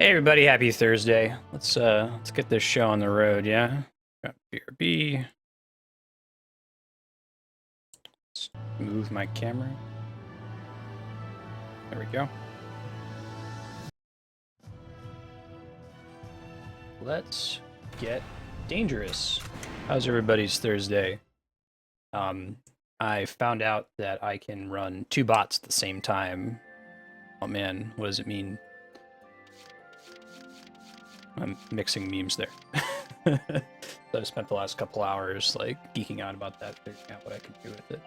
Hey everybody, happy Thursday. Let's get this show on the road, yeah? Got BRB. Let's move my camera. There we go. Let's get dangerous. How's everybody's Thursday? I found out that I can run two bots at the same time. Oh man, what does it mean? I'm mixing memes there. So I spent the last couple hours like geeking out about that, figuring out what I could do with it.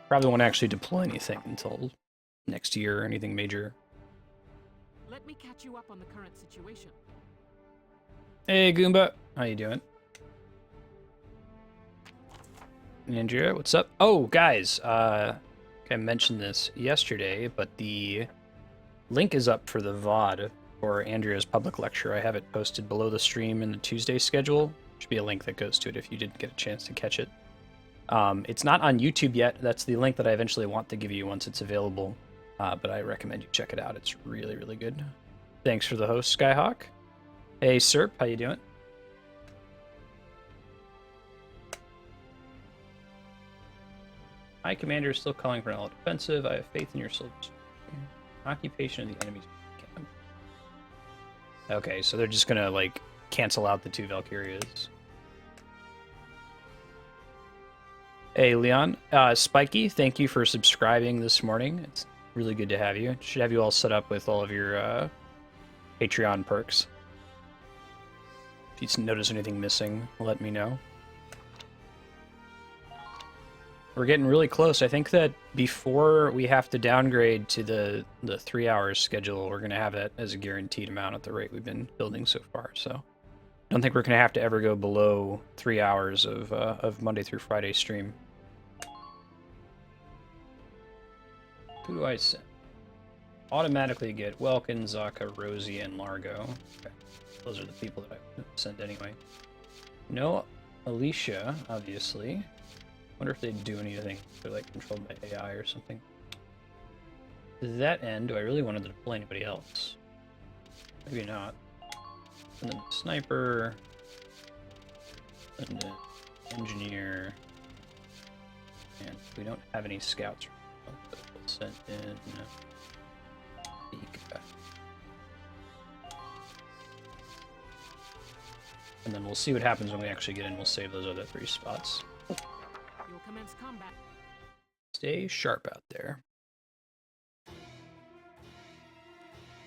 Probably won't actually deploy anything until next year or anything major. Let me catch you up on the current situation. Hey Goomba, how you doing? Andrea, what's up? Oh guys, I mentioned this yesterday, but the link is up for the VOD for Andrea's public lecture. I have it posted below the stream in the Tuesday schedule. Should be a link that goes to it if you didn't get a chance to catch it. It's not on YouTube yet. That's the link that I eventually want to give you once it's available. But I recommend you check it out. It's really, really good. Thanks for the host, Skyhawk. Hey, Serp, how you doing? Hi, Commander. Still calling for an all-defensive. I have faith in your soldiers. Occupation of the enemy's camp. Okay, so they're just gonna, like, cancel out the two Valkyrias. Hey, Leon. Spiky, thank you for subscribing this morning. It's really good to have you. Should have you all set up with all of your Patreon perks. If you notice anything missing, let me know. We're getting really close. I think that before we have to downgrade to the 3 hours schedule, we're going to have it as a guaranteed amount at the rate we've been building so far. So I don't think we're going to have to ever go below 3 hours of Monday through Friday stream. Who do I send? Automatically get Welkin, Zaka, Rosie, and Largo. Okay. Those are the people that I send anyway. No Alicia, obviously. Wonder if they do anything. They're like controlled by AI or something. To that end, do I really want to deploy anybody else? Maybe not. And then sniper. And then engineer. And we don't have any scouts. We'll send in Ika. And then we'll see what happens when we actually get in. We'll save those other 3 spots. You'll commence combat. Stay sharp out there.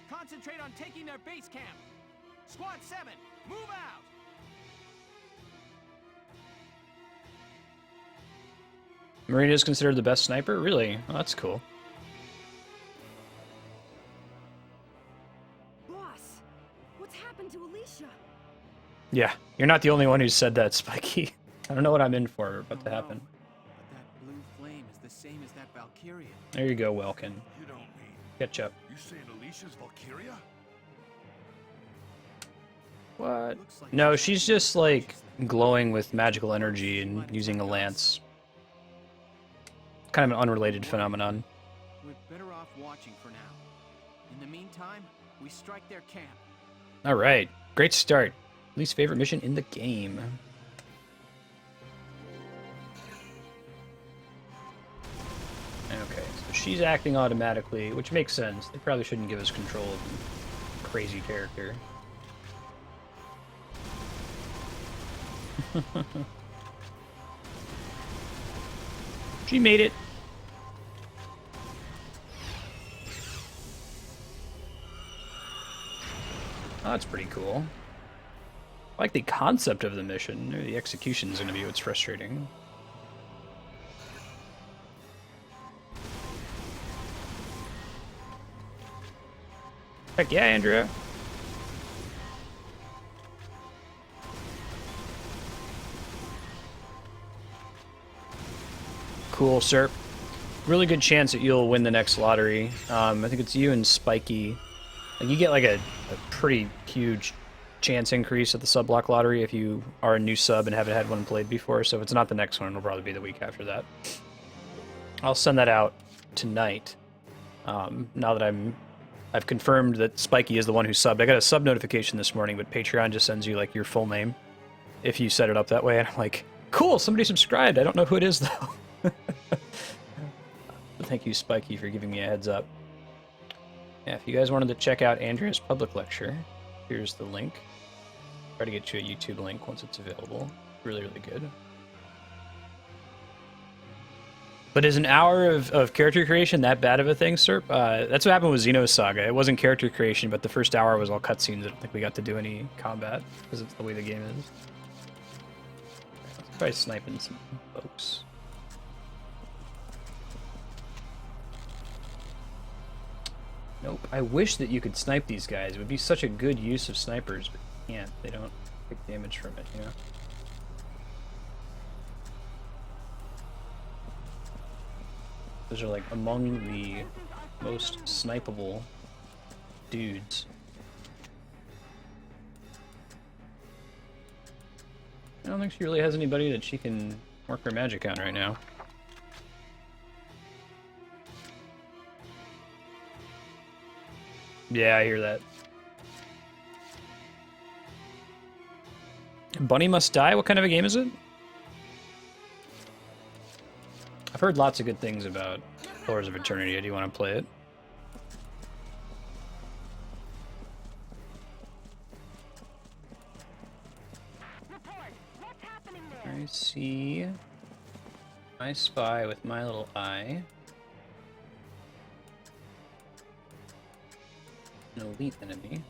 Concentrate on taking their base camp. Squad 7, move out. Marina is considered the best sniper? Really? Oh, that's cool. Boss, what's happened to Alicia? Yeah, you're not the only one who said that, Spiky. I don't know what I'm in for about to happen. But that blue flame is the same as that Valkyria. There you go, Welkin. You don't mean. Catch up. You saying Alicia's Valkyria? What? Looks like No, she's just like glowing with magical energy and using a lance. Kind of an unrelated phenomenon. We're better off watching for now. In the meantime, we strike their camp. Alright, great start. Least favorite mission in the game. Okay, so she's acting automatically, which makes sense. They probably shouldn't give us control of a crazy character. She made it. Oh, that's pretty cool. I like the concept of the mission. The execution is going to be what's frustrating. Heck yeah, Andrea. Cool, sir. Really good chance that you'll win the next lottery. I think it's you and Spiky. Like, you get like a pretty huge chance increase at the sub-block lottery if you are a new sub and haven't had one played before. So if it's not the next one, it'll probably be the week after that. I'll send that out tonight. Now that I've confirmed that Spiky is the one who subbed. I got a sub notification this morning, but Patreon just sends you like your full name if you set it up that way. And I'm like, cool, somebody subscribed. I don't know who it is though. But thank you, Spiky, for giving me a heads up. Yeah, if you guys wanted to check out Andrea's public lecture, here's the link. Try to get you a YouTube link once it's available. Really, really good. But is an hour of character creation that bad of a thing, Serp? That's what happened with Xeno's Saga. It wasn't character creation, but the first hour was all cutscenes. I don't think we got to do any combat, because it's the way the game is. Let's try sniping some folks. Nope. I wish that you could snipe these guys. It would be such a good use of snipers, but you can't. They don't take damage from it, you know? Those are like among the most snipeable dudes. I don't think she really has anybody that she can work her magic on right now. Yeah, I hear that. Bunny Must Die? What kind of a game is it? I've heard lots of good things about Floors of Eternity. Do you want to play it? I see. I spy with my little eye. An elite enemy.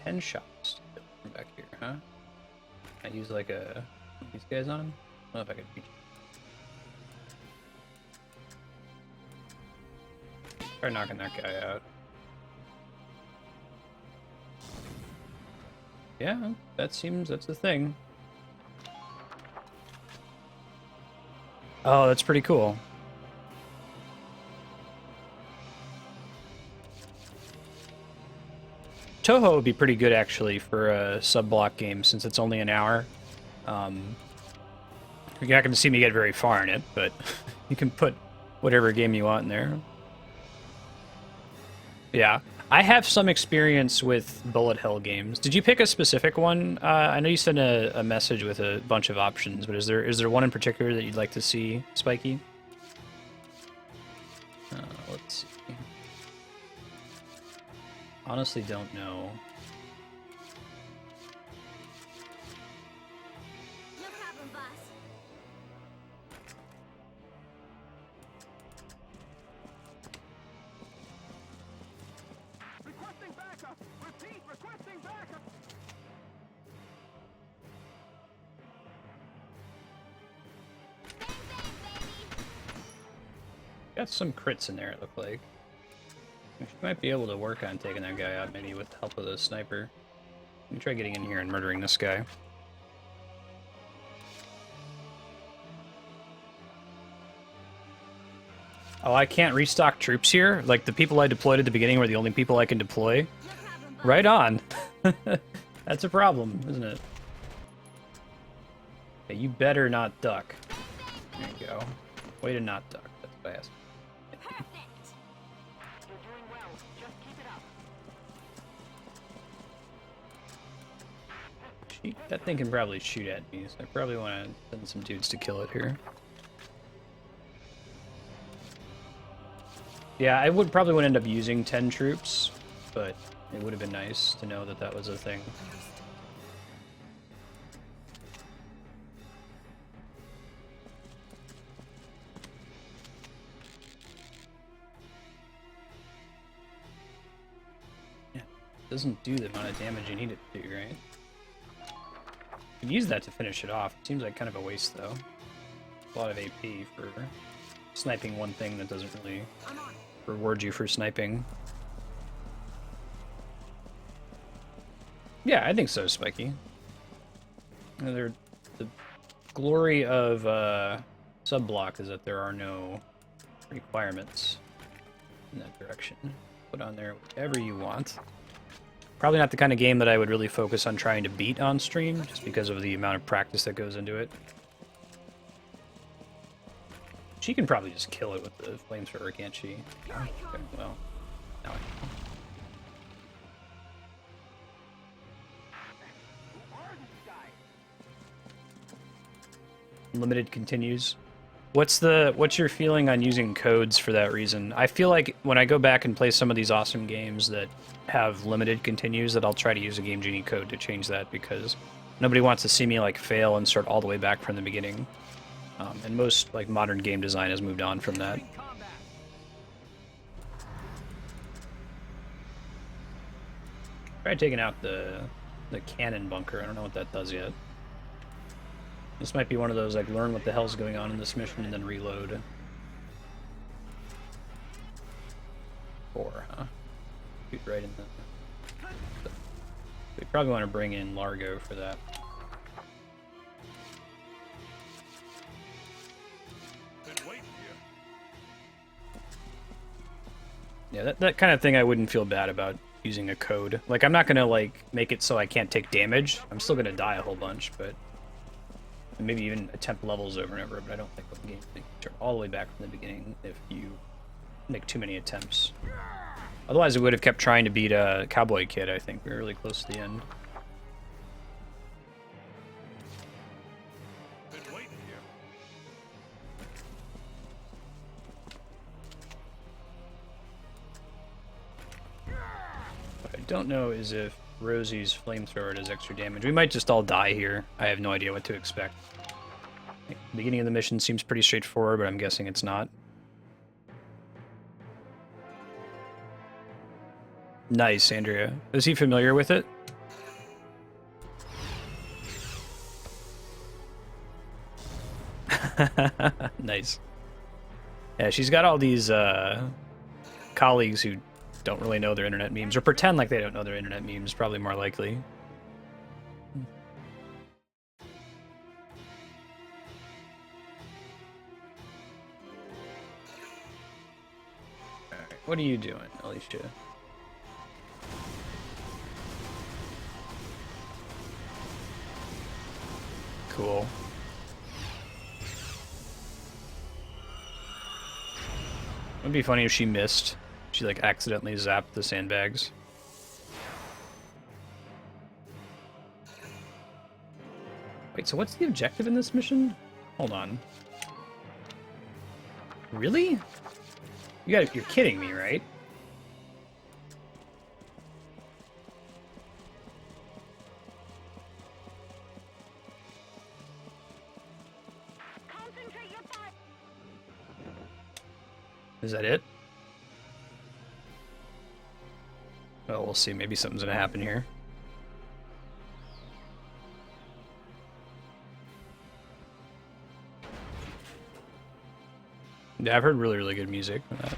10 shots. Back here, huh? I use like these guys on him? I don't know if I can reach. Try knocking that guy out. Yeah, that's the thing. Oh, that's pretty cool. Toho would be pretty good, actually, for a sub-block game, since it's only an hour. You're not going to see me get very far in it, but you can put whatever game you want in there. Yeah. I have some experience with bullet hell games. Did you pick a specific one? I know you sent a message with a bunch of options, but is there one in particular that you'd like to see, Spiky? Let's see. Honestly, don't know. No problem, boss. Requesting backup! Repeat, requesting backup! Got some crits in there, it looked like. She might be able to work on taking that guy out, maybe with the help of the sniper. Let me try getting in here and murdering this guy. Oh, I can't restock troops here? Like, the people I deployed at the beginning were the only people I can deploy? No problem, boss. Right on. That's a problem, isn't it? Okay, you better not duck. There you go. Way to not duck. That's what I asked. Perfect. You're doing well. Just keep it up. That thing can probably shoot at me, so I probably want to send some dudes to kill it here. Yeah, I probably would end up using 10 troops, but it would have been nice to know that that was a thing. Yeah, it doesn't do the amount of damage you need it to do, right? You can use that to finish it off. It seems like kind of a waste, though. A lot of AP for sniping one thing that doesn't really reward you for sniping. Yeah, I think so, Spiky. The glory of sub-block is that there are no requirements in that direction. Put on there whatever you want. Probably not the kind of game that I would really focus on trying to beat on stream, just because of the amount of practice that goes into it. She can probably just kill it with the flamethrower, can't she? Okay, well, now I know. Limited continues. What's your feeling on using codes for that reason? I feel like when I go back and play some of these awesome games that have limited continues, that I'll try to use a Game Genie code to change that, because nobody wants to see me like fail and start all the way back from the beginning. And most like modern game design has moved on from that. Try taking out the cannon bunker. I don't know what that does yet. This might be one of those, like, learn what the hell's going on in this mission and then reload. 4, huh? Shoot right in the... We probably want to bring in Largo for that. Been waiting here. Yeah, that kind of thing I wouldn't feel bad about using a code. Like, I'm not gonna, like, make it so I can't take damage. I'm still gonna die a whole bunch, but... maybe even attempt levels over and over, but I don't think the game can start all the way back from the beginning if you make too many attempts. Otherwise, it would have kept trying to beat a Cowboy Kid, I think. We were really close to the end. Been waiting here. What I don't know is if Rosie's flamethrower does extra damage. We might just all die here. I have no idea what to expect. The beginning of the mission seems pretty straightforward, but I'm guessing it's not. Nice, Andrea. Is he familiar with it? Nice. Yeah, she's got all these colleagues who don't really know their internet memes, or pretend like they don't know their internet memes, probably more likely. Alright, what are you doing, Alicia? Cool. It would be funny if she missed. She, like, accidentally zapped the sandbags. Wait, so what's the objective in this mission? Hold on. Really? You're kidding me, right? Concentrate your fire. Is that it? Well, we'll see. Maybe something's gonna happen here. Yeah, I've heard really, really good music from that.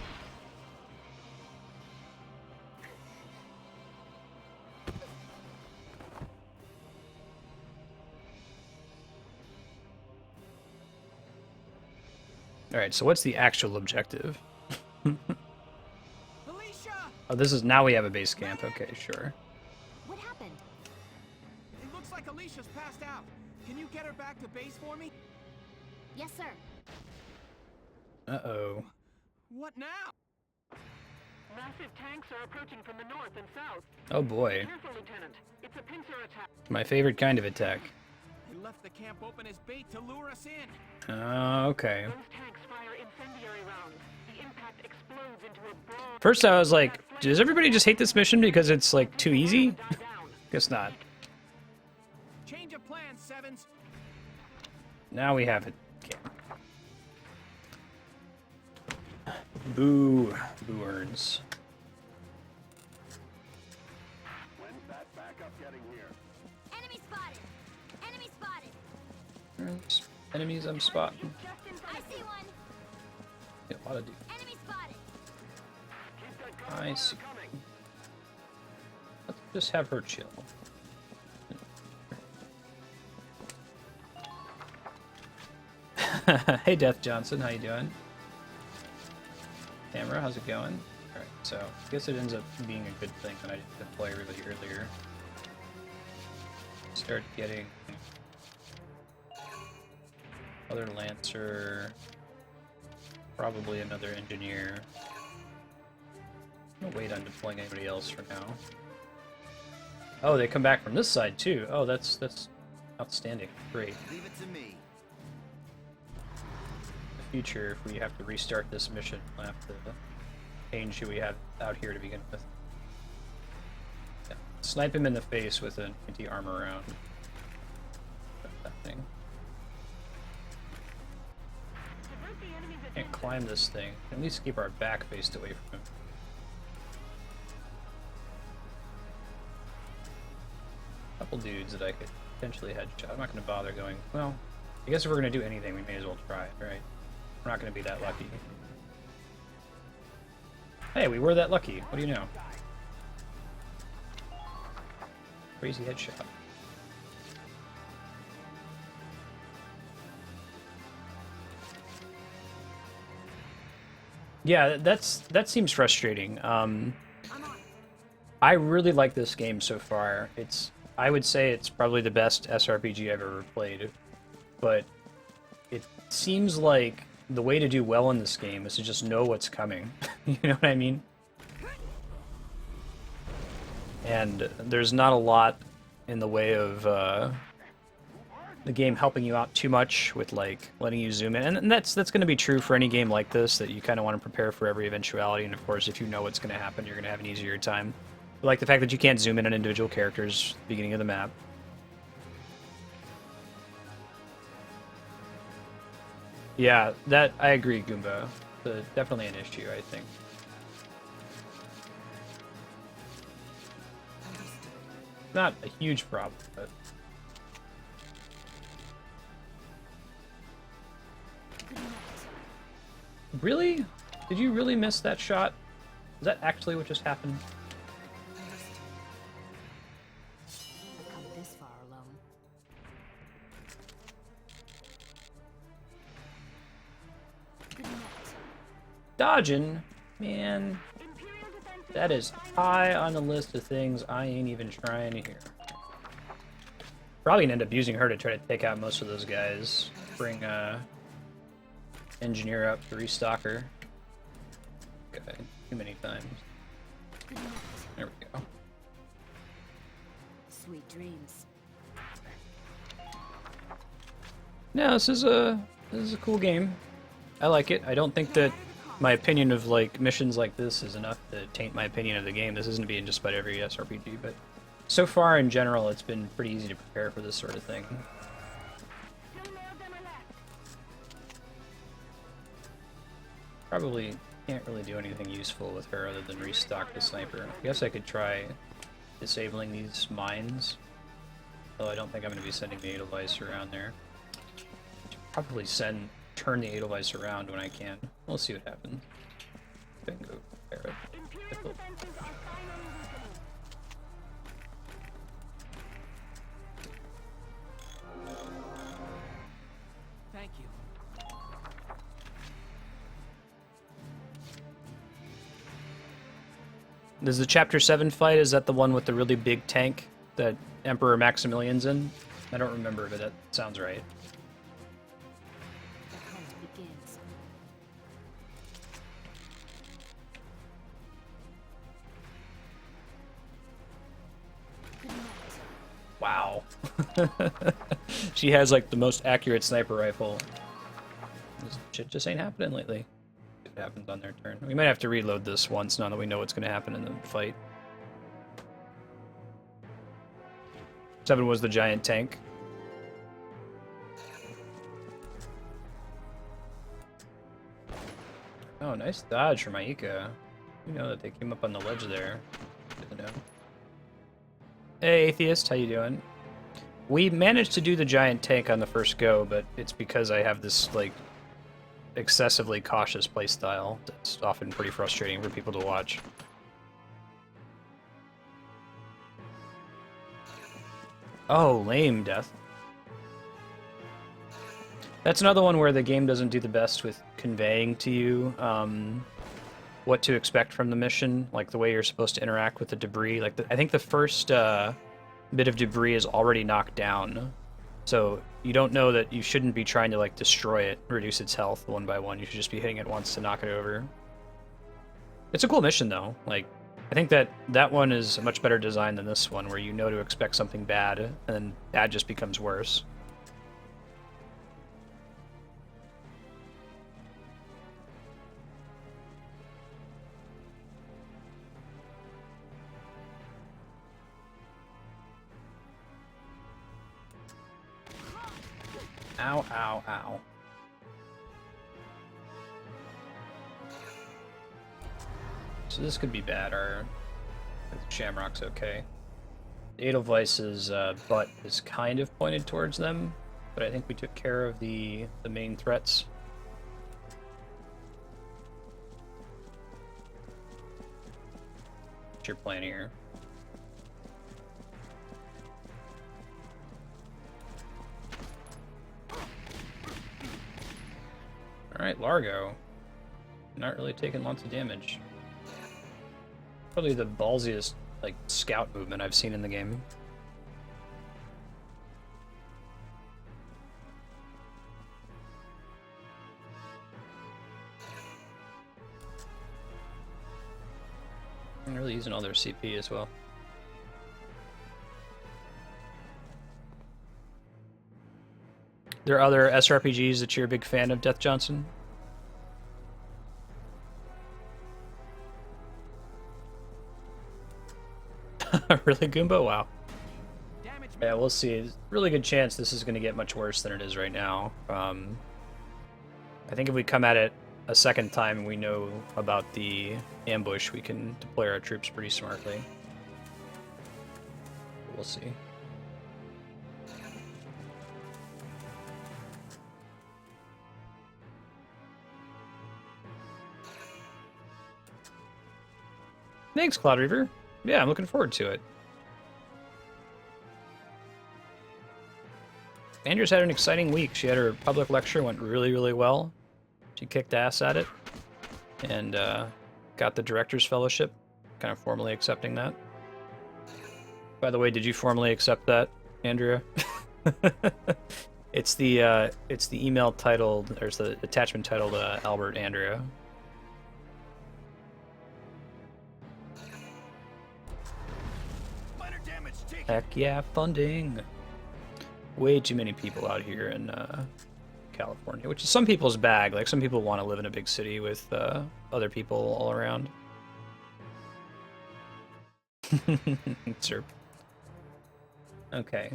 Alright, so what's the actual objective? Alicia! Oh, this is... now we have a base camp. Okay, sure. What happened? It looks like Alicia's passed out. Can you get her back to base for me? Yes, sir. Uh-oh. What now? Massive tanks are approaching from the north and south. Oh boy. Careful, Lieutenant. It's a pincer attack. My favorite kind of attack. He left the camp open as bait to lure us in. Okay. Those tanks fire incendiary rounds. The impact explodes into a broad... First I was like, does everybody just hate this mission because it's, like, too easy? Die down. Guess not. Change of plans, Sevens. Now we have it. Okay. Boo. Boo earns. When's that backup getting here? Enemy spotted. Enemy spotted. Earns. Enemies I'm spotting. I see one. Yeah, a lot of dudes. Enemy spotted. Keep that gun I see. coming. Let's just have her chill. Hey, Death Johnson, how you doing? Tamara, how's it going? Alright, so I guess it ends up being a good thing that I didn't deploy everybody earlier. Start getting other Lancer. Probably another engineer. I'm gonna wait on deploying anybody else for now. Oh, they come back from this side too. Oh, that's outstanding. Great. Leave it to me. In the future, if we have to restart this mission, we'll have to change who we have out here to begin with. Yeah. Snipe him in the face with an anti-armor round. That thing. Divert the enemy's Can't attention. climb this thing. At least keep our back faced away from him. Couple dudes that I could potentially headshot. I'm not going to bother going. Well, I guess if we're going to do anything, we may as well try it, right? We're not going to be that lucky. Hey, we were that lucky. What do you know? Crazy headshot. Yeah, that seems frustrating. I really like this game so far. I would say it's probably the best SRPG I've ever played, but it seems like the way to do well in this game is to just know what's coming. You know what I mean? And there's not a lot in the way of the game helping you out too much with like letting you zoom in, and that's going to be true for any game like this, that you kind of want to prepare for every eventuality. And of course, if you know what's going to happen, you're going to have an easier time. But like the fact that you can't zoom in on individual characters at the beginning of the map. Yeah, that I agree, Goomba. Definitely an issue, I think. Not a huge problem, but really? Did you really miss that shot? Is that actually what just happened? Come this far alone. Good night. Dodging? Man, Imperial defenses that is high on the list of things I ain't even trying to hear. Probably gonna end up using her to try to take out most of those guys. Bring engineer up to restock her. Okay, too many times. Good night. There we go. Sweet dreams. No, this is a cool game. I like it. I don't think that my opinion of like missions like this is enough to taint my opinion of the game. This isn't being just about every SRPG, but so far in general, it's been pretty easy to prepare for this sort of thing. no more than a left. Probably can't really do anything useful with her other than restock the sniper. I guess I could try disabling these mines, though I don't think I'm going to be sending the Edelweiss around there. Probably turn the Edelweiss around when I can. We'll see what happens. Bingo. Parrot. Imperial defenses are finally weakening. Thank you. Does the Chapter 7 fight, is that the one with the really big tank that Emperor Maximilian's in? I don't remember, but that sounds right. The hunt begins. Good night. Wow. She has like the most accurate sniper rifle. This shit just ain't happening lately. It happens on their turn. We might have to reload this once now that we know what's going to happen in the fight. 7 was the giant tank. Oh, nice dodge from Aika. You know that they came up on the ledge there. Good to know. Hey, Atheist, how you doing? We managed to do the giant tank on the first go, but it's because I have this, like, excessively cautious playstyle that's often pretty frustrating for people to watch. Oh, lame, Death. That's another one where the game doesn't do the best with conveying to you what to expect from the mission, like the way you're supposed to interact with the debris. Like, I think the first bit of debris is already knocked down, So you don't know that you shouldn't be trying to like destroy it, reduce its health one by one. You should just be hitting it once to knock it over. It's a cool mission though. Like, I think that one is a much better design than this one, where you know to expect something bad, and then bad just becomes worse. Ow, ow, ow. So this could be bad. Our Shamrock's okay. The Edelweiss's butt is kind of pointed towards them, but I think we took care of the main threats. What's your plan here? Alright, Largo. Not really taking lots of damage. Probably the ballsiest, like, scout movement I've seen in the game. I'm really using all their CP as well. There are other SRPGs that you're a big fan of, Death Johnson? Really, Goomba? Wow. Yeah, we'll see. There's a really good chance this is going to get much worse than it is right now. I think if we come at it a second time and we know about the ambush, we can deploy our troops pretty smartly. We'll see. Thanks, Cloud Reaver. Yeah, I'm looking forward to it. Andrew's had an exciting week. She had her public lecture, went really, really well. She kicked ass at it, and got the Director's Fellowship, kind of formally accepting that. By the way, did you formally accept that, Andrea? It's the email titled, there's the attachment titled Albert Andrea. Heck yeah, funding! Way too many people out here in California, which is some people's bag. Like, some people want to live in a big city with other people all around. Sir. Okay.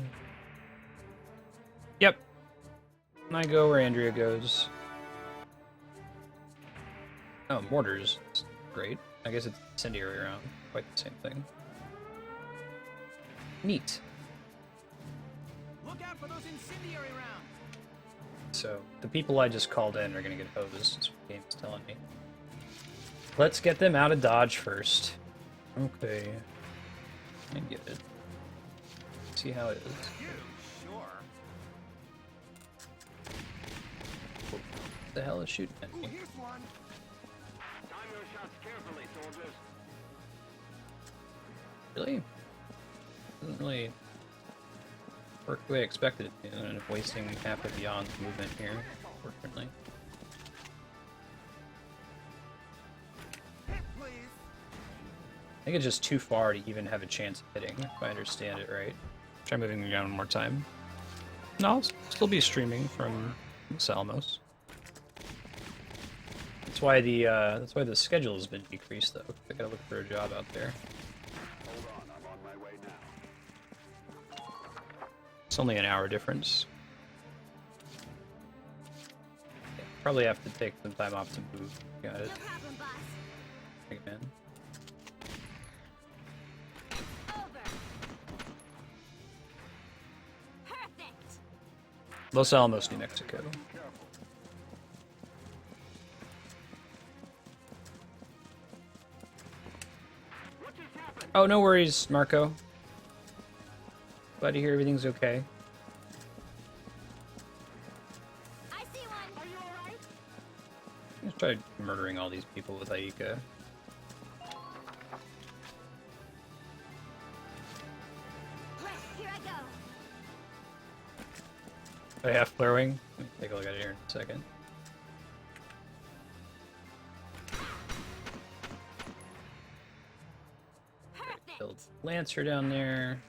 Yep. I go where Andrea goes. Oh, mortars. That's great. I guess it's incendiary round. Quite the same thing. Neat. Look out for those incendiary rounds. So, the people I just called in are gonna get hosed, is what the game's telling me. Let's get them out of dodge first. Okay. I get it. See how it is. Sure. What the hell is shooting at Ooh, me? here's one. Time your shots carefully, soldiers. Really? Doesn't really work the way I expected it to, and I'm wasting half of Beyond's movement here, unfortunately. Hit, please. I think it's just too far to even have a chance of hitting, if I understand it right. Try moving around one more time. No, I'll still be streaming from Salmos. That's why the schedule has been decreased, though. I gotta look for a job out there. Hold on, I'm on my way now. It's only an hour difference. Yeah, probably have to take some time off to move. Got it. No problem, boss. Big man. Over. Perfect. Los Alamos, New Mexico. What just happened? Oh, no worries, Marco. Glad to hear everything's okay. I see one. Are you alright? Let's try murdering all these people with Aika. Right, here I go. I have flare wing. Let me take a look at it here in a second. Build Lancer down there.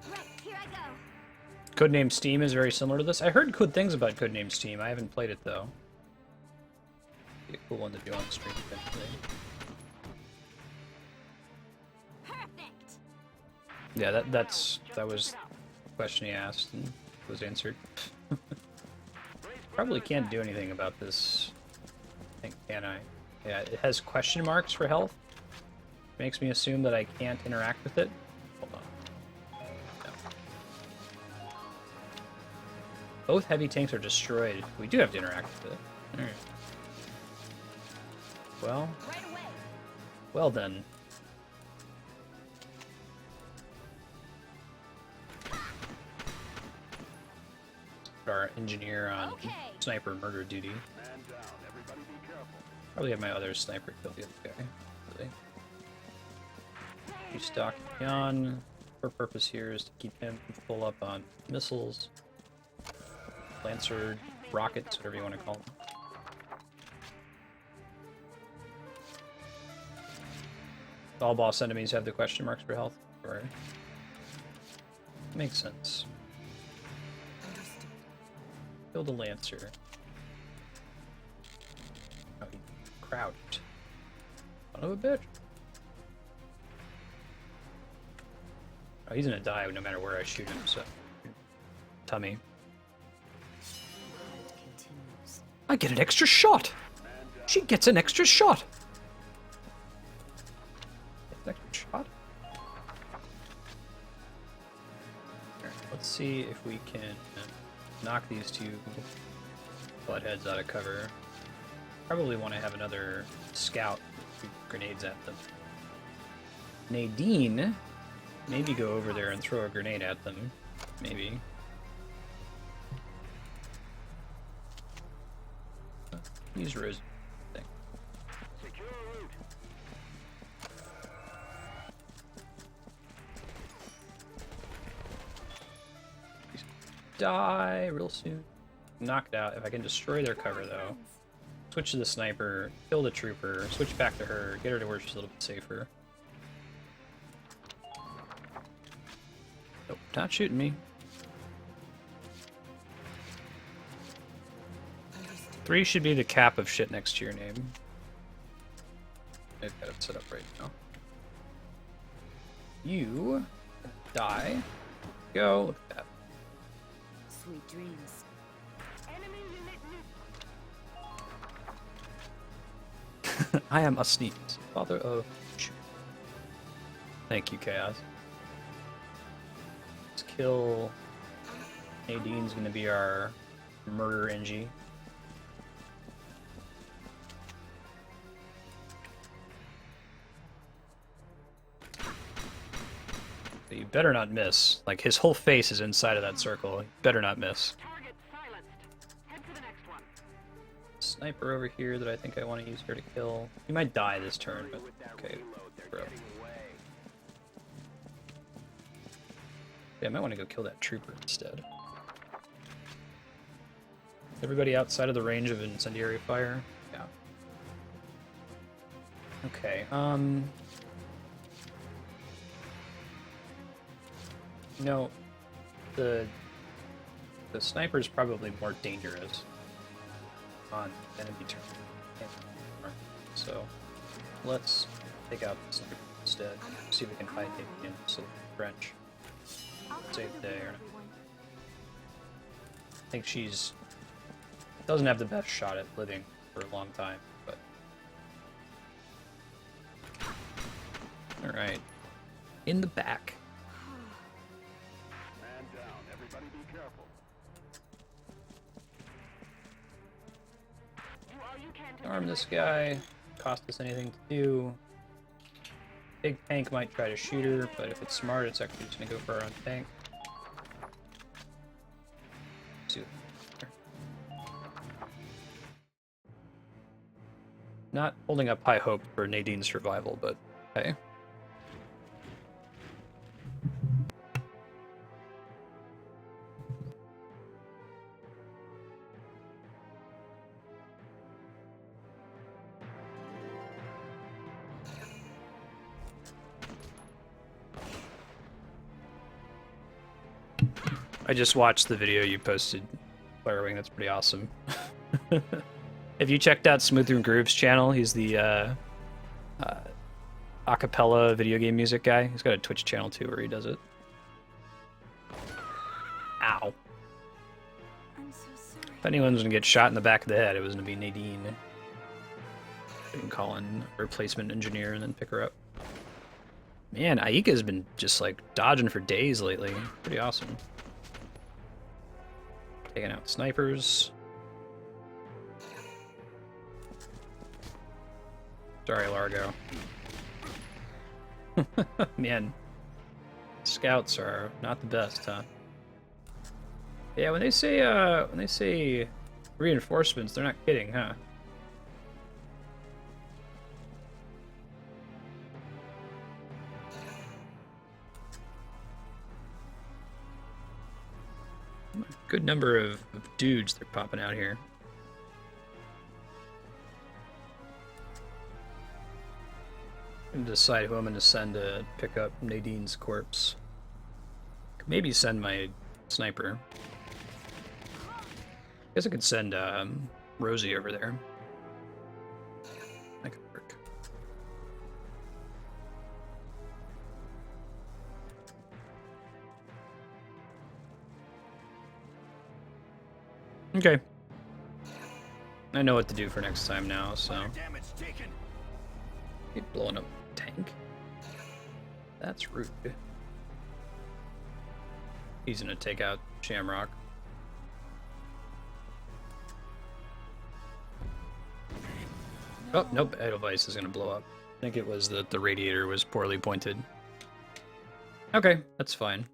Right, here I go. Codename Steam is very similar to this. I heard good things about Codename Steam. I haven't played it though. Be a cool one to do on stream eventually. Perfect. Yeah, that was the question he asked and was answered. Probably can't do anything about this thing, can I? Yeah, it has question marks for health. Makes me assume that I can't interact with it. Hold on. No. Both heavy tanks are destroyed. We do have to interact with it. Alright. Well. Right away. Well then. Put our engineer on Okay. sniper murder duty. Man down. Everybody be careful. Probably have my other sniper kill the other guy. Really. Restock on. Her purpose here is to keep him full up on missiles, Lancer, rockets, whatever you want to call them. All boss enemies have the question marks for health. Or makes sense. Kill the Lancer. Oh, he crouched. Son of a bitch. Oh, he's gonna die no matter where I shoot him, so. Tummy. I get an extra shot! She gets an extra shot! An extra shot? Alright, let's see if we can knock these two buttheads out of cover. Probably want to have another scout shoot grenades at them. Nadine, maybe go over there and throw a grenade at them. Maybe. Use Rose. Thing. Secure route. Die real soon. Knock it out. If I can destroy their cover though. Switch to the sniper, kill the trooper, switch back to her, get her to where she's a little bit safer. Nope, not shooting me. 3 should be the cap of shit next to your name. I've got it set up right now. You die. Go. Look at that. Sweet dreams. Enemy unit I am a sneeze. Father of... Thank you, Chaos. Let's kill... Nadine's gonna be our murder NG. But you better not miss. Like, his whole face is inside of that circle. You better not miss. target silenced. Head to the next one. Sniper over here that I think I want to use her to kill. You might die this turn, but okay. Bro. Yeah, I might want to go kill that trooper instead. Everybody outside of the range of incendiary fire? Yeah. Okay, no, the sniper is probably more dangerous on enemy turn. So let's take out the sniper instead. See if we can hide him in so French. Save the day or not. I think she's doesn't have the best shot at living for a long time, but alright. In the back. Man down. Everybody be careful. Do all you can to Arm this guy. Cost us anything to do. Big tank might try to shoot her, but if it's smart, it's actually just gonna go for our own tank. See what- Not holding up high hope for Nadine's survival, but hey. I just watched the video you posted, Flare Wing. That's pretty awesome. Have you checked out Smooth Through Groove's channel? He's the acapella video game music guy. He's got a Twitch channel too where he does it. Ow. I'm so sorry. If anyone's gonna get shot in the back of the head, it was gonna be Nadine. We can call in a replacement engineer and then pick her up. Man, Aika's been just like dodging for days lately. Pretty awesome. Taking out snipers. Sorry, Largo. Man, scouts are not the best, huh? Yeah, when they say reinforcements, they're not kidding, huh? Good number of dudes they're popping out here. I'm gonna decide who I'm gonna send to pick up Nadine's corpse. Could maybe send my sniper. Guess I could send Rosie over there. That could work. Okay. I know what to do for next time now, so. Damage taken. Keep blowing up tank. That's rude. He's gonna take out Shamrock. Oh, nope, Edelweiss is gonna blow up. I think it was that the radiator was poorly pointed. Okay, that's fine.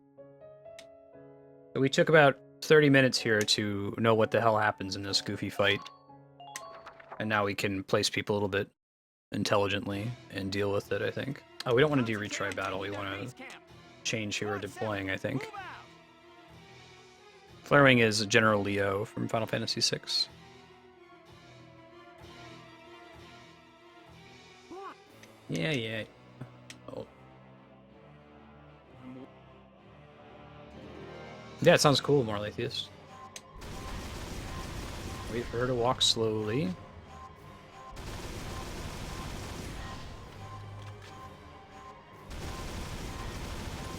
So we took about 30 minutes here to know what the hell happens in this goofy fight. And now we can place people a little bit intelligently and deal with it, I think. Oh, we don't want to do retry battle. We want to change who we're deploying, I think. Flarewing is General Leo from Final Fantasy VI. Yeah. Oh. Yeah, it sounds cool, Morletheus. Wait for her to walk slowly.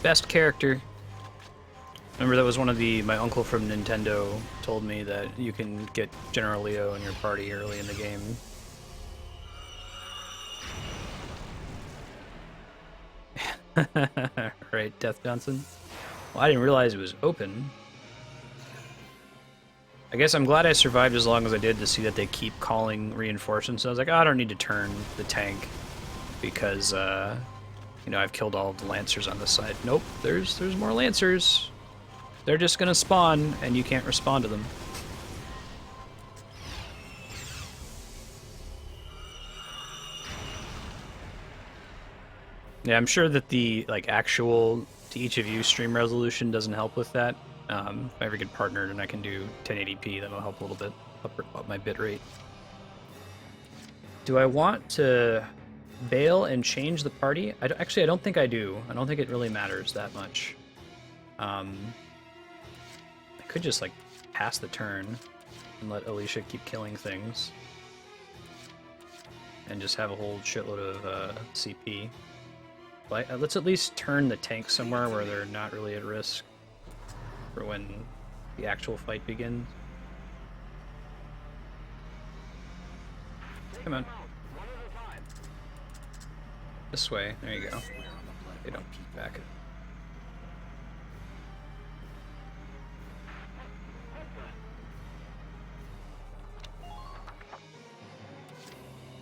Best character. Remember that was one of my uncle from Nintendo told me that you can get General Leo in your party early in the game. Right, Death Johnson? Well, I didn't realize it was open. I guess I'm glad I survived as long as I did to see that they keep calling reinforcements. So I was like, oh, I don't need to turn the tank because, you know, I've killed all of the Lancers on this side. Nope, there's more Lancers. They're just gonna spawn, and you can't respond to them. Yeah, I'm sure that the actual to each of you stream resolution doesn't help with that. If I ever get partnered and I can do 1080p, that'll help a little bit up my bit rate. Do I want to bail and change the party? Actually, I don't think I do. I don't think it really matters that much. I could just pass the turn and let Alicia keep killing things, and just have a whole shitload of CP. But let's at least turn the tank somewhere where they're not really at risk for when the actual fight begins. Come on. This way. There you go. They don't keep back.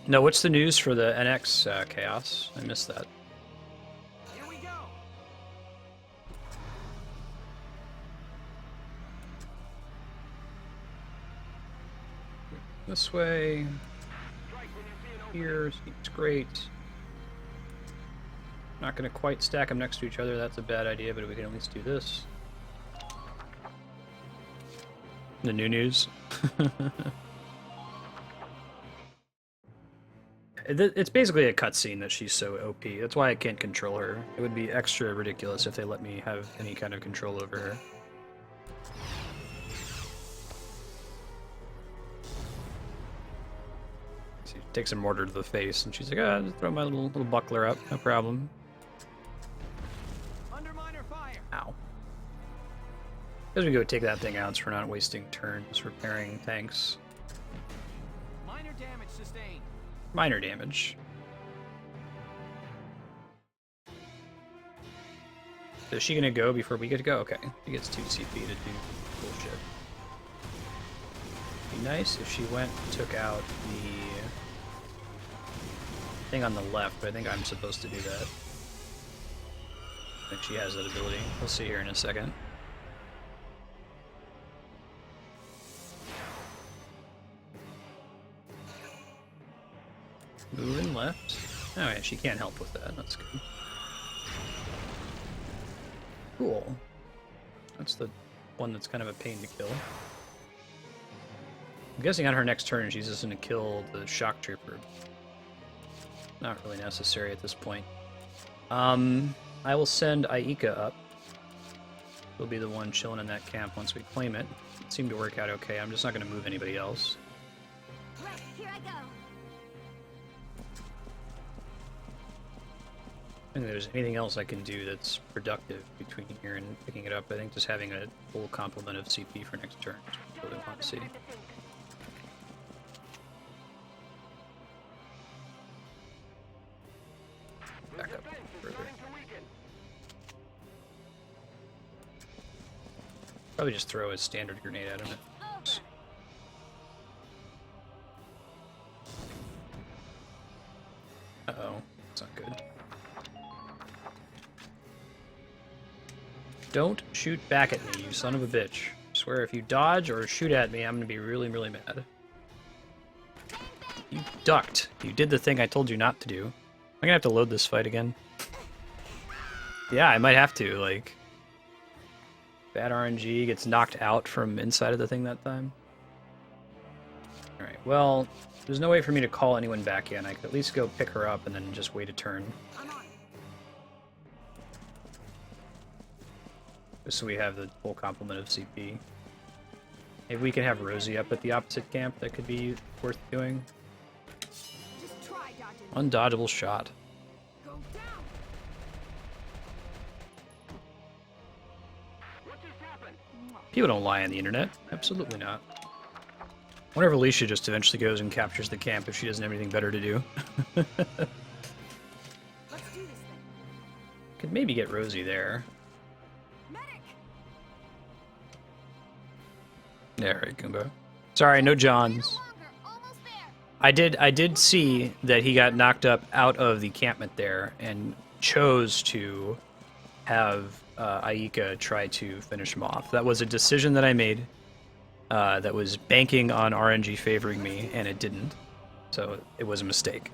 No, what's the news for the NX Chaos? I missed that. Here we go. This way. Here seems great. Not gonna quite stack them next to each other. That's a bad idea, but we can at least do this. The new news. It's basically a cutscene that she's so OP. That's why I can't control her. It would be extra ridiculous if they let me have any kind of control over her. She takes a mortar to the face, and she's like, "Ah, just throw my little buckler up, no problem." Under minor fire. Ow. As we go take that thing out, so we're not wasting turns repairing tanks. Minor damage sustained. Minor damage. So is she gonna go before we get to go? Okay. She gets 2 CP to do bullshit. Be nice if she went and took out the thing on the left, but I think I'm supposed to do that. I think she has that ability. We'll see here in a second. Moving left. Oh yeah, she can't help with that. That's good. Cool. That's the one that's kind of a pain to kill. I'm guessing on her next turn she's just going to kill the shock trooper. Not really necessary at this point. I will send Aika up. She'll be the one chilling in that camp once we claim it. It seemed to work out okay. I'm just not going to move anybody else. Right, here I go. I think there's anything else I can do that's productive between here and picking it up. I think just having a full complement of CP for next turn is what I want to see. Back up further. Probably just throw a standard grenade at him. Over. Uh-oh. That's not good. Don't shoot back at me, you son of a bitch. I swear if you dodge or shoot at me, I'm gonna be really, really mad. You ducked. You did the thing I told you not to do. I'm gonna have to load this fight again. Yeah, I might have to, like... Bad RNG gets knocked out from inside of the thing that time. Alright, well, there's no way for me to call anyone back in. I could at least go pick her up and then just wait a turn. I'm on. Just so we have the full complement of CP. Maybe we can have Rosie up at the opposite camp. That could be worth doing. Just try dodging. Undodgeable shot. Go down. What just happened? People don't lie on the internet. Absolutely not. I wonder if Alicia just eventually goes and captures the camp if she doesn't have anything better to do. Let's do this thing. Could maybe get Rosie there. Medic. There, Goomba. Sorry, no Johns. No longer. Almost there. I did see that he got knocked up out of the encampment there and chose to have Aika try to finish him off. That was a decision that I made that was banking on RNG favoring me, and it didn't. So it was a mistake.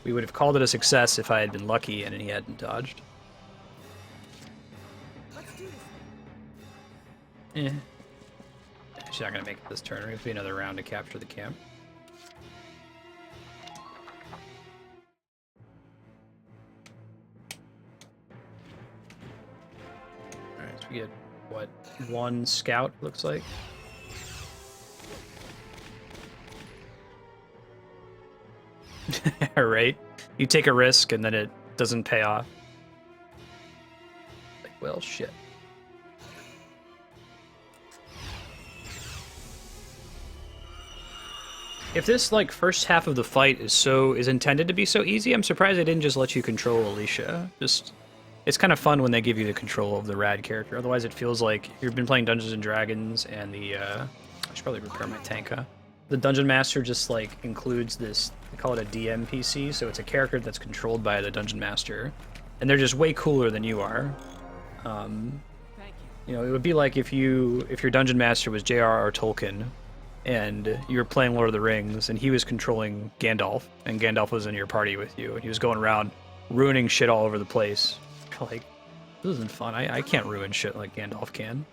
We would have called it a success if I had been lucky and he hadn't dodged. Let's do this thing. She's not going to make it this turn. We're going to be another round to capture the camp. Alright, so we get, what, 1 scout, looks like? Right? You take a risk and then it doesn't pay off. Like, well, shit. If this, like, first half of the fight is intended to be so easy, I'm surprised they didn't just let you control Alicia. It's kind of fun when they give you the control of the rad character. Otherwise, it feels like you've been playing Dungeons and Dragons, and I should probably repair my tank, huh? The Dungeon Master just, like, includes this, they call it a DM PC, so it's a character that's controlled by the Dungeon Master, and they're just way cooler than you are. Thank you. You know, it would be like if your Dungeon Master was J.R.R. Tolkien, and you were playing Lord of the Rings, and he was controlling Gandalf, and Gandalf was in your party with you, and he was going around ruining shit all over the place. You're like, this isn't fun. I can't ruin shit like Gandalf can.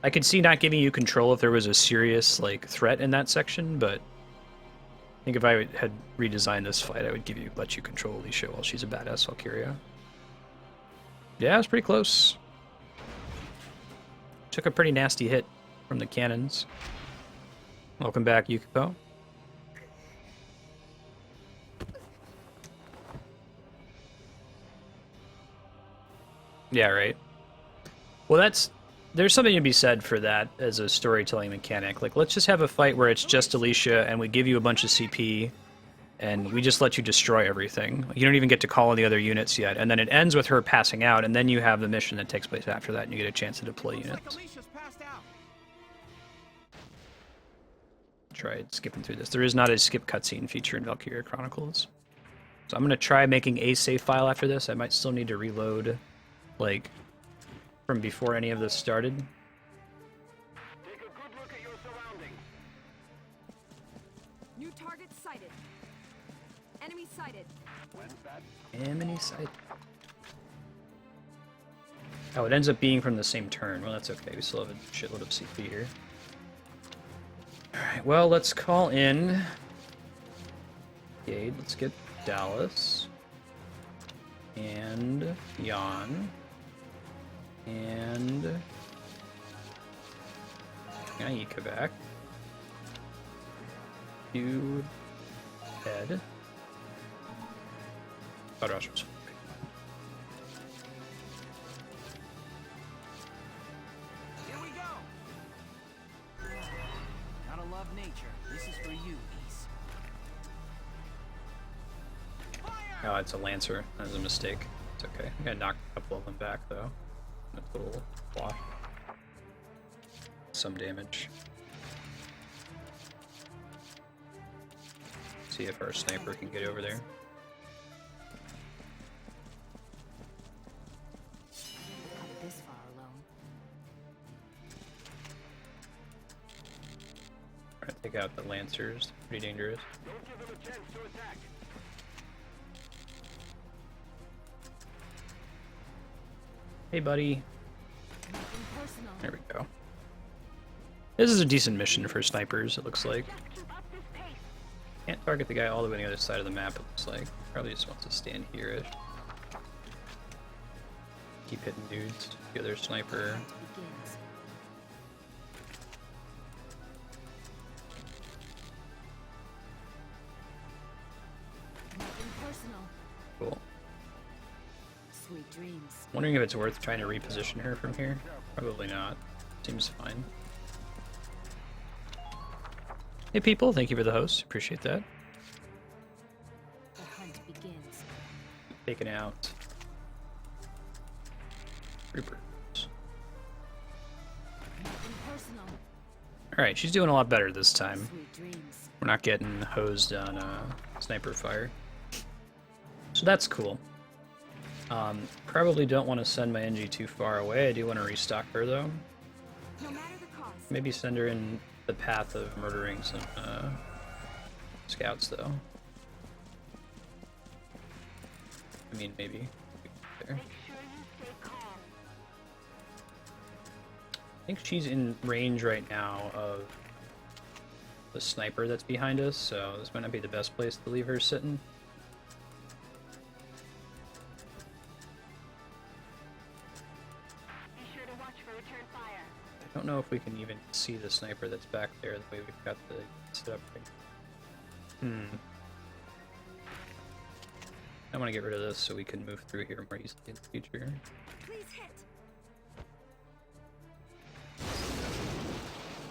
I could see not giving you control if there was a serious, like, threat in that section, but I think if I had redesigned this fight, I would let you control Alicia while she's a badass Valkyria. Yeah, it's pretty close. Took a pretty nasty hit from the cannons. Welcome back, Yukiko. Yeah, right. Well, there's something to be said for that as a storytelling mechanic. Like, let's just have a fight where it's just Alicia and we give you a bunch of CP and we just let you destroy everything. You don't even get to call on the other units yet. And then it ends with her passing out, and then you have the mission that takes place after that and you get a chance to deploy Looks like units. Alicia's passed out. Tried skipping through this. There is not a skip cutscene feature in Valkyria Chronicles. So I'm going to try making a save file after this. I might still need to reload, like, from before any of this started. Take a good look at your surroundings. New target sighted. Enemy sighted. When's that? Enemy sight. Oh, it ends up being from the same turn. Well, that's okay. We still have a shitload of CP here. Alright, well, let's call in Gade. Let's get Dallas. And Jan. And Naika back. You Ed. Oh, Rogers. Here we go. Gotta love nature. This is for you, Ace. Fire! Oh, it's a Lancer. That was a mistake. It's okay. I gotta knock a couple of them back, though. That's a little block. Some damage. See if our sniper can get over there. Not this far alone. Trying to take out the Lancers. Pretty dangerous. Don't give them a chance to attack. Hey, buddy. Nothing personal. There we go. This is a decent mission for snipers, it looks like. Just keep up this pace. Can't target the guy all the way on the other side of the map, it looks like. Probably just wants to stand here-ish. Keep hitting dudes. The other sniper. Begins. Nothing personal. Cool. Sweet dreams. Wondering if it's worth trying to reposition her from here. Probably not. Seems fine. Hey people, thank you for the host. Appreciate that. The hunt begins. Taking out Troopers. Nothing personal. Alright, she's doing a lot better this time. Sweet dreams. We're not getting hosed on sniper fire. So that's cool. Probably don't want to send my NG too far away. I do want to restock her though. No matter the cost. Maybe send her in the path of murdering some scouts though. I mean, maybe. There. Make sure you stay calm. I think she's in range right now of the sniper that's behind us, so this might not be the best place to leave her sitting. Be sure to watch for return fire. I don't know if we can even see the sniper that's back there the way we've got the set up right. I want to get rid of this so we can move through here more easily in the future. Please hit.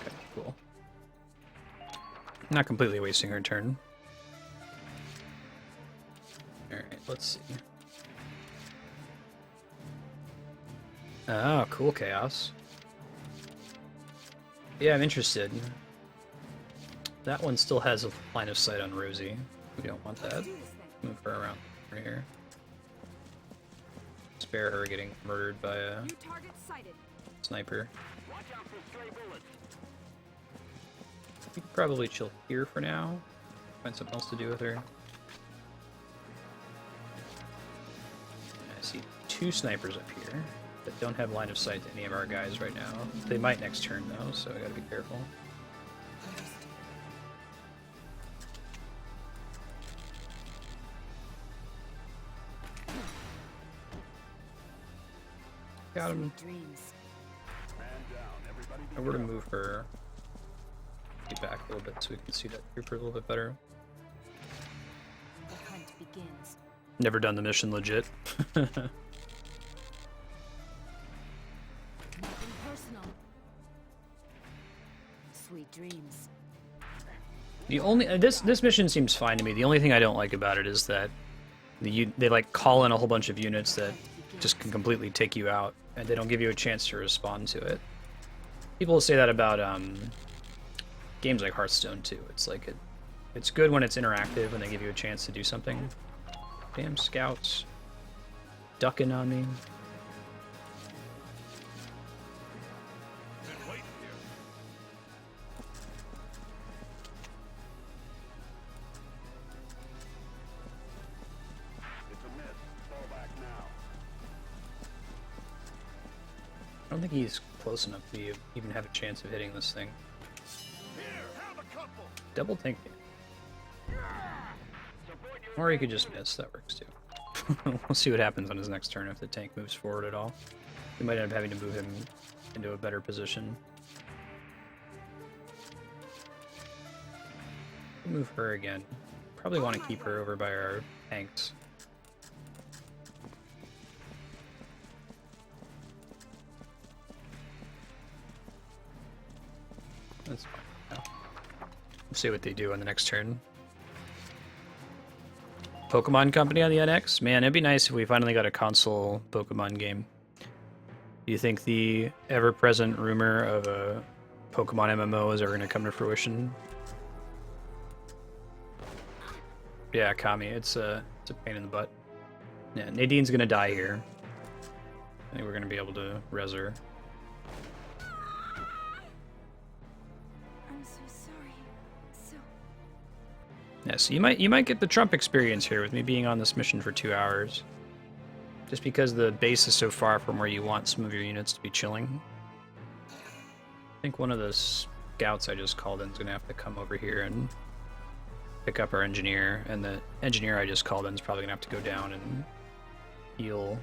Okay, cool. Not completely wasting her turn. Alright, let's see. Oh, cool, Chaos. Yeah, I'm interested. That one still has a line of sight on Rosie. We don't want that. Let's do this thing. Move her around over here. Spare her getting murdered by a New target sighted. sniper. Watch out for stray bullets. We could probably chill here for now. Find something else to do with her. I see two snipers up here that don't have line of sight to any of our guys right now. They might next turn though, so I gotta be careful. Got him. Sweet dreams. Man down. I were to move her back a little bit so we can see that trooper a little bit better. The hunt begins. Never done the mission legit. Nothing personal. Sweet dreams. The only this mission seems fine to me. The only thing I don't like about it is that they like call in a whole bunch of units that just can completely take you out, and they don't give you a chance to respond to it. People say that about games like Hearthstone too. It's like it's good when it's interactive and they give you a chance to do something. Damn scouts, ducking on me. I don't think he's close enough to even have a chance of hitting this thing. Double tank. Or he could just miss, that works too. We'll see what happens on his next turn if the tank moves forward at all. We might end up having to move him into a better position. Move her again. Probably want to keep her over by our tanks. That's fine. No. We'll see what they do on the next turn. Pokemon Company on the NX? Man, it'd be nice if we finally got a console Pokemon game. Do you think the ever-present rumor of a Pokemon MMO is ever going to come to fruition? Yeah, Kami, it's a pain in the butt. Yeah, Nadine's going to die here. I think we're going to be able to res her. I'm so sorry. So Yeah, so you might get the Trump experience here with me being on this mission for 2 hours. Just because the base is so far from where you want some of your units to be chilling. I think one of the scouts I just called in is going to have to come over here and pick up our engineer, and the engineer I just called in is probably going to have to go down and heal.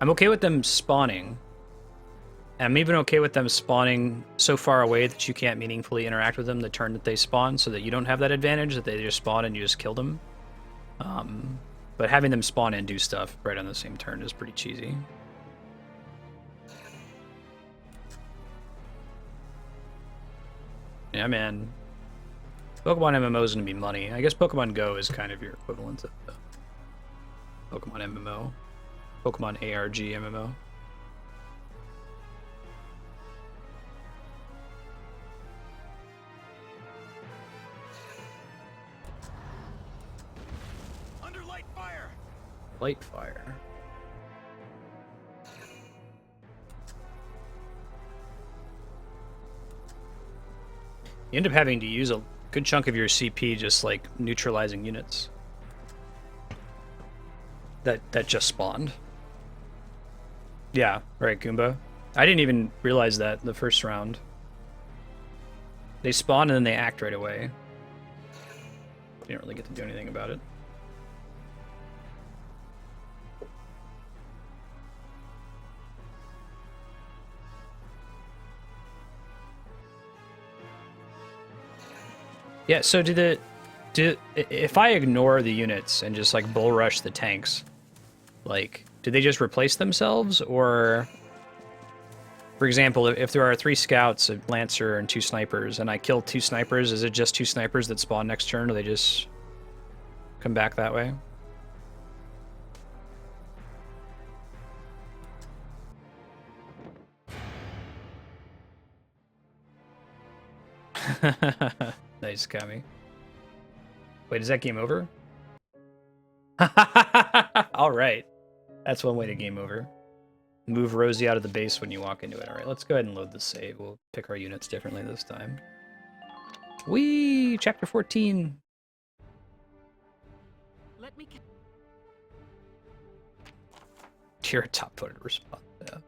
I'm okay with them spawning. I'm even okay with them spawning so far away that you can't meaningfully interact with them the turn that they spawn, so that you don't have that advantage that they just spawn and you just kill them. But having them spawn and do stuff right on the same turn is pretty cheesy. Yeah, man. Pokemon MMO is going to be money. I guess Pokemon Go is kind of your equivalent of Pokemon MMO. Pokemon ARG MMO. Under light fire. Light fire. You end up having to use a good chunk of your CP just like neutralizing units that just spawned. Yeah, right, Goomba. I didn't even realize that the first round. They spawn and then they act right away. Didn't really get to do anything about it. Yeah, so if I ignore the units and just like bull rush the tanks, like, do they just replace themselves? Or, for example, if there are 3 scouts, a lancer, and 2 snipers, and I kill 2 snipers, is it just 2 snipers that spawn next turn, or they just come back that way? Nice, Kami. Wait, is that game over? All right. That's one way to game over. Move Rosie out of the base when you walk into it. All right, let's go ahead and load the save. We'll pick our units differently this time. Whee! Chapter 14. Let me. You're a top-voted response. Yeah. All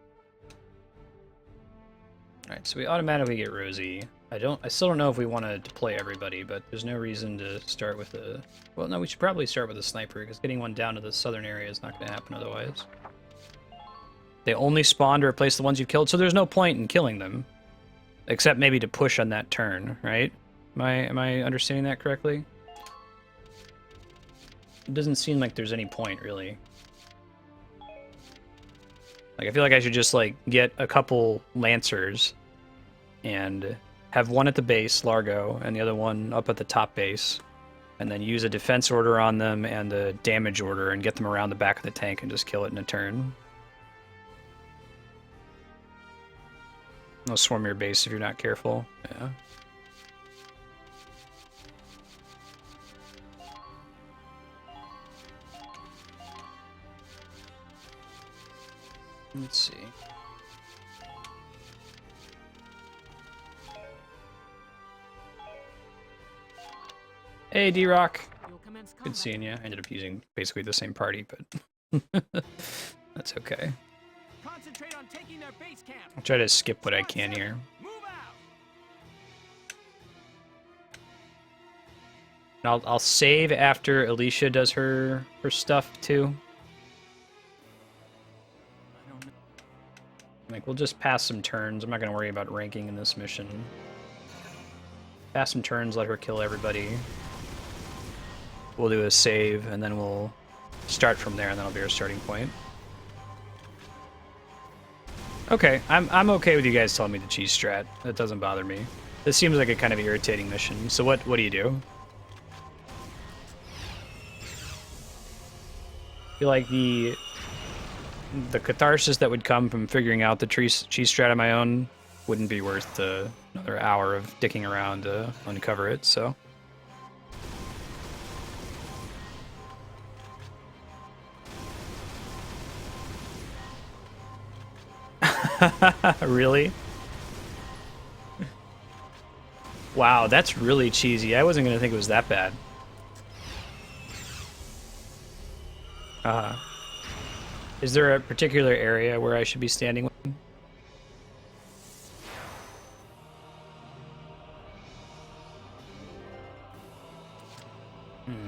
right, so we automatically get Rosie. I still don't know if we want to deploy everybody, but there's no reason to start with a... Well, no, we should probably start with a sniper, because getting one down to the southern area is not going to happen otherwise. They only spawn to replace the ones you've killed, so there's no point in killing them. Except maybe to push on that turn, right? Am I understanding that correctly? It doesn't seem like there's any point, really. Like, I feel like I should just, like, get a couple Lancers and have one at the base, Largo, and the other one up at the top base, and then use a defense order on them and a damage order and get them around the back of the tank and just kill it in a turn. They'll swarm your base if you're not careful. Yeah. Let's see. Hey, D-Rock. Good seeing you. I ended up using basically the same party, but that's okay. Concentrate on taking their base camp. I'll try to skip what I can here. Move out. And I'll save after Alicia does her stuff too. Like, we'll just pass some turns. I'm not gonna worry about ranking in this mission. Pass some turns, let her kill everybody. We'll do a save, and then we'll start from there, and that'll be our starting point. Okay, I'm okay with you guys telling me the cheese strat. That doesn't bother me. This seems like a kind of irritating mission. So what do you do? I feel like the catharsis that would come from figuring out the cheese strat on my own wouldn't be worth another hour of dicking around to uncover it, so. Really? Wow, that's really cheesy. I wasn't gonna think it was that bad. Is there a particular area where I should be standing with him?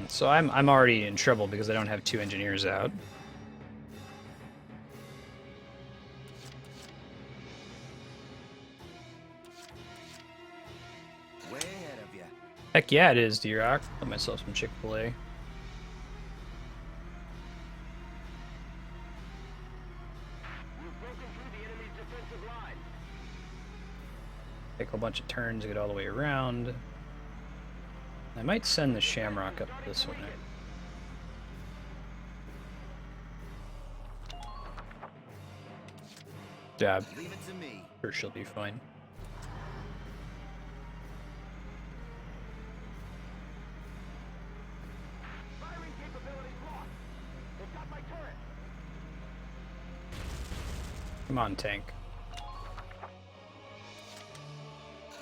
So I'm already in trouble because I don't have 2 engineers out. Way ahead of you. Heck yeah, it is, D-Rock. Got myself some Chick-fil-A. Take a bunch of turns to get all the way around. I might send the Shamrock up this way. Dab. Leave it to me. Sure, she'll be fine. Firing capabilities lost. They've got my turret. Come on, tank.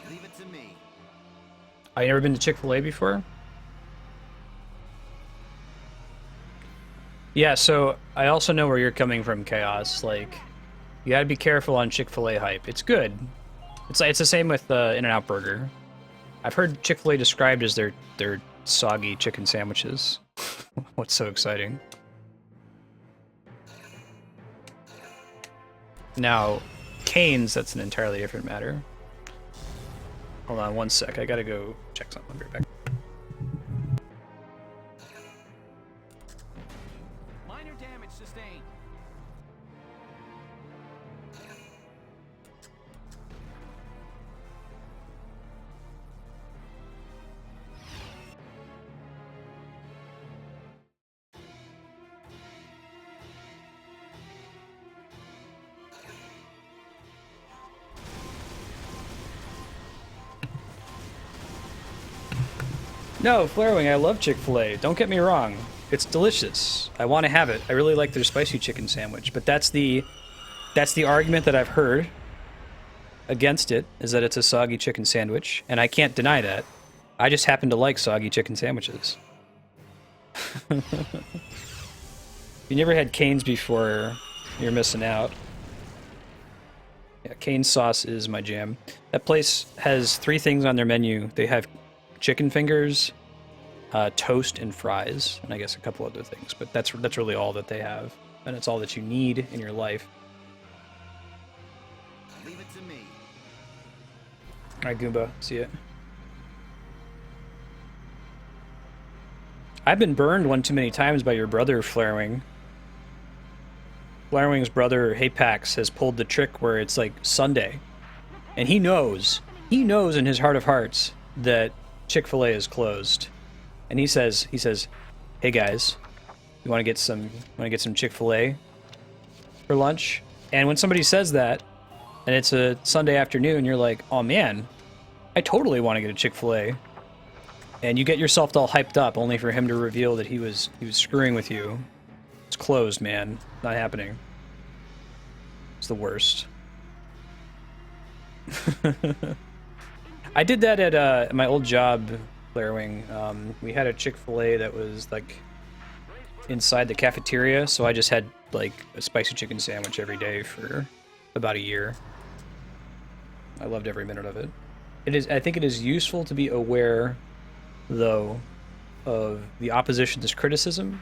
Leave it to me. You never been to Chick-fil-A before? Yeah, so I also know where you're coming from, Chaos. Like, you gotta be careful on Chick-fil-A hype. It's good. It's the same with In-N-Out Burger. I've heard Chick-fil-A described as their soggy chicken sandwiches. What's so exciting? Now, Cane's, that's an entirely different matter. Hold on one sec, I gotta go check something. I'll be right back. Minor damage sustained. No, Flarewing, I love Chick-fil-A. Don't get me wrong. It's delicious. I want to have it. I really like their spicy chicken sandwich. But that's the argument that I've heard against it, is that it's a soggy chicken sandwich. And I can't deny that. I just happen to like soggy chicken sandwiches. If you never had Cane's before, you're missing out. Yeah. Yeah, cane sauce is my jam. That place has 3 things on their menu. They have chicken fingers, toast, and fries, and I guess a couple other things. But that's really all that they have, and it's all that you need in your life. Leave it to me. All right, Goomba, see it. I've been burned one too many times by your brother, Flarewing. Flarewing's brother, Haypax, has pulled the trick where it's like Sunday, and he knows in his heart of hearts that Chick-fil-A is closed, and he says, "Hey guys, you want to get some Chick-fil-A for lunch?" And when somebody says that, and it's a Sunday afternoon, you're like, "Oh man, I totally want to get a Chick-fil-A," and you get yourself all hyped up, only for him to reveal that he was screwing with you. It's closed, man. Not happening. It's the worst. I did that at my old job, Flarewing. We had a Chick-fil-A that was like inside the cafeteria, so I just had like a spicy chicken sandwich every day for about a year. I loved every minute of it. I think it is useful to be aware, though, of the opposition's criticism,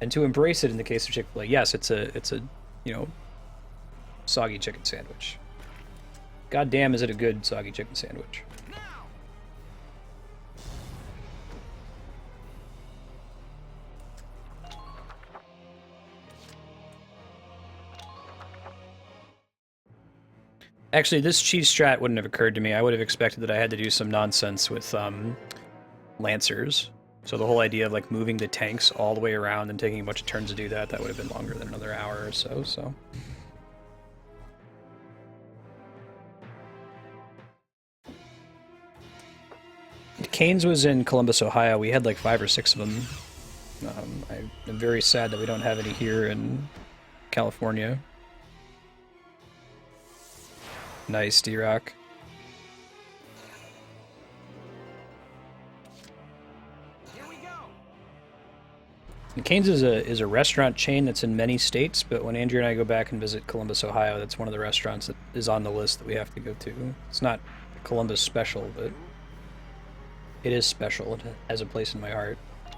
and to embrace it in the case of Chick-fil-A. Yes, it's a soggy chicken sandwich. God damn, is it a good soggy chicken sandwich. Actually, this cheese strat wouldn't have occurred to me. I would have expected that I had to do some nonsense with Lancers. So the whole idea of like moving the tanks all the way around and taking a bunch of turns to do that, that would have been longer than another hour or so. Canes was in Columbus, Ohio. We had like 5 or 6 of them. I'm very sad that we don't have any here in California. Nice, D-Rock. Cane's is a restaurant chain that's in many states, but when Andrew and I go back and visit Columbus, Ohio, that's one of the restaurants that is on the list that we have to go to. It's not Columbus special, but it is special. It has a place in my heart. You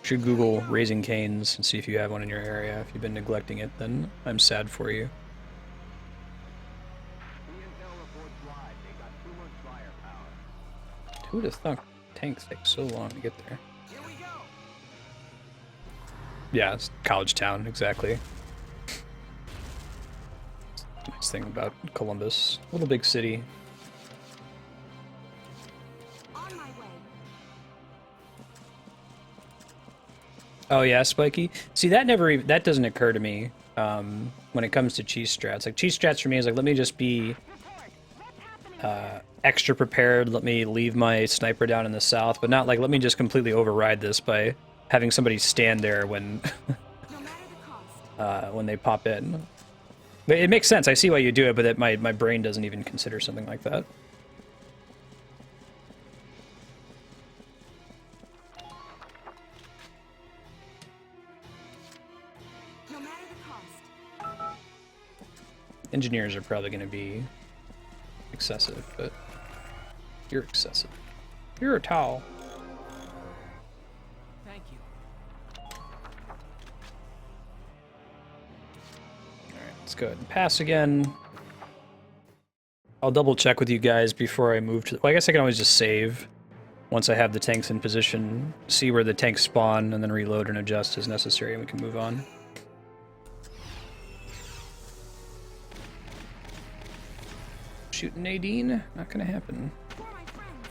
should Google Raising Cane's and see if you have one in your area. If you've been neglecting it, then I'm sad for you. Who would have thought tanks take so long to get there? Yeah, it's college town, exactly. Nice thing about Columbus. Little big city. On my way. Oh yeah, Spiky. See, that doesn't occur to me when it comes to cheese strats. Like cheese strats for me is like, let me just be extra prepared. Let me leave my sniper down in the south, but not like let me just completely override this by having somebody stand there when when they pop in. But it makes sense. I see why you do it, but my brain doesn't even consider something like that. No matter the cost. Engineers are probably going to be excessive, but you're excessive. You're a towel. Thank you. Alright, let's go ahead and pass again. I'll double check with you guys before I move to... Well, I guess I can always just save once I have the tanks in position, see where the tanks spawn, and then reload and adjust as necessary, and we can move on. Shooting Nadine? Not gonna happen. For my friends.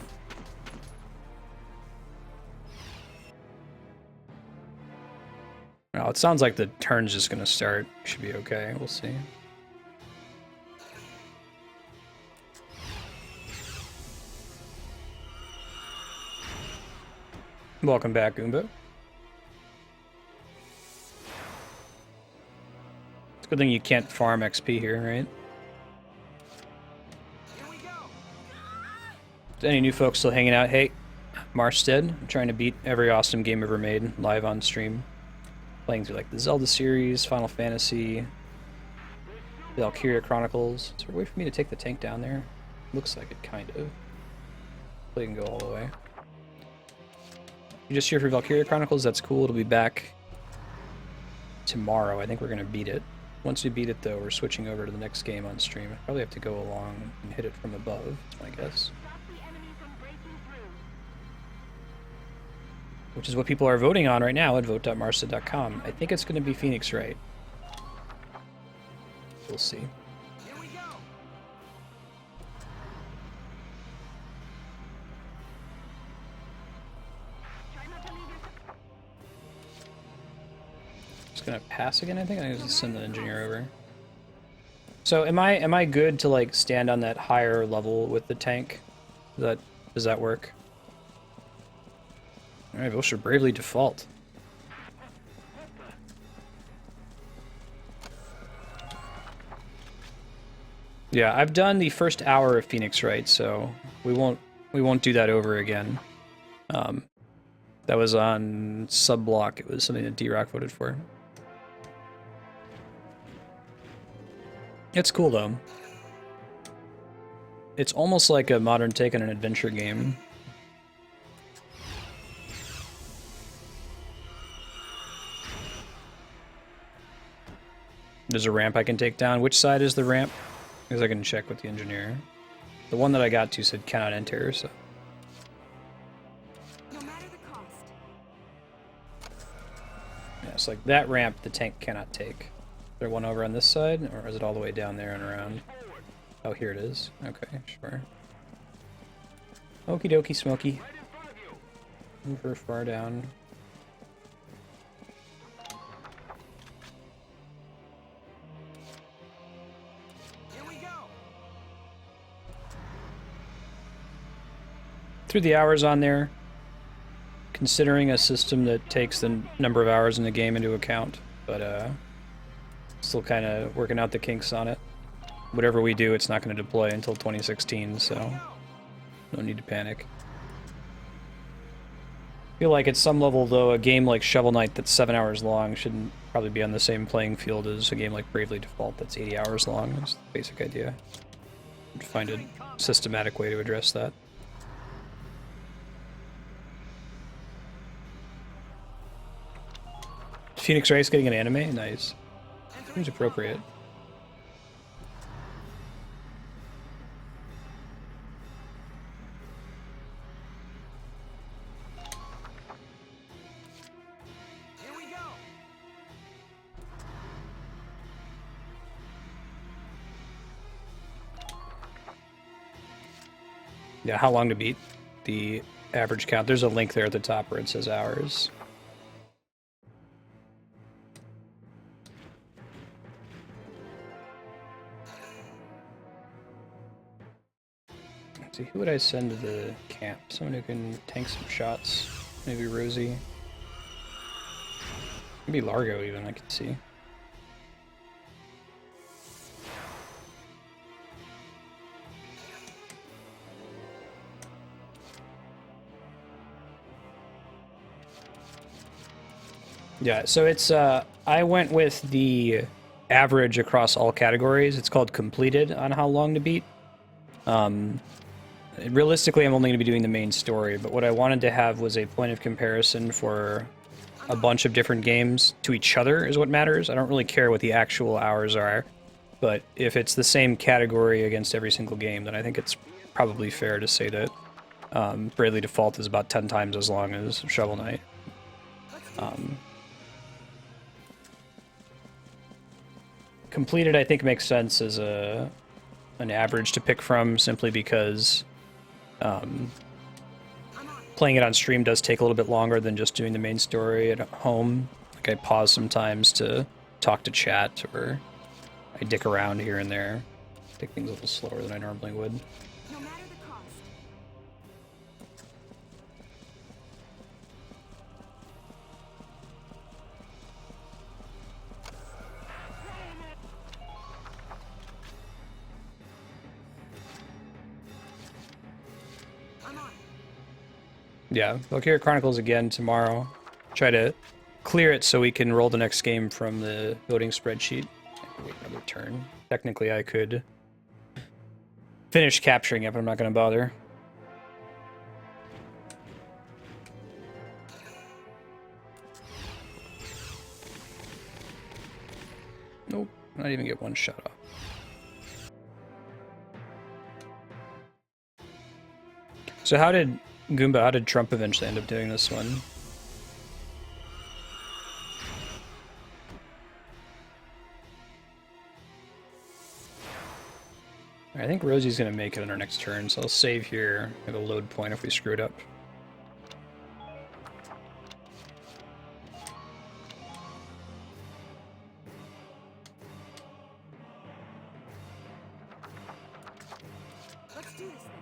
Well, it sounds like the turn's just gonna start. Should be okay. We'll see. Welcome back, Goomba. It's a good thing you can't farm XP here, right? Any new folks still hanging out? Hey, Marstead. I'm trying to beat every awesome game ever made live on stream. Playing through like the Zelda series, Final Fantasy, Valkyria Chronicles. Is there a way for me to take the tank down there? Looks like it, kind of. We can go all the way. You just here for Valkyria Chronicles? That's cool. It'll be back tomorrow. I think we're going to beat it. Once we beat it, though, we're switching over to the next game on stream. I probably have to go along and hit it from above, I guess. Which is what people are voting on right now at vote.marsa.com. I think it's going to be Phoenix Wright. We'll see. Here we go. Just gonna pass again, I think. I just send the engineer over. So am I good to like stand on that higher level with the tank? Does that work? Alright, Vosh should bravely default. Yeah, I've done the first hour of Phoenix Wright, so we won't do that over again. That was on Subblock. It was something that D-Rock voted for. It's cool though. It's almost like a modern take on an adventure game. There's a ramp I can take down. Which side is the ramp? Because I can check with the engineer. The one that I got to said cannot enter, so. No matter the cost. Yeah, it's like that ramp the tank cannot take. Is there one over on this side, or is it all the way down there and around? Oh, here it is. Okay, sure. Okie dokie, Smokey. Move her far down. Here we go. Threw the hours on there, considering a system that takes the number of hours in the game into account, but still kind of working out the kinks on it. Whatever we do, it's not going to deploy until 2016, so no need to panic. I feel like at some level, though, a game like Shovel Knight that's 7 hours long shouldn't probably be on the same playing field as a game like Bravely Default that's 80 hours long. That's the basic idea. I'd find a systematic way to address that. Phoenix Wright's getting an anime? Nice. Seems appropriate. Here we go. Yeah, how long to beat the average count? There's a link there at the top where it says hours. Let's see, who would I send to the camp? Someone who can tank some shots. Maybe Rosie. Maybe Largo even, I could see. Yeah, so it's, I went with the average across all categories. It's called completed on how long to beat. Realistically, I'm only going to be doing the main story, but what I wanted to have was a point of comparison for a bunch of different games to each other is what matters. I don't really care what the actual hours are, but if it's the same category against every single game, then I think it's probably fair to say that Bravely Default is about 10 times as long as Shovel Knight. Completed, I think, makes sense as an average to pick from, simply because playing it on stream does take a little bit longer than just doing the main story at home. Like, I pause sometimes to talk to chat, or I dick around here and there. Take things a little slower than I normally would. No matter the cost. I'm on. Yeah, Valkyria Chronicles again tomorrow. Try to clear it so we can roll the next game from the voting spreadsheet. Wait another turn. Technically, I could finish capturing it, but I'm not going to bother. Nope, not even get one shot off. So how did Trump eventually end up doing this one? I think Rosie's going to make it on our next turn, so I'll save here at a load point if we screw it up. Let's do this thing.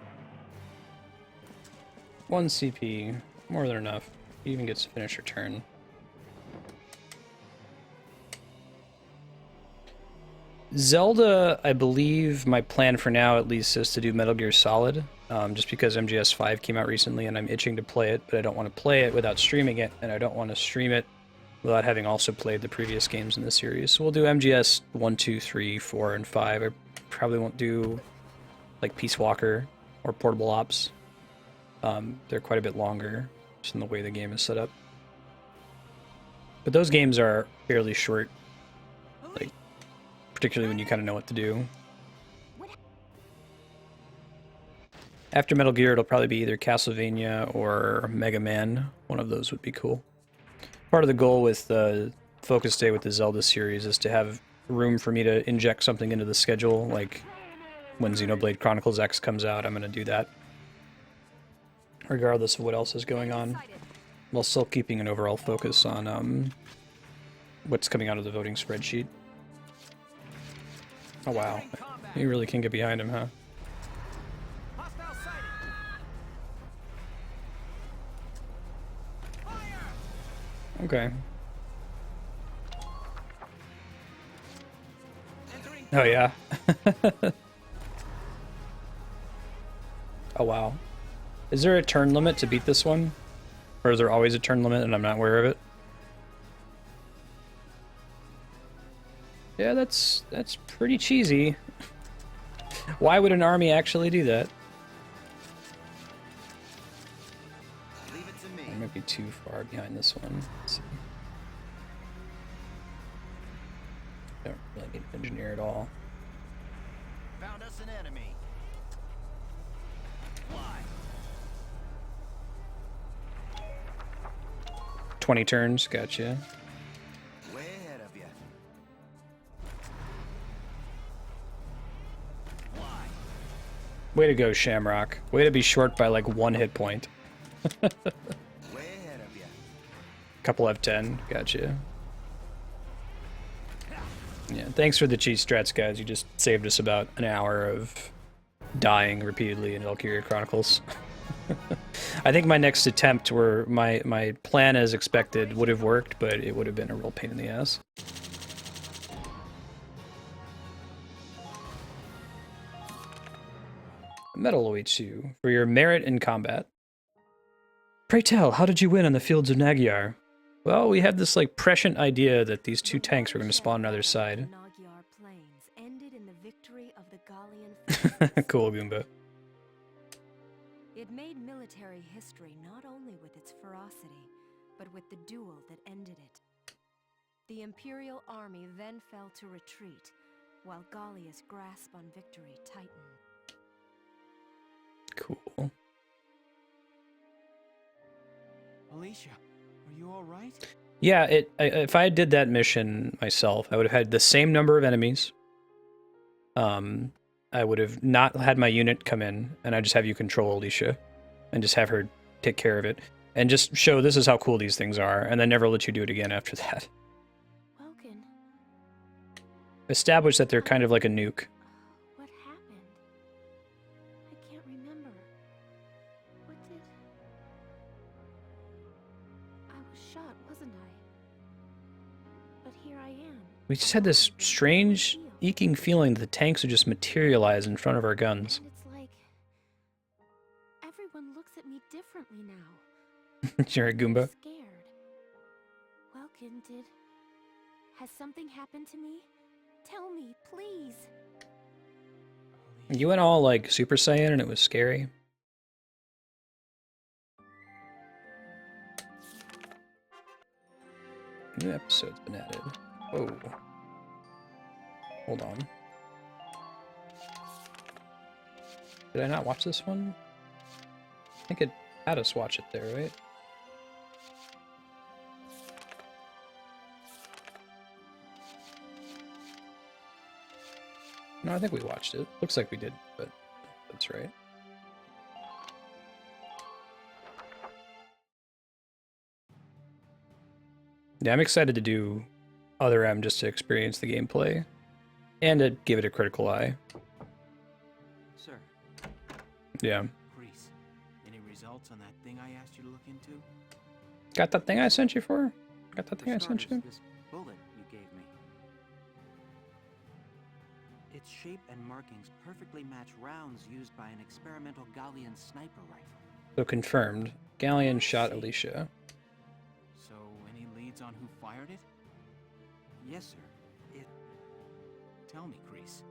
1 CP, more than enough. He even gets to finish her turn. Zelda, I believe my plan for now at least is to do Metal Gear Solid, just because MGS 5 came out recently and I'm itching to play it, but I don't want to play it without streaming it, and I don't want to stream it without having also played the previous games in the series. So we'll do MGS 1, 2, 3, 4, and 5. I probably won't do like Peace Walker or Portable Ops. They're quite a bit longer, just in the way the game is set up. But those games are fairly short, like, particularly when you kind of know what to do. After Metal Gear, it'll probably be either Castlevania or Mega Man. One of those would be cool. Part of the goal with the Focus Day with the Zelda series is to have room for me to inject something into the schedule, like when Xenoblade Chronicles X comes out, I'm going to do that. Regardless of what else is going on, while still keeping an overall focus on what's coming out of the voting spreadsheet. Oh wow, you really can get behind him, huh? Okay. Oh yeah. Oh wow. Is there a turn limit to beat this one? Or is there always a turn limit and I'm not aware of it? Yeah, that's pretty cheesy. Why would an army actually do that? Leave it to me. I might be too far behind this one. Let's see. Don't really need an engineer at all. Found us an enemy. Why? 20 turns, gotcha. Way ahead of you. Why? Way to go, Shamrock. Way to be short by like 1 hit point. Way ahead of you. Couple F10, gotcha. Yeah, thanks for the cheat strats, guys. You just saved us about an hour of dying repeatedly in Valkyria Chronicles. I think my next attempt, where my plan as expected would have worked, but it would have been a real pain in the ass. A medal awaits you for your merit in combat. Pray tell, how did you win on the fields of Magyar? Well, we had this like prescient idea that these 2 tanks were going to spawn on either side. Magyar plains ended in the victory of the Gallian. Cool, Goomba. It made military history not only with its ferocity, but with the duel that ended it. The Imperial army then fell to retreat, while Gallia's grasp on victory tightened. Cool. Alicia, are you all right? Yeah, if I did that mission myself, I would have had the same number of enemies. I would have not had my unit come in, and I just have you control Alicia, and just have her take care of it, and just show this is how cool these things are, and then never let you do it again after that. Welkin, Establish that they're kind of like a nuke. what happened? I can't remember. What did... I was shot, wasn't I? But here I am. We just had this strange, eking feeling that the tanks would just materialize in front of our guns. And it's like... everyone looks at me differently now. You're a Goomba. I'm scared. Welkin, has something happened to me? Tell me, please. You went all like Super Saiyan and it was scary. New episode's been added. Whoa. Hold on. Did I not watch this one? I think it had us watch it there, right? No, I think we watched it. Looks like we did, but that's right. Yeah, I'm excited to do Other M just to experience the gameplay and to give it a critical eye. Sir, Yeah. Grease, any results on that thing I asked you to look into? Got that thing I sent you for? Got that thing I For sent starters, you? this bullet you gave me. Its shape and markings perfectly match rounds used by an experimental Gallian sniper rifle. So confirmed. Galleon shot Alicia. So, any leads on who fired it? Yes, sir. Tell me, Grease.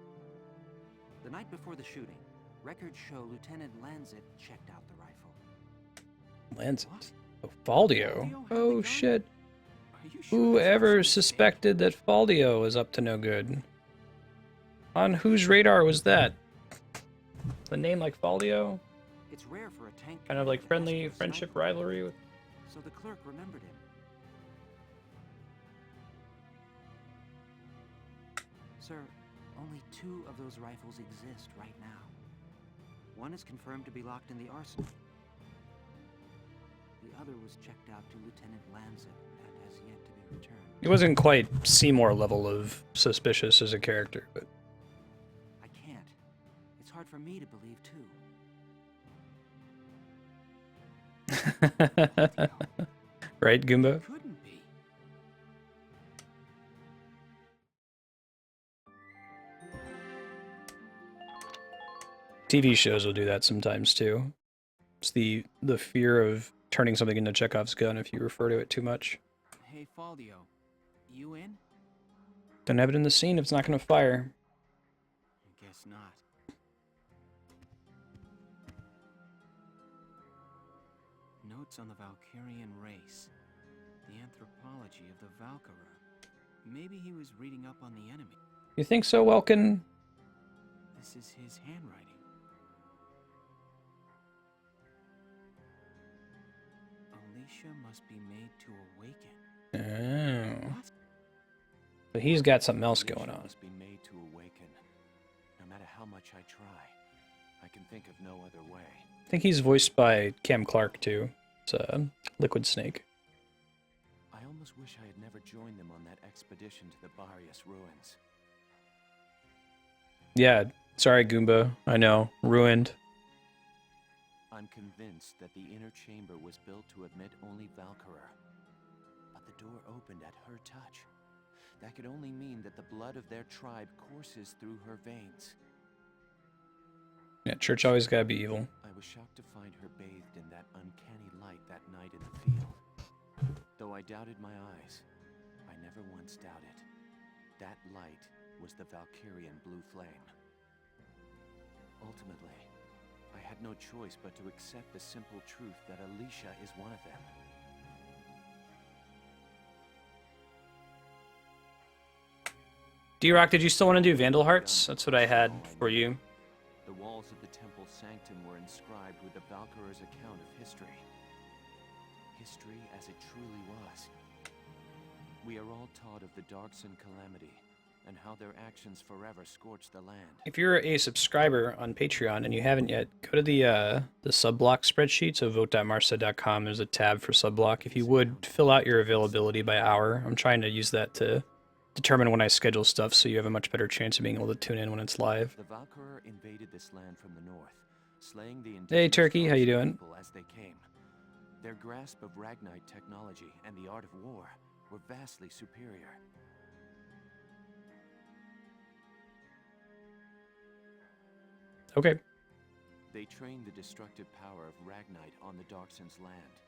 The night before the shooting, records show Lieutenant Lanzet checked out the rifle. Lancet. Oh, Faldio. Oh, shit. Are you sure Who this was a ever mistake? suspected that Faldio was up to no good? On whose radar was that? The name like Faldio? It's rare for a tank Kind of commander like to ask friendly for a friendship sniper. rivalry with... So the clerk remembered him. Sir, only 2 of those rifles exist right now. One is confirmed to be locked in the arsenal. The other was checked out to Lieutenant Lanzet and has yet to be returned. He wasn't quite Seymour level of suspicious as a character, but... I can't. It's hard for me to believe, too. Right, Goomba? Couldn't be. TV shows will do that sometimes too. It's the fear of turning something into Chekhov's gun if you refer to it too much. Hey, Faldio. You in? Don't have it in the scene if it's not going to fire. I guess not. Notes on the Valkyrian race. The anthropology of the Valkyra. Maybe he was reading up on the enemy. You think so, Welkin? This is his handwriting. Alicia must be made to awaken. Oh. What? But he's got something else going on. Must be made to awaken. No matter how much I try, I can think of no other way. I think he's voiced by Cam Clark too. It's Liquid Snake. I almost wish I had never joined them on that expedition to the Barrius ruins. Yeah, sorry Goomba. I know. Ruined. I'm convinced that the inner chamber was built to admit only Valkyra. But the door opened at her touch. That could only mean that the blood of their tribe courses through her veins. Yeah, church always gotta be evil. I was shocked to find her bathed in that uncanny light that night in the field. Though I doubted my eyes, I never once doubted. That light was the Valkyrian blue flame. Ultimately, I had no choice but to accept the simple truth that Alicia is one of them. D-Rock, did you still want to do Vandal Hearts? That's what I had for you. The walls of the temple sanctum were inscribed with the Valkyra's account of history. History as it truly was. We are all taught of the Darkson calamity, and how their actions forever scorched the land. If you're a subscriber on Patreon and you haven't yet, go to the subblock spreadsheet, so vote.marsa.com. There's a tab for subblock. If you would, fill out your availability by hour. I'm trying to use that to determine when I schedule stuff, so you have a much better chance of being able to tune in when it's live. The Valkyra invaded this land from the north, slaying the indigenous Hey, Turkey, how you Darkson doing? people as they came. Their grasp of Ragnite technology and the art of war were vastly superior. Okay. They trained the destructive power of Ragnite on the Darkson's land,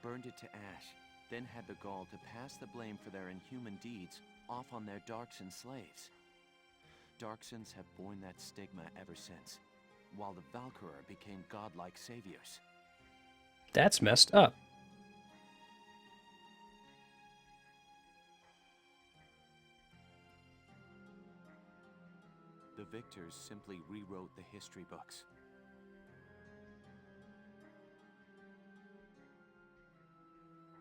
burned it to ash, then had the gall to pass the blame for their inhuman deeds off on their Darkson slaves. Darksons have borne that stigma ever since, while the Valkyria became godlike saviors. That's messed up. The victors simply rewrote the history books.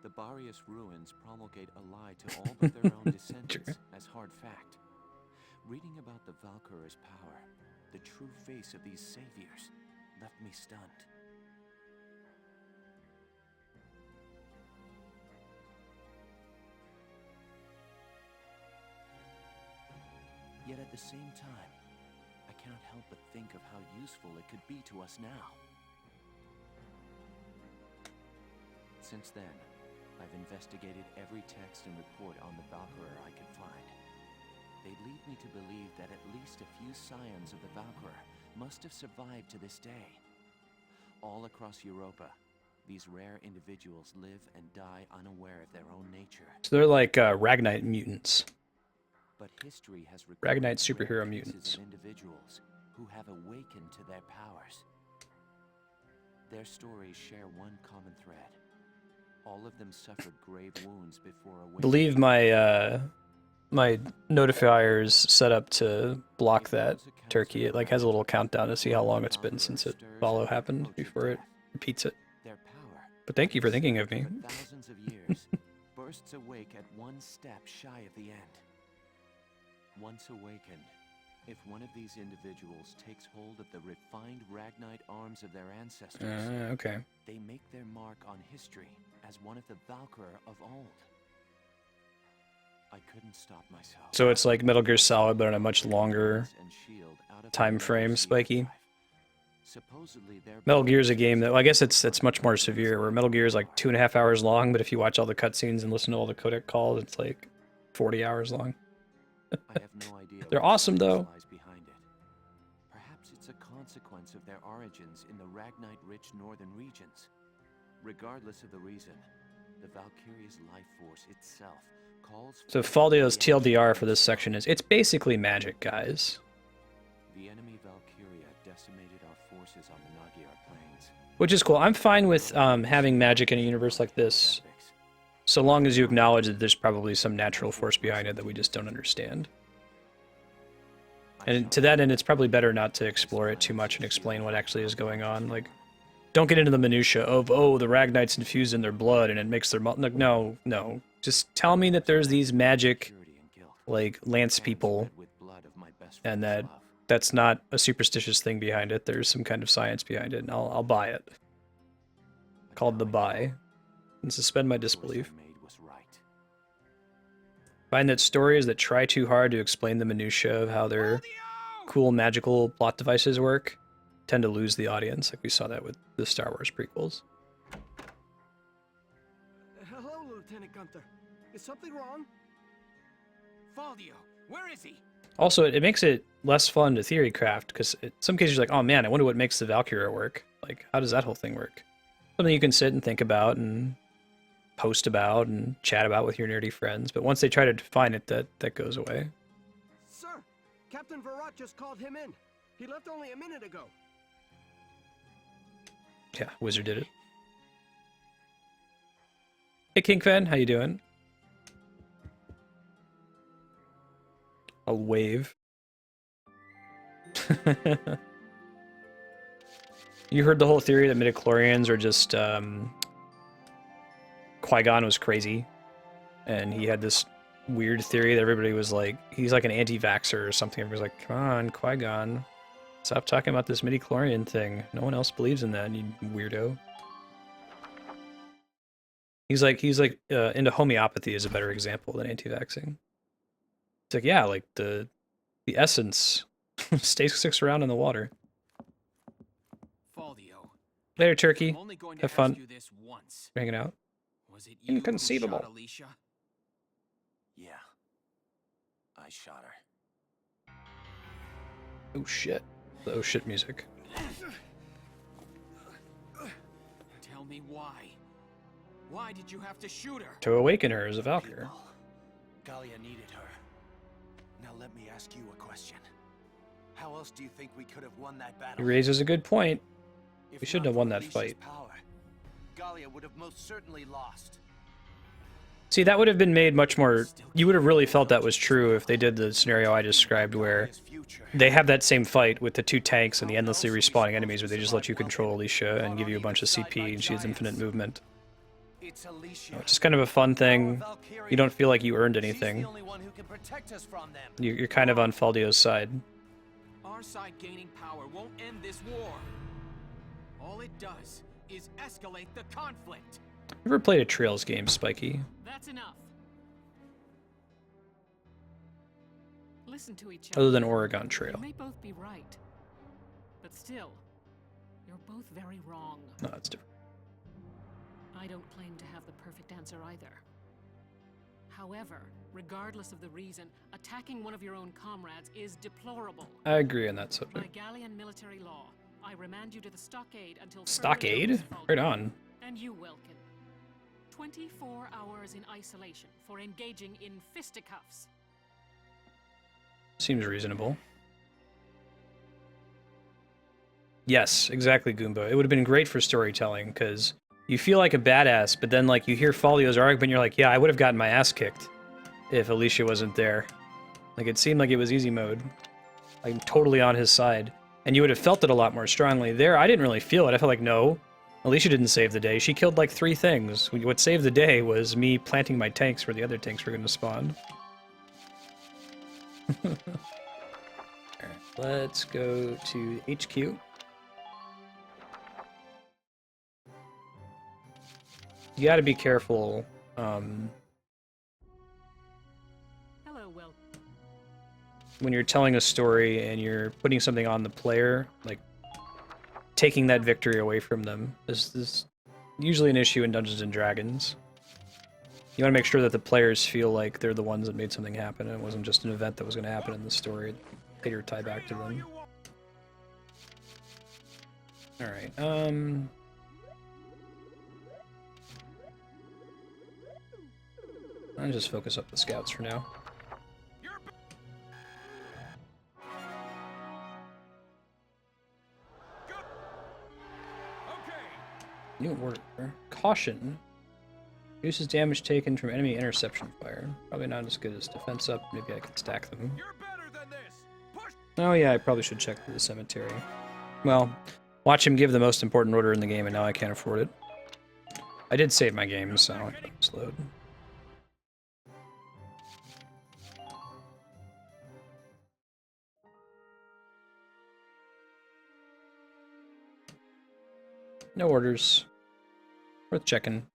The Barrius ruins promulgate a lie to all but their own descendants as hard fact. Reading about the Valkyria's power, the true face of these saviors, left me stunned. Yet at the same time, I cannot help but think of how useful it could be to us now. Since then, I've investigated every text and report on the Valkyria I could find. They lead me to believe that at least a few scions of the Valkyria must have survived to this day. All across Europa, these rare individuals live and die unaware of their own nature. So they're like Ragnite mutants. But history has Ragnite superhero mutants. Individuals who have awakened to their powers. Their stories share one common thread. All of them suffered grave wounds before awakening. I believe my my notifiers set up to block that turkey. It like has a little countdown to see how long it's been since it follow happened before it repeats it. But thank you for thinking of me. For thousands of years, bursts awake at one step shy of the end. Once awakened, if one of these individuals takes hold of the refined Ragnite arms of their ancestors, okay. They make their mark on history as one of the Valkyria of old. I couldn't stop myself. So it's like Metal Gear Solid, but on a much longer time frame, Spiky. Metal Gear is a game that, well, I guess it's much more severe, where Metal Gear is like 2.5 hours long, but if you watch all the cutscenes and listen to all the codec calls, it's like 40 hours long. I have no idea. They're awesome, though. Behind it. Perhaps it's a consequence of their origins in the Ragnite-rich northern regions. Regardless of the reason, the Valkyria's life force itself calls for... So Faldio's TLDR for this section is, it's basically magic, guys. The enemy Valkyria decimated our forces on the Magyar plains. Which is cool. I'm fine with having magic in a universe like this, so long as you acknowledge that there's probably some natural force behind it that we just don't understand. And to that end, it's probably better not to explore it too much and explain what actually is going on. Like, don't get into the minutia of, oh, the Ragnite's infused in their blood and it makes their... No. Just tell me that there's these magic, like, lance people, and that's not a superstitious thing behind it. There's some kind of science behind it, and I'll buy it. Called the buy. And suspend my disbelief. Find that stories that try too hard to explain the minutia of how their cool magical plot devices work tend to lose the audience, like we saw that with the Star Wars prequels. Hello, Lieutenant Gunther. Is something wrong? Faldio, where is he? Also, it makes it less fun to theory craft, because in some cases you're like, oh man, I wonder what makes the Valkyria work. Like, how does that whole thing work? Something you can sit and think about and post about and chat about with your nerdy friends, but once they try to define it, that goes away. Sir, Captain Varrot just called him in. He left only a minute ago. Yeah, Wizard did it. Hey, Kingfen, how you doing? I'll wave. You heard the whole theory that midichlorians are just, Qui-Gon was crazy, and he had this weird theory that everybody was like, he's like an anti-vaxxer or something. Everybody's like, come on, Qui-Gon, stop talking about this midichlorian thing. No one else believes in that, you weirdo. He's like into homeopathy is a better example than anti-vaxxing. It's like, yeah, like the essence sticks around in the water. Faldio. Later, Turkey. I'm only going to Have ask fun. you this once. Hanging out. Was it you Inconceivable. who shot Alicia? Yeah. I shot her. Oh shit. The oh shit music. Tell me why. Why did you have to shoot her? To awaken her as a Valkyrie. Galia needed her. Now let me ask you a question. How else do you think we could have won that He battle? raises a good point. If We shouldn't not have won for that Alicia's fight. Power, Gallia would have most certainly lost. See, that would have been made much more... You would have really felt that was true if they did the scenario I described where Gallia's future. they have that same fight with the 2 tanks and the endlessly respawning enemies where they just let you control Alicia and give you a bunch of CP and she has infinite movement. It's Alicia. It's just kind of a fun thing. Valkyria. You don't feel like you earned She's anything. the only one who can protect us from them. You're kind of on Faldio's side. Our side gaining power won't end this war. All it does is escalate the conflict. Ever played a Trails game, Spiky? That's enough. Listen to each Other other. than Oregon Trail. You may both be right, but still, you're both very wrong. No, that's different. I don't claim to have the perfect answer either. However, regardless of the reason, attacking one of your own comrades is deplorable. I agree on that By subject. Gallian military law, I remand you to the stockade until further Stockade? notice, Falcon. Right on. And you, Welkin. 24 hours in isolation for engaging in fisticuffs. Seems reasonable. Yes, exactly, Goomba. It would have been great for storytelling, because you feel like a badass, but then like you hear Faldio's argument, and you're like, yeah, I would have gotten my ass kicked if Alicia wasn't there. Like, it seemed like it was easy mode. I'm totally on his side. And you would have felt it a lot more strongly. There, I didn't really feel it. I felt like, no, Alicia didn't save the day. She killed like 3 things. What saved the day was me planting my tanks where the other tanks were going to spawn. Alright, let's go to HQ. You gotta be careful. Hello, Welkin. When you're telling a story and you're putting something on the player, like taking that victory away from them is usually an issue in Dungeons and Dragons. You want to make sure that the players feel like they're the ones that made something happen and it wasn't just an event that was going to happen in the story. Later tie back to them. Alright, I'll just focus up the scouts for now. New order. Caution. Reduces damage taken from enemy interception fire. Probably not as good as defense up. Maybe I could stack them. You're better than this. Push. Oh yeah, I probably should check the cemetery. Well, watch him give the most important order in the game and now I can't afford it. I did save my game, so I'll just load. No orders. Worth checking.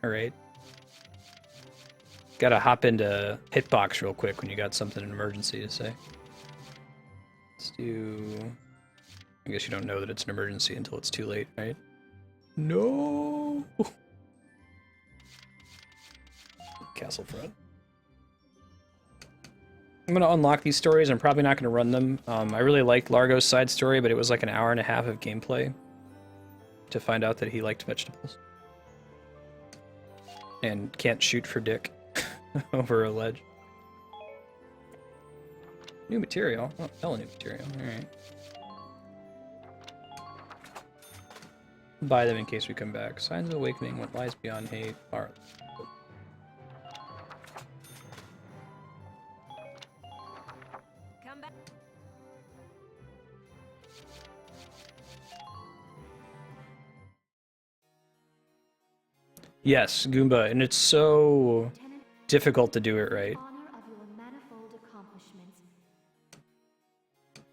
Alright. Gotta hop into Hitbox real quick when you got something in emergency to say. Let's do... I guess you don't know that it's an emergency until it's too late, right? No! Castle front. I'm gonna unlock these stories. I'm probably not gonna run them. I really liked Largo's side story, but it was like an hour and a half of gameplay to find out that he liked vegetables. And can't shoot for dick over a ledge. New material. Oh, hella new material. Alright. Buy them in case we come back. Signs of awakening. What lies beyond hate are... Come back. Yes, Goomba, and it's so Lieutenant, difficult to do it right. honor of your manifold accomplishments.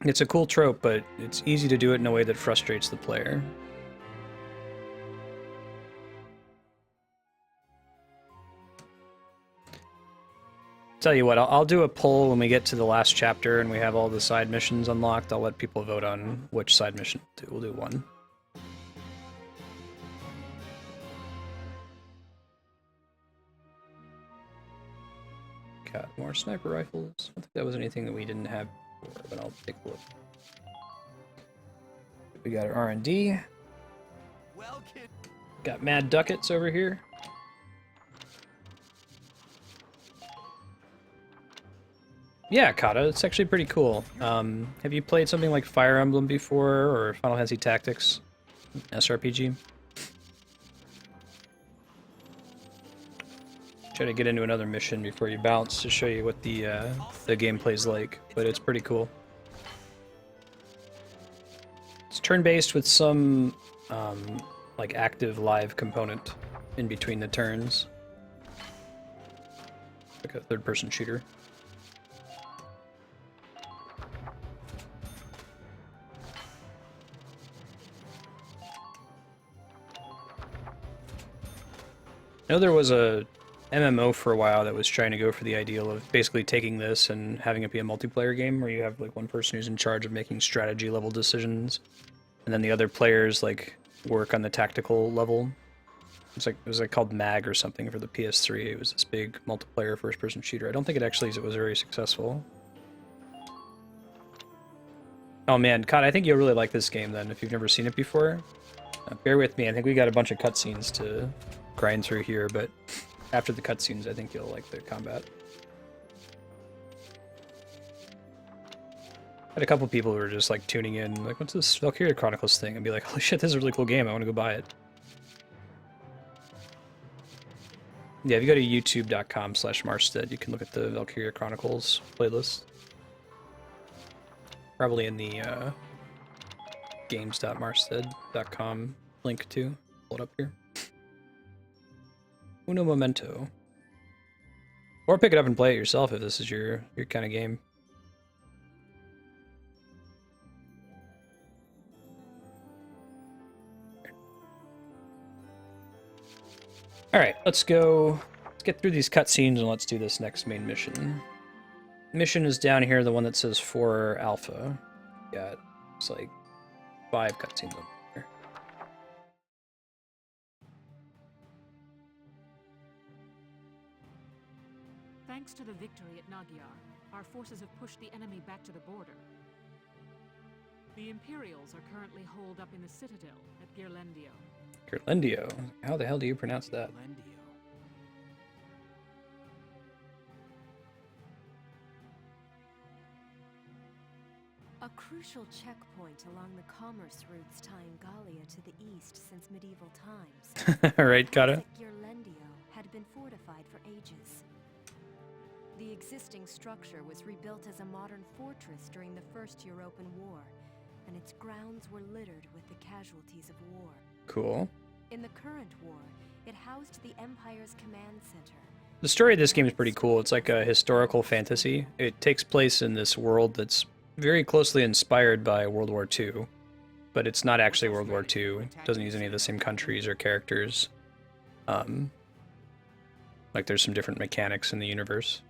It's a cool trope, but it's easy to do it in a way that frustrates the player. Tell you what, I'll do a poll when we get to the last chapter and we have all the side missions unlocked. I'll let people vote on which side mission we'll do. We'll do one. Got more sniper rifles. I don't think that was anything that we didn't have before, but I'll take a look. We got our R&D. Well, kid. Got Mad Ducats over here. Yeah, Kata, it's actually pretty cool. Have you played something like Fire Emblem before, or Final Fantasy Tactics? SRPG? Try to get into another mission before you bounce to show you what the gameplay's like, but it's pretty cool. It's turn-based with some like active live component in between the turns. Like a third-person shooter. I know there was a MMO for a while that was trying to go for the ideal of basically taking this and having it be a multiplayer game where you have like one person who's in charge of making strategy level decisions, and then the other players like work on the tactical level. It was like called MAG or something for the PS3. It was this big multiplayer first-person shooter. I don't think it was very successful. Oh man, God, I think you'll really like this game then if you've never seen it before. Bear with me. I think we got a bunch of cutscenes to grind through here, but after the cutscenes, I think you'll like the combat. I had a couple people who were just like tuning in, like, what's this Valkyria Chronicles thing? And be like, holy shit, this is a really cool game. I want to go buy it. Yeah, if you go to youtube.com/Marstead, you can look at the Valkyria Chronicles playlist. Probably in the games.marstead.com link too. Pull it up here. Uno momento. Or pick it up and play it yourself if this is your kind of game. Alright, let's get through these cutscenes and let's do this next main mission. Mission is down here, the one that says 4 Alpha. Got, it's like 5 cutscenes on here. Thanks to the victory at Nagyar, our forces have pushed the enemy back to the border. The Imperials are currently holed up in the citadel at Girlendio. Girlendio? How the hell do you pronounce that? Lendio. A crucial checkpoint along the commerce routes tying Gallia to the east since medieval times. Right, Kata? Girlendio had been fortified for ages. The existing structure was rebuilt as a modern fortress during the First European War, and its grounds were littered with the casualties of war. Cool. In the current war, it housed the Empire's command center. The story of this game is pretty cool. It's like a historical fantasy. It takes place in this world that's very closely inspired by World War II, but it's not actually World War II. It doesn't use any of the same countries or characters. Like there's some different mechanics in the universe.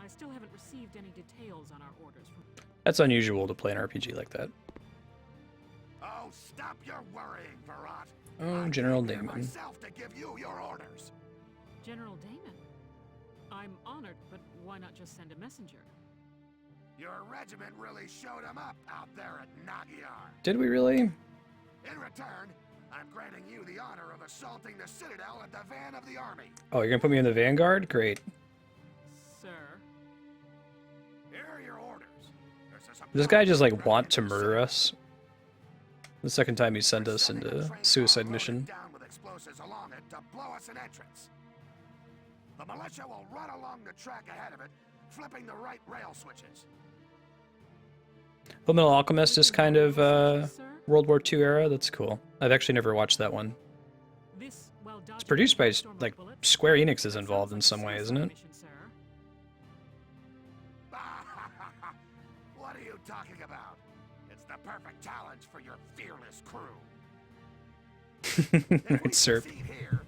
I still haven't received any details on our orders from... That's unusual to play an RPG like that. Oh, stop your worrying, Virat. Oh, General Damon. Myself to give you your orders. General Damon? I'm honored, but why not just send a messenger? Your regiment really showed him up out there at Nagyar. Did we really? In return, I'm granting you the honor of assaulting the citadel at the van of the army. Oh, you're gonna put me in the vanguard? Great. Sir? Here are your orders. Does this guy just like want to murder us? The second time he sent us into suicide mission. Down with explosives along it to blow us an entrance. The militia will run along the track ahead of it, flipping the right rail switches. Full Metal Alchemist is kind of Sir? World War II era. That's cool. I've actually never watched that one. This, while It's dodging produced by a storm of like bullets, Square Enix is sounds involved in like a some way, isn't suicide it? mission, sir. What are you talking about? It's the perfect challenge for your fearless crew. If we Right, sir. succeed here,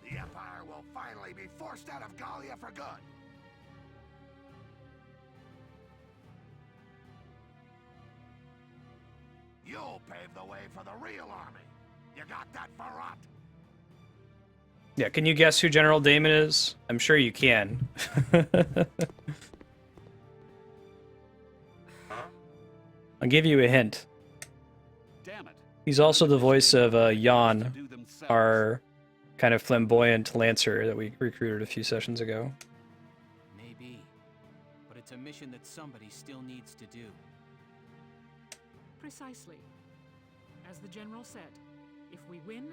the Empire will finally be forced out of Gallia for good. You'll pave the way for the real army. You got that, Virat? Yeah, can you guess who General Damon is? I'm sure you can. I'll give you a hint. Damn it. He's also the voice of Jan, Do themselves. our kind of flamboyant Lancer that we recruited a few sessions ago. Maybe. a mission that somebody still needs to do. Precisely. As the General said, if we win,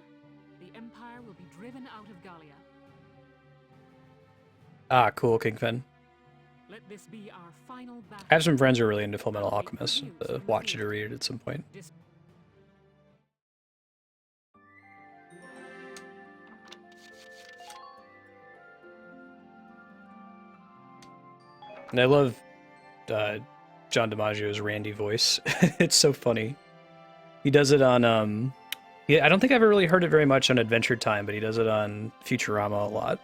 the Empire will be driven out of Gallia. Ah, cool, Kingpin. Let this be our final battle. I have some friends who are really into Full Metal Alchemist. Watch it or read it at some point. And I love John DiMaggio's Randy voice. It's so funny. He does it on yeah, I don't think I've ever really heard it very much on Adventure Time, but he does it on Futurama a lot.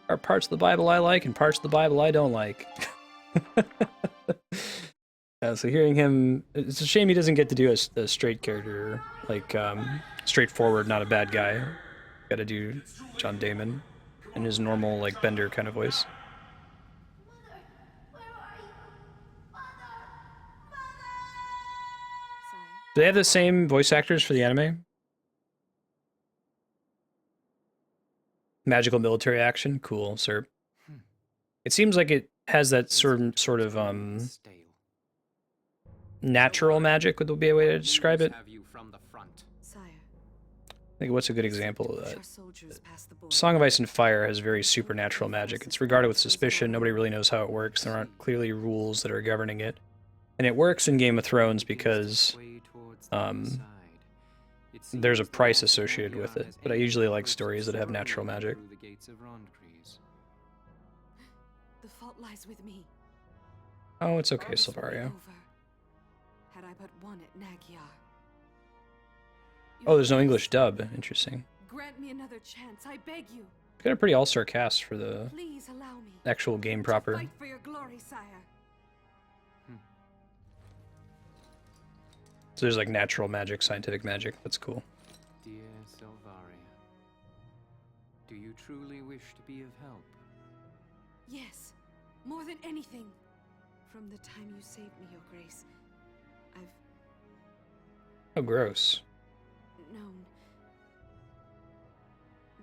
There are parts of the Bible I like and parts of the Bible I don't like. So hearing him, it's a shame he doesn't get to do a straight character, like straightforward, not a bad guy. Got to do John Damon in his normal, like, Bender kind of voice. Do they have the same voice actors for the anime? Magical military action? Cool, sir. It seems like it has that sort of natural magic would be a way to describe it. I think what's a good example of that? Song of Ice and Fire has very supernatural magic. It's regarded with suspicion. Nobody really knows how it works. There aren't clearly rules that are governing it. And it works in Game of Thrones because there's a price associated with it. But I usually like stories that have natural magic. The fault lies with me. Oh, it's okay, Silvaria. Had I but won at Magyar. Oh, there's no English dub. Interesting. Grant me another chance, I beg you. Got a pretty all-star cast for the Please allow me actual game proper. fight for your glory, sire. So there's like natural magic, scientific magic. That's cool. Dear Silvaria, do you truly wish to be of help? Yes, more than anything. From the time you saved me, Your Grace, I've Oh, gross. known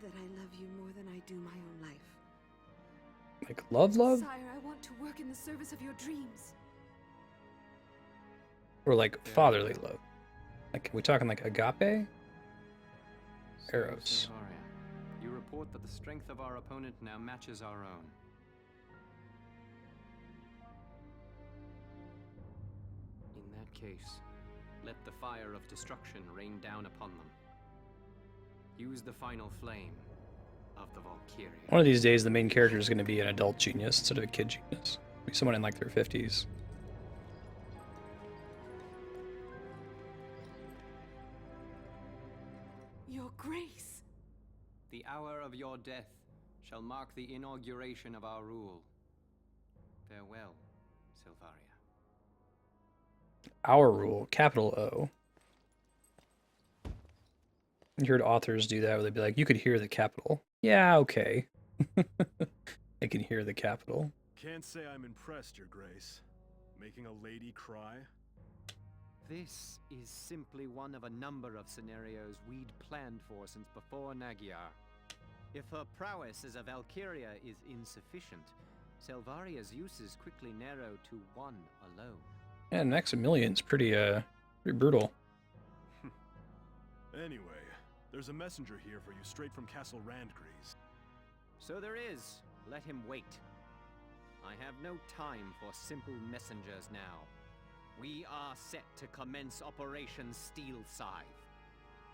that I love you more than I do my own life. Like love? Sire, I want to work in the service of your dreams. Or like fatherly love? Like, are we talking like agape? Eros. Silvaria, you report that the strength of our opponent now matches our own. In that case, let the fire of destruction rain down upon them. Use the final flame of the Valkyria. One of these days, the main character is going to be an adult genius instead of a kid genius. Be someone in like their 50s. Your Grace. The hour of your death shall mark the inauguration of our rule. Farewell, Silvaria. Our rule, capital O. You heard authors do that where they'd be like, you could hear the capital. Yeah, okay. I can hear the capital. Can't say I'm impressed, Your Grace. Making a lady cry? This is simply one of a number of scenarios we'd planned for since before Magyar. If her prowess as a Valkyria is insufficient, Silvaria's uses quickly narrow to one alone. Yeah, Maximilian's pretty brutal. Anyway, there's a messenger here for you straight from Castle Randgrease. So there is. Let him wait. I have no time for simple messengers now. We are set to commence Operation Steel Scythe.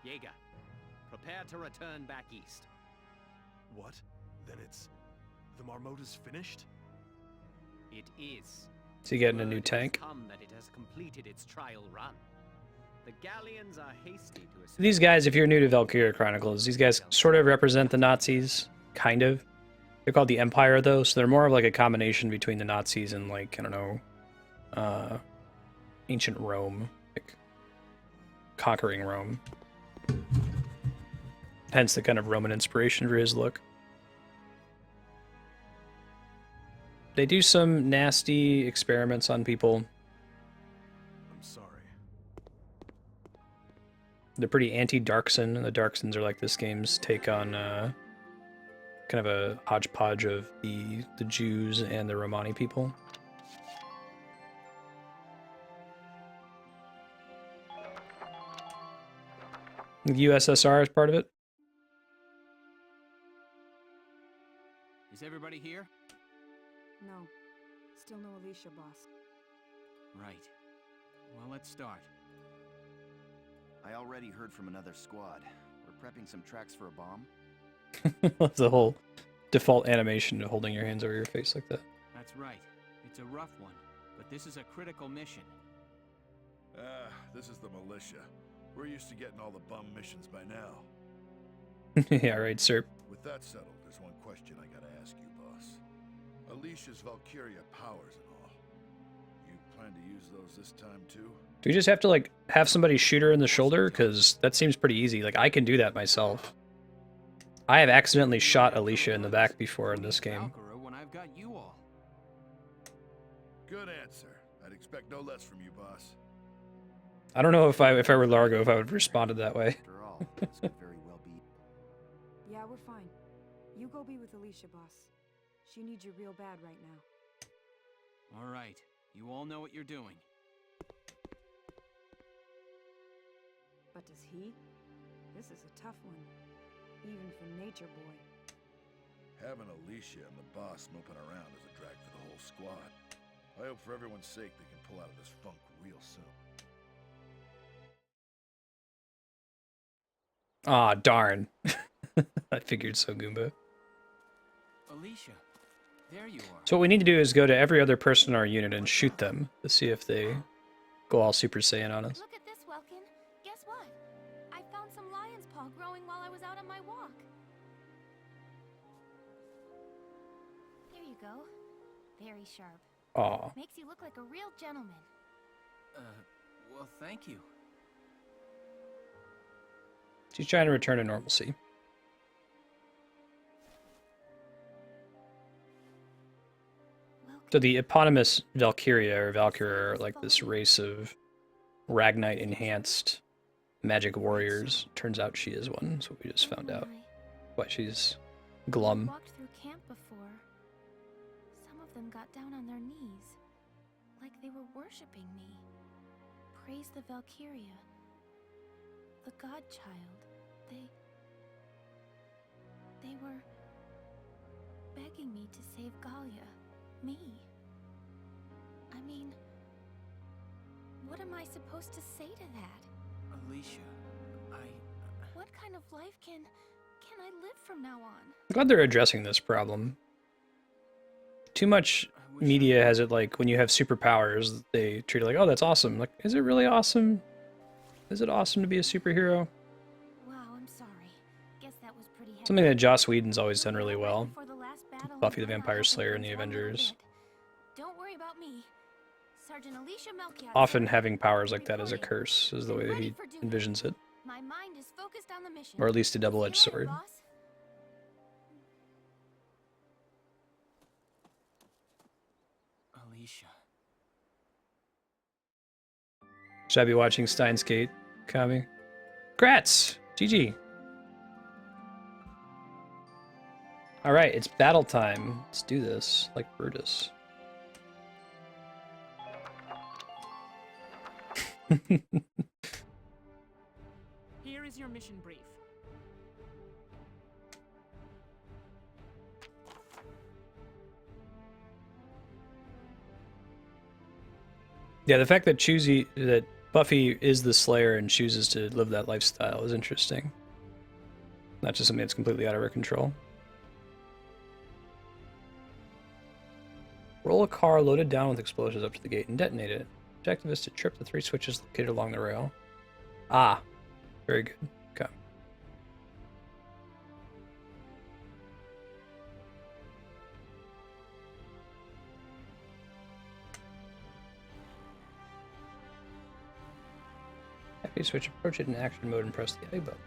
Jaeger, prepare to return back east. What? Then it's... the Marmota's finished? It is. Is he getting a Word new has tank? come that it has completed its trial run. The Gallians are hasty to assume. These guys, if you're new to Valkyria Chronicles, these guys sort of represent the Nazis. Kind of. They're called the Empire, though, so they're more of like a combination between the Nazis and, like, I don't know, ancient Rome. Like, conquering Rome. Hence the kind of Roman inspiration for his look. They do some nasty experiments on people. I'm sorry. They're pretty anti-Darkson. The Darksons are like this game's take on kind of a hodgepodge of the Jews and the Romani people. The USSR is part of it. Is everybody here? No. Still no Alicia, boss. Right. Well, let's start. I already heard from another squad. We're prepping some tracks for a bomb. The whole default animation of holding your hands over your face like that. That's right. It's a rough one, but this is a critical mission. This is the militia. We're used to getting all the bum missions by now. Yeah, right, sir. With that settled, there's one question I gotta ask you, boss. Alicia's Valkyria powers and all. You plan to use those this time too? Do we just have to, like, have somebody shoot her in the shoulder? Because that seems pretty easy. Like, I can do that myself. I have accidentally shot Alicia in the back before in this game. Valkyria when I've got you all. Good answer. I'd expect no less from you, boss. I don't know if I were Largo, if I would have responded that way. After all, this could very well be. Yeah, we're fine. You go be with Alicia, boss. She needs you real bad right now. All right. You all know what you're doing. But does he? This is a tough one. Even for Nature Boy. Having Alicia and the boss moping around is a drag for the whole squad. I hope for everyone's sake they can pull out of this funk real soon. Aw, darn. I figured so, Goomba. Alicia, there you are. So what we need to do is go to every other person in our unit and shoot them to see if they go all Super Saiyan on us. Look at this, Welkin. Guess what? I found some lion's paw growing while I was out on my walk. There you go. Very sharp. Aw. Makes you look like a real gentleman. Well, thank you. She's trying to return to normalcy. So the eponymous Valkyria or Valkyria are like this race of Ragnite enhanced magic warriors. Turns out she is one, so we just found out. Why she's glum. Walked through camp before. Some of them got down on their knees, like they were worshiping me. Praise the Valkyria, the Godchild. They were begging me to save Galia, me. I mean, what am I supposed to say to that? Alicia, What kind of life can I live from now on? I'm glad they're addressing this problem. Too much media has it like when you have superpowers, they treat it like, oh, that's awesome. Like, is it really awesome? Is it awesome to be a superhero? Wow, I'm sorry. Guess that was pretty heavy. Something that Joss Whedon's always done really well. For the last battle, Buffy the I'll Vampire have to Slayer and think the one little Avengers. bit. Don't worry about me. Sergeant Alicia Melchior. Often having powers like that is a curse, is the way that he envisions it. My mind is focused on the mission. Or at least a double-edged See you later, sword. boss. Alicia. Should I be watching Steins Gate, Kami? Grats! GG. Alright, it's battle time. Let's do this, like Brutus. Here is your mission brief. Yeah, the fact that that Buffy is the Slayer and chooses to live that lifestyle is interesting. Not just something that's completely out of her control. Roll a car loaded down with explosives up to the gate and detonate it. Objective is to trip the 3 switches located along the rail. Ah, very good. Okay. Happy switch, approach it in action mode and press the A button.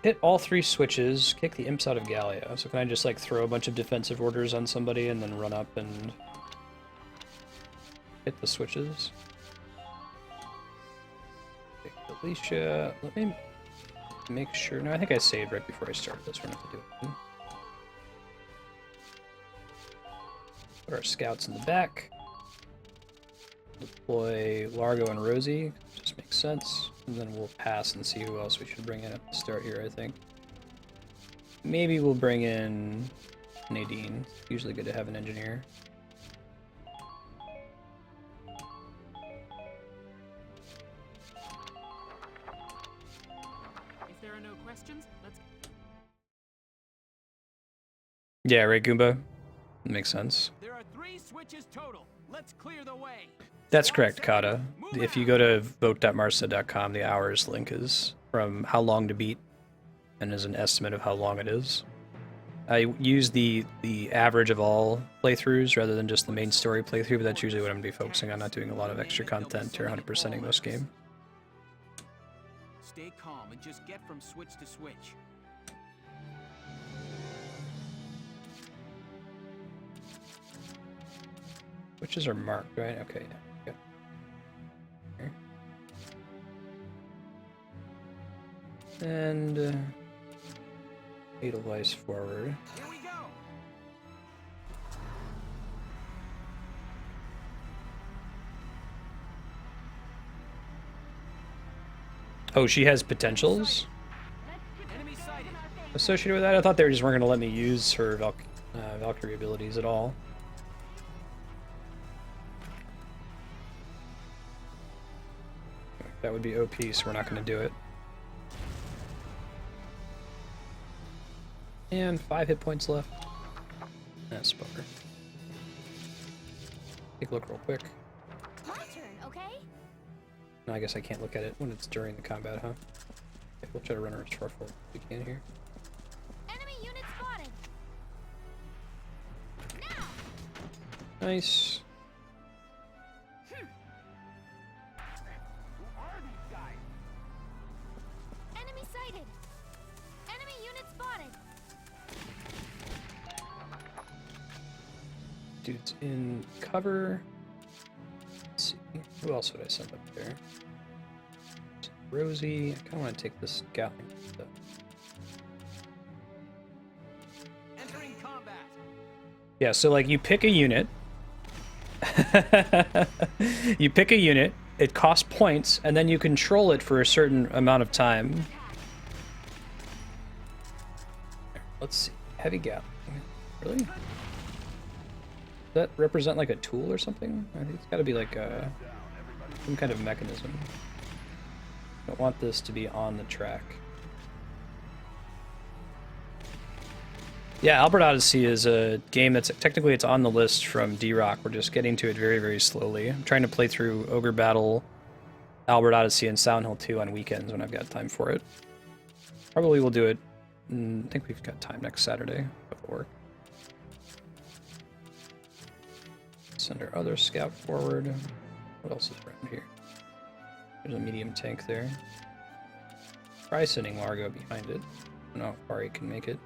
Hit all 3 switches, kick the imps out of Gallia. So can I just like throw a bunch of defensive orders on somebody and then run up and hit the switches? Alicia, let me make sure. No, I think I saved right before I started this. We're not gonna do it. Put our scouts in the back. Deploy Largo and Rosie. Just makes sense. And then we'll pass and see who else we should bring in at the start here, I think. Maybe we'll bring in Nadine. It's usually good to have an engineer. If there are no questions, let's... Yeah, right, Goomba? Makes sense. There are 3 switches total. Let's clear the way. That's correct, Kata. If you go to vote.marsa.com, the hours link is from how long to beat and is an estimate of how long it is. I use the average of all playthroughs rather than just the main story playthrough, but that's usually what I'm going to be focusing on, not doing a lot of extra content or 100%ing this game. Stay calm and just get from switch to switch. Switches are marked, right? Okay, yeah. Here. And Edelweiss forward. Here we go. Oh, she has potentials Enemy sighted. associated with that? I thought they just weren't going to let me use her Valkyrie abilities at all. That would be OP, so we're not going to do it. And 5 hit points left. That's bummer. Take a look real quick. My turn, okay? No, I guess I can't look at it when it's during the combat, huh? Okay, we'll try to run her as far forward as we can here. Enemy unit spotted. Now. Nice. Enemy sighted. Enemy unit spotted. Dude's in cover. Let's see. Who else would I send up there? Rosie. I kind of want to take this Gatling stuff. Entering combat. Yeah, so like you pick a unit. You pick a unit, it costs points, and then you control it for a certain amount of time. Let's see. Heavy Gatling. Really? Does that represent like a tool or something? I think it's got to be like some kind of mechanism. Don't want this to be on the track. Yeah, Albert Odyssey is a game that's technically it's on the list from D-Rock. We're just getting to it very, very slowly. I'm trying to play through Ogre Battle, Albert Odyssey, and Silent Hill 2 on weekends when I've got time for it. Probably will do it. I think we've got time next Saturday before work. Send our other scout forward. What else is around here? There's a medium tank there. Try sending Largo behind it. I don't know how far he can make it.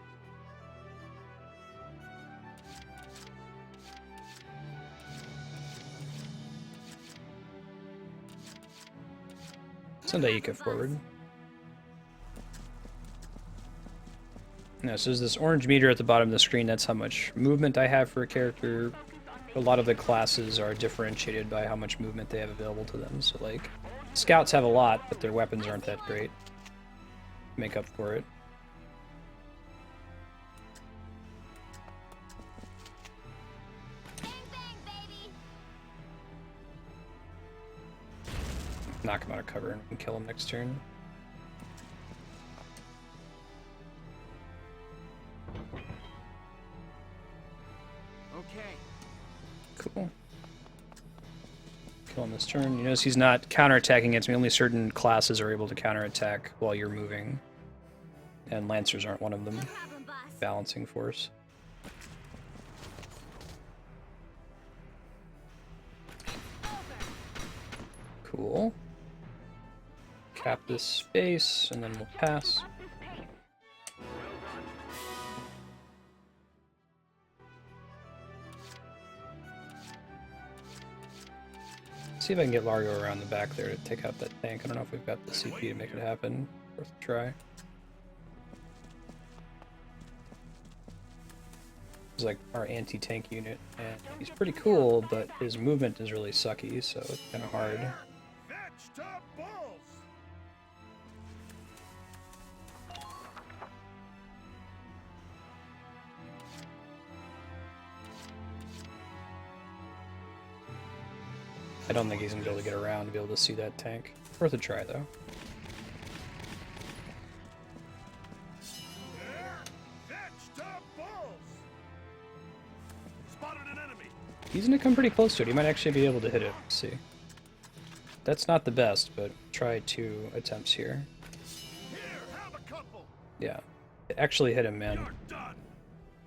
Send Aika forward. Yeah, so there's this orange meter at the bottom of the screen. That's how much movement I have for a character. A lot of the classes are differentiated by how much movement they have available to them. So, like, scouts have a lot, but their weapons aren't that great. Make up for it. Bang, bang, baby. Knock him out of cover and kill him next turn. Okay. Cool. Kill him this turn. You notice he's not counterattacking against me. Only certain classes are able to counterattack while you're moving. And Lancers aren't one of them. No problem, boss. Balancing force. Cool. Cap this space, and then we'll pass. See if I can get Largo around the back there to take out that tank. I don't know if we've got the CP to make it happen. Worth a try. He's like our anti-tank unit, and he's pretty cool, but his movement is really sucky, so it's kind of hard. I don't think he's gonna be able to get around to be able to see that tank. Worth a try, though. He's gonna come pretty close to it. He might actually be able to hit it. Let's see. That's not the best, but try 2 attempts here. Yeah. It actually hit him, man.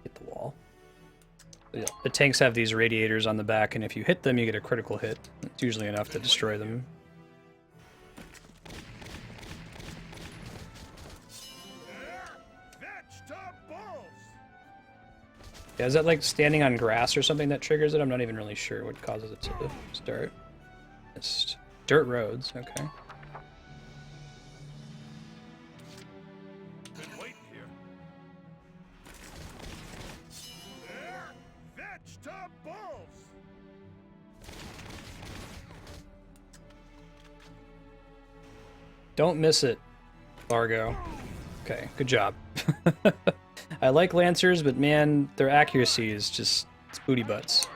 Hit the wall. Yeah. The tanks have these radiators on the back, and if you hit them, you get a critical hit. It's usually enough to destroy them. Yeah, is that like standing on grass or something that triggers it? I'm not even really sure what causes it to start. It's dirt roads, okay. Been waiting here. Vegetables! Don't miss it, Largo. Okay, good job. I like Lancers, but man, their accuracy is just it's booty butts.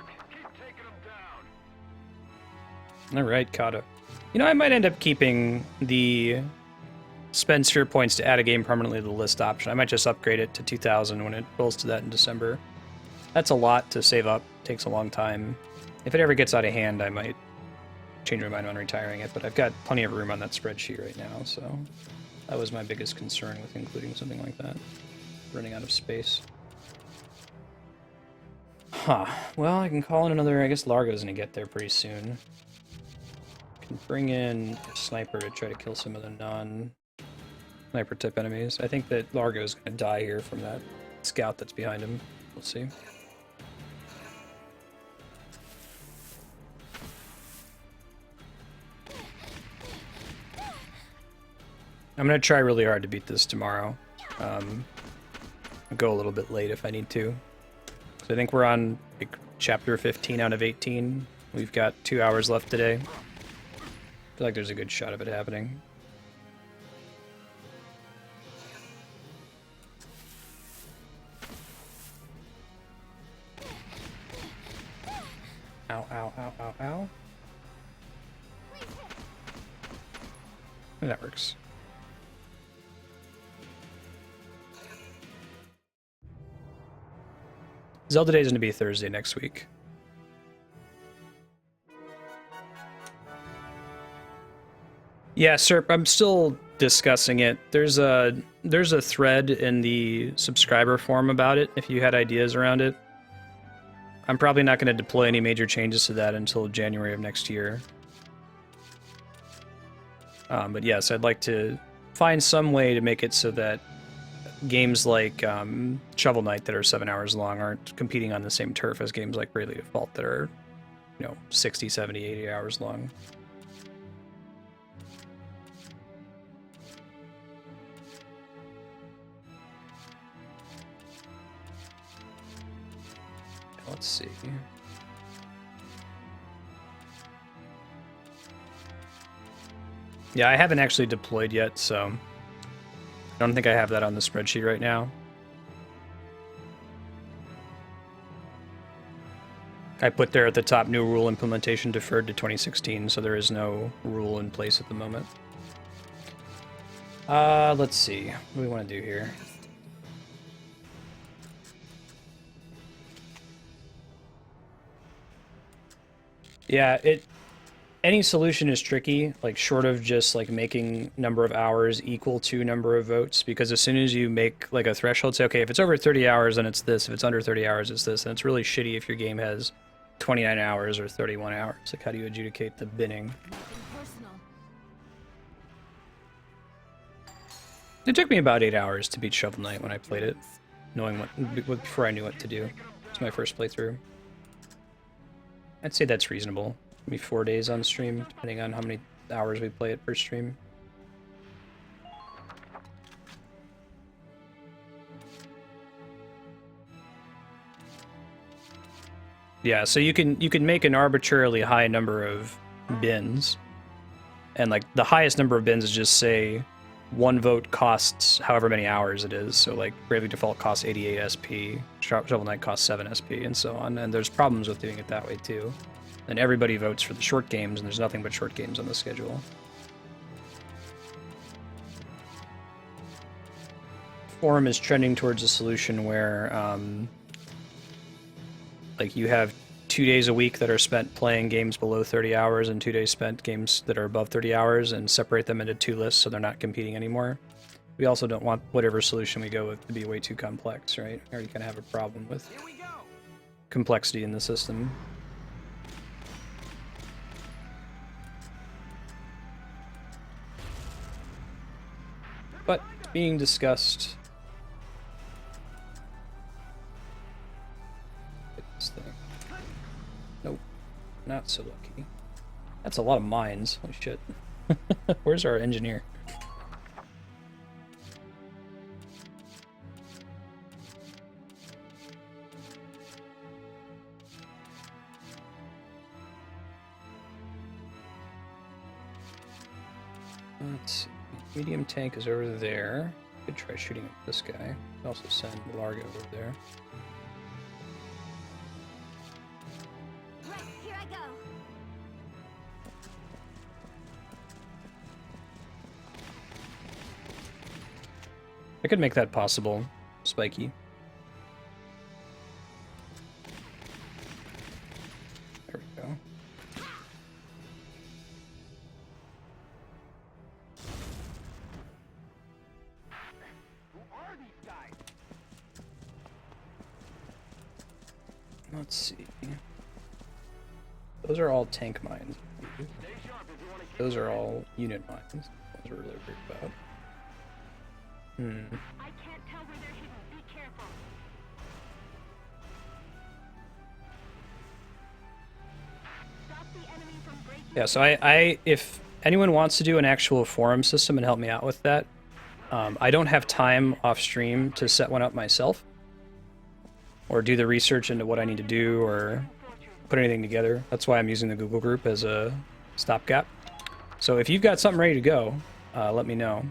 Alright, Kata. You know, I might end up keeping the spend sphere points to add a game permanently to the list option. I might just upgrade it to 2000 when it rolls to that in December. That's a lot to save up. Takes a long time. If it ever gets out of hand, I might change my mind on retiring it, but I've got plenty of room on that spreadsheet right now, so that was my biggest concern with including something like that. Running out of space. Huh. Well, I can call in another... I guess Largo's gonna get there pretty soon. Can bring in a sniper to try to kill some of the non-sniper type enemies. I think that Largo's gonna die here from that scout that's behind him. We'll see. I'm gonna try really hard to beat this tomorrow. I'll go a little bit late if I need to. So I think we're on like, chapter 15 out of 18. We've got 2 hours left today. I feel like there's a good shot of it happening. Ow, ow, ow, ow, ow. That works. Zelda Day is going to be Thursday next week. Yeah, Serp, I'm still discussing it. There's a thread in the subscriber forum about it, if you had ideas around it. I'm probably not going to deploy any major changes to that until January of next year. But yes, I'd like to find some way to make it so that games like Shovel Knight that are 7 hours long aren't competing on the same turf as games like Bravely Default that are, 60, 70, 80 hours long. Let's see. Yeah, I haven't actually deployed yet, so I don't think I have that on the spreadsheet right now. I put there at the top, new rule implementation deferred to 2016, so there is no rule in place at the moment. Let's see. What do we want to do here? Yeah, any solution is tricky, like short of just like making number of hours equal to number of votes, because as soon as you make like a threshold, say, okay, if it's over 30 hours, then it's this, if it's under 30 hours, it's this, and it's really shitty if your game has 29 hours or 31 hours. Like, how do you adjudicate the binning? It took me about 8 hours to beat Shovel Knight when I played it, before I knew what to do. It's my first playthrough. I'd say that's reasonable. Maybe 4 days on stream, depending on how many hours we play it per stream. Yeah, so you can make an arbitrarily high number of bins, and like the highest number of bins is just say 1 vote costs however many hours it is. So like Bravely Default costs 88 SP, Shovel Knight costs 7 SP, and so on. And there's problems with doing it that way too. And everybody votes for the short games, and there's nothing but short games on the schedule. Forum is trending towards a solution where like you have 2 days a week that are spent playing games below 30 hours and 2 days spent games that are above 30 hours, and separate them into 2 lists so they're not competing anymore. We also don't want whatever solution we go with to be way too complex, right? Or you kind of have a problem with complexity in the system. But being discussed. This thing. Nope, not so lucky. That's a lot of mines. Holy shit. Where's our engineer? Let's see. Medium tank is over there. Could try shooting at this guy. Could also send Largo over there. Right, here I go. I could make that possible, Spiky. There we go. Let's see. Those are all tank mines. Those are all unit mines. Those we're really worried about. I can't tell where they're hidden. Be careful. Stop the enemy from breaking. Yeah, so I if anyone wants to do an actual forum system and help me out with that, I don't have time off stream to set one up myself or do the research into what I need to do or put anything together. That's why I'm using the Google group as a stopgap. So if you've got something ready to go, let me know.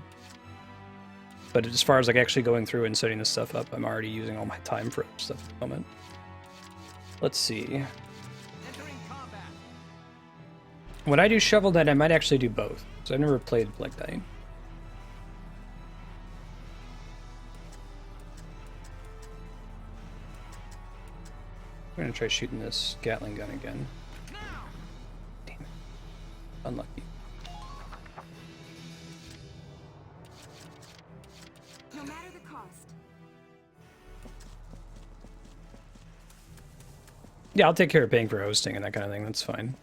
But as far as like actually going through and setting this stuff up, I'm already using all my time for stuff at the moment. Let's see. When I do Shovel Knight, I might actually do both. So I've never played like that. I'm gonna try shooting this Gatling gun again. Damn it. Unlucky. No matter the cost. Yeah, I'll take care of paying for hosting and that kind of thing. That's fine.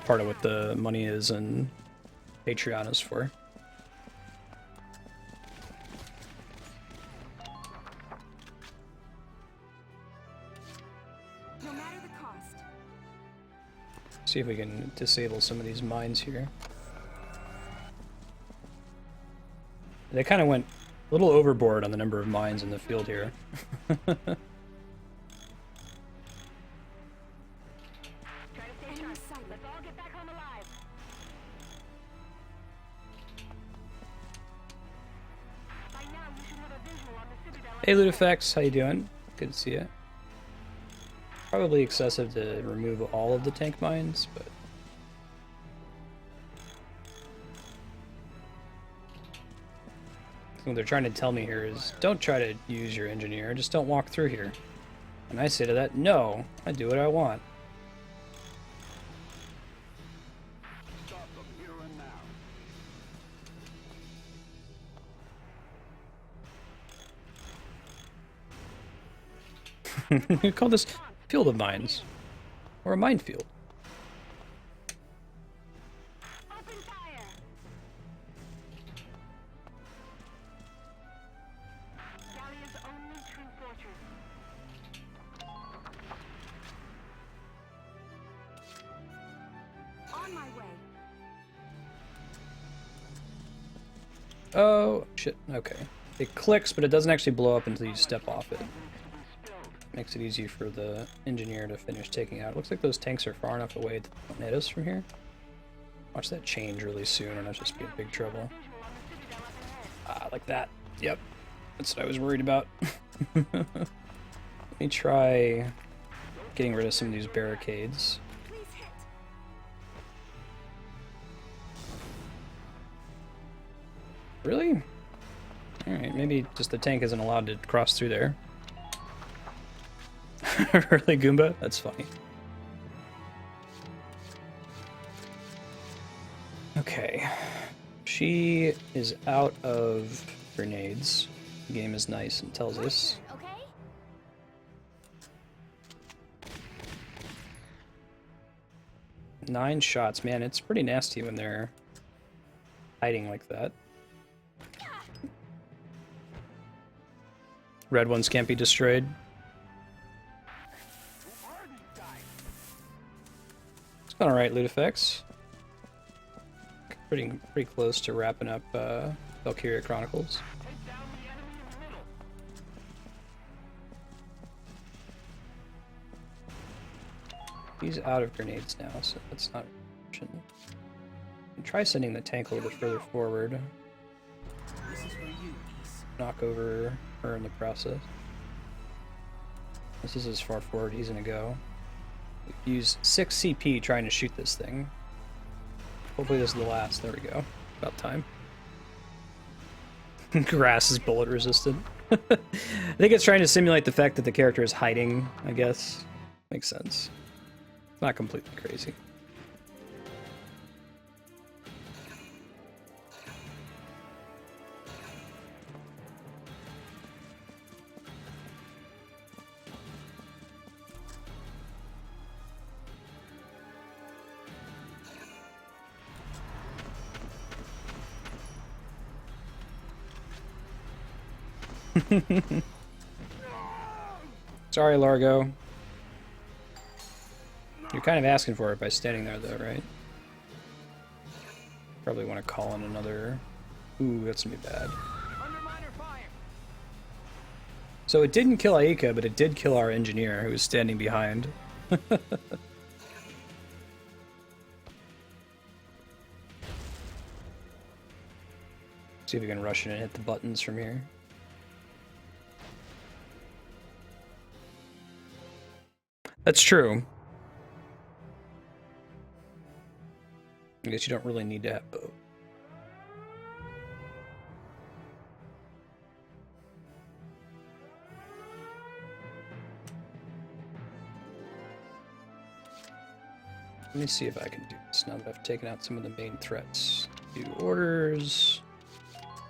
Part of what the money is and Patreon is for. No matter the cost. See if we can disable some of these mines here. They kind of went a little overboard on the number of mines in the field here. Hey Ludifex, how you doing? Good to see you. Probably excessive to remove all of the tank mines, but what they're trying to tell me here is don't try to use your engineer, just don't walk through here. And I say to that, no, I do what I want. Stop them here and now. You call this field of mines, or a minefield. Open fire. Gallia's only true fortress. On my way. Oh, shit. Okay. It clicks, but it doesn't actually blow up until you step off it. Makes it easy for the engineer to finish taking out. It looks like those tanks are far enough away that they don't hit us from here. Watch that change really soon, or not just be in big trouble. Ah, like that. Yep. That's what I was worried about. Let me try getting rid of some of these barricades. Really? Alright, maybe just the tank isn't allowed to cross through there. Really, Goomba? That's funny. Okay. She is out of grenades. The game is nice and tells us. Okay? 9 shots. Man, it's pretty nasty when they're hiding like that. Red ones can't be destroyed. It's going alright, loot effects. Pretty close to wrapping up Valkyria Chronicles. He's out of grenades now, so that's not an option. Try sending the tank a little bit further forward. Knock over her in the process. This is as far forward he's gonna go. Use 6 CP trying to shoot this thing. Hopefully this is the last. There we go. About time. Grass is bullet resistant. I think it's trying to simulate the fact that the character is hiding, I guess. Makes sense. Not completely crazy. Sorry, Largo. You're kind of asking for it by standing there, though, right? Probably want to call in another... Ooh, that's gonna be bad. So it didn't kill Aika, but it did kill our engineer, who was standing behind. See if we can rush in and hit the buttons from here. That's true. I guess you don't really need to have both. Let me see if I can do this now that I've taken out some of the main threats. Do orders,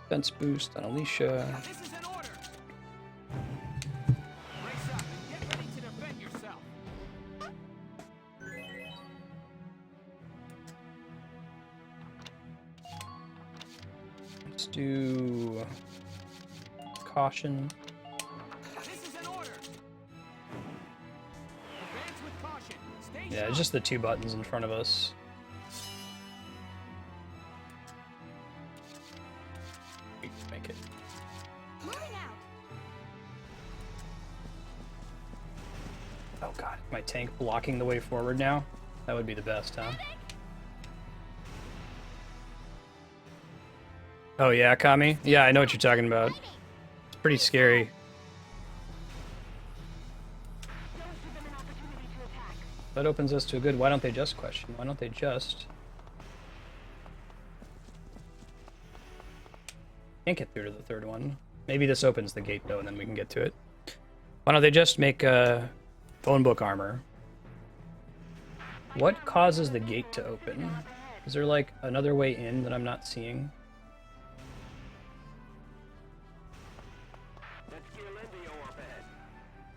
defense boost on Alicia. This is an order. Brace up and get ready to defend yourself. Let's do caution. This is an order. Advance with caution. Stay Yeah, it's just the 2 buttons in front of us. We can make it. Moving out. Oh god, my tank blocking the way forward now? That would be the best, huh? Oh yeah, Kami? Yeah, I know what you're talking about. It's pretty scary. That opens us to a good why don't they just question. Why don't they just... Can't get through to the 3rd one. Maybe this opens the gate though and then we can get to it. Why don't they just make phone book armor? What causes the gate to open? Is there like another way in that I'm not seeing?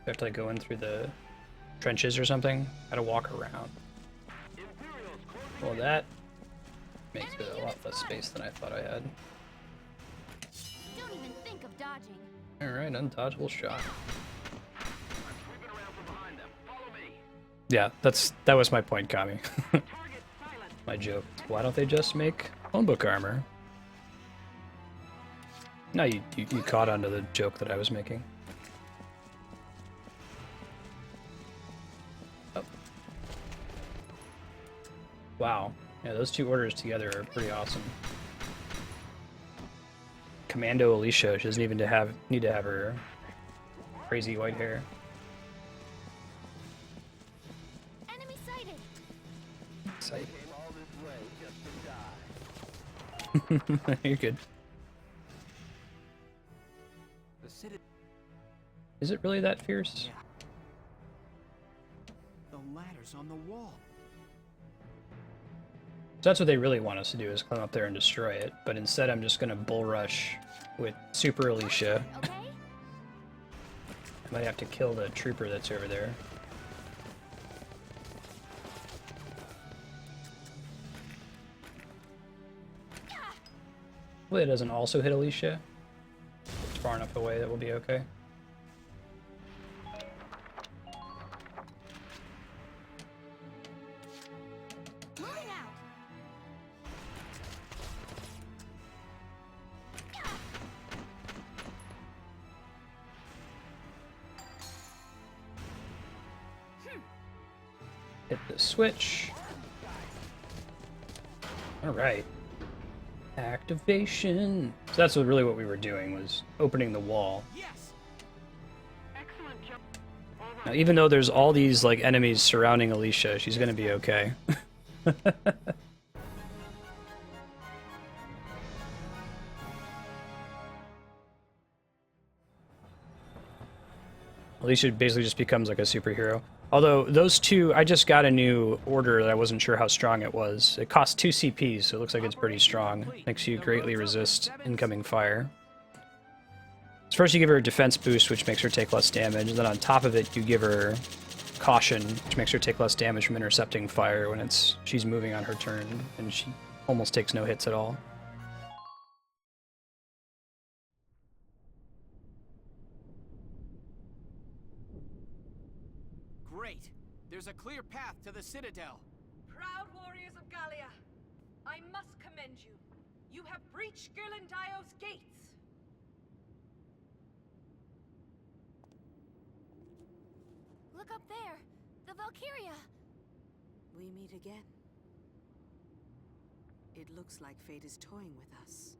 I have to like go in through the trenches or something? Gotta walk around. Well, that makes it a lot less space than I thought I had. Don't even think of dodging. Alright, undodgeable shot. Yeah, that was my point, Kami. My joke. Why don't they just make phone book armor? No, you caught onto the joke that I was making. Oh. Wow. Yeah, those two orders together are pretty awesome. Commando Alicia, she doesn't even need to have her crazy white hair. Enemy sighted. You're good. Is it really that fierce? Yeah. The ladder's on the wall. So that's what they really want us to do, is climb up there and destroy it. But instead I'm just gonna bull rush with Super Alicia. Okay. I might have to kill the trooper that's over there. Hopefully it doesn't also hit Alicia. It's far enough away that we'll be okay. Moving out. Hit the switch. Alright. Activation. So that's really what we were doing, was opening the wall. Yes. Excellent job. Now, even though there's all these like enemies surrounding Alicia, she's gonna be okay. Alicia basically just becomes like a superhero. Although those two, I just got a new order that I wasn't sure how strong it was. It costs 2 CPs, so it looks like it's pretty strong. Makes you greatly resist incoming fire. So first you give her a defense boost, which makes her take less damage, and then on top of it you give her caution, which makes her take less damage from intercepting fire when she's moving on her turn, and she almost takes no hits at all. Great. There's a clear path to the Citadel. Proud warriors of Gallia, I must commend you. You have breached Ghirlandio's gates. Look up there. The Valkyria. We meet again. It looks like fate is toying with us.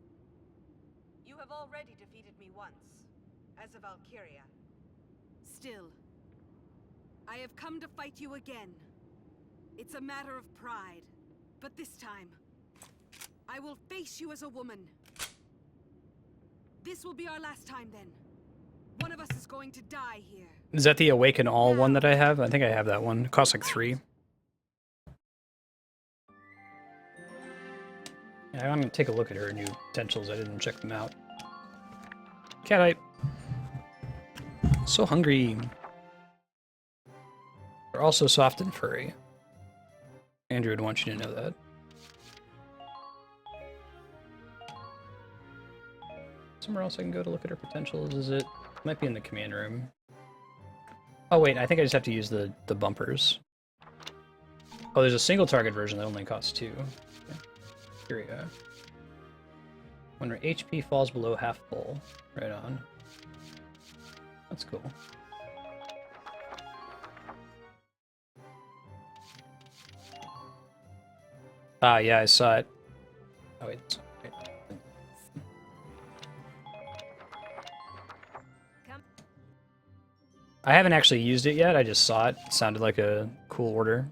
You have already defeated me once, as a Valkyria. Still, I have come to fight you again. It's a matter of pride, but this time, I will face you as a woman. This will be our last time then. One of us is going to die here. Is that the Awaken All one that I have? I think I have that one. It costs like 3. Yeah, I'm gonna take a look at her new potentials. I didn't check them out. Cat-eye. So hungry. They're also soft and furry. Andrew would want you to know that. Somewhere else I can go to look at her potentials? Is it? Might be in the command room. Oh wait, I think I just have to use the bumpers. Oh, there's a single target version that only costs 2. Here we go. When her HP falls below half full. Right on. That's cool. Ah, yeah, I saw it. Oh wait. I haven't actually used it yet, I just saw it. It sounded like a cool order.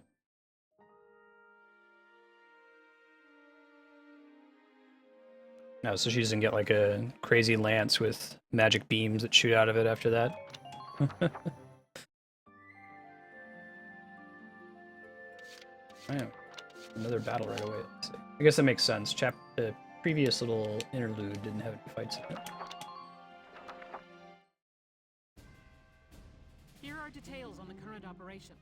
No, so she doesn't get like a crazy lance with magic beams that shoot out of it after that. Man, another battle right away. I guess that makes sense. The previous little interlude didn't have any fights in it. Here are details on the current operation.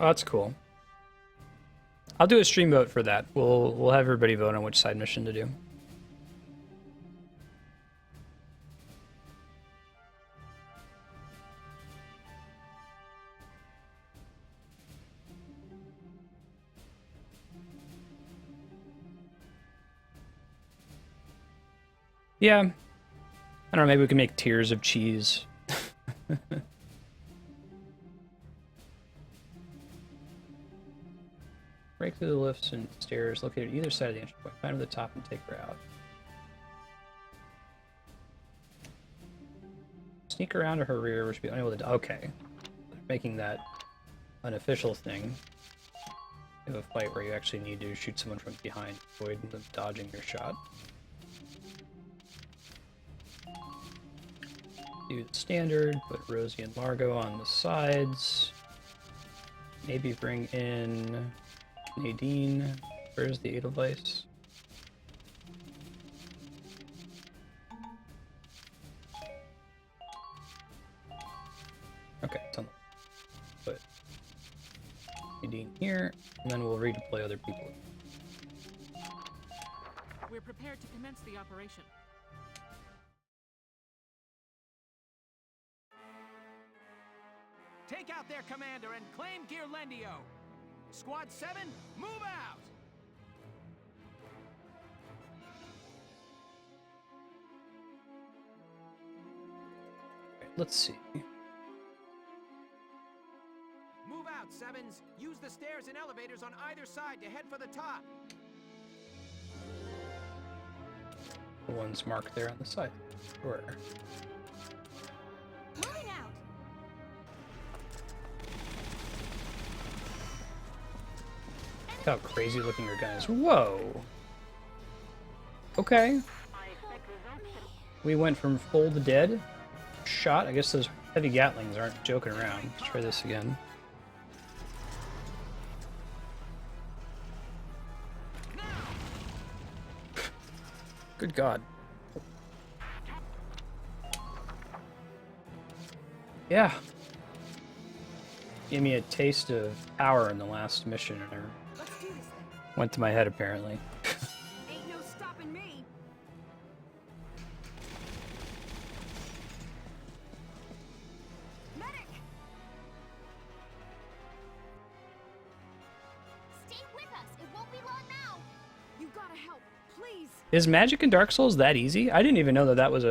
Oh, that's cool. I'll do a stream vote for that. We'll have everybody vote on which side mission to do. Yeah. I don't know, maybe we can make tiers of cheese. Break through the lifts and stairs located either side of the entry point. Climb to the top and take her out. Sneak around to her rear, which be unable to. Okay. Making that an official thing. You have a fight where you actually need to shoot someone from behind, avoid them dodging your shot. Do the standard, put Rosie and Largo on the sides. Maybe bring in Nadine. Where's the Edelweiss? Okay, it's on the put Nadine here, and then we'll redeploy other people. We're prepared to commence the operation. Take out their commander and claim Gearlendio. Squad 7, move out! Let's see. Move out, Sevens. Use the stairs and elevators on either side to head for the top. The ones marked there on the side. Sure. Moving out. Look how crazy looking your gun is. Whoa. Okay. We went from full to dead. Shot. I guess those heavy Gatlings aren't joking around. Let's try this again. Good God. Yeah. Gave me a taste of power in the last mission, and Let's do this thing. went to my head apparently. Ain't no stopping me. Medic! Stay with us. It won't be long now. You gotta help, please. Is magic in Dark Souls that easy? I didn't even know that that was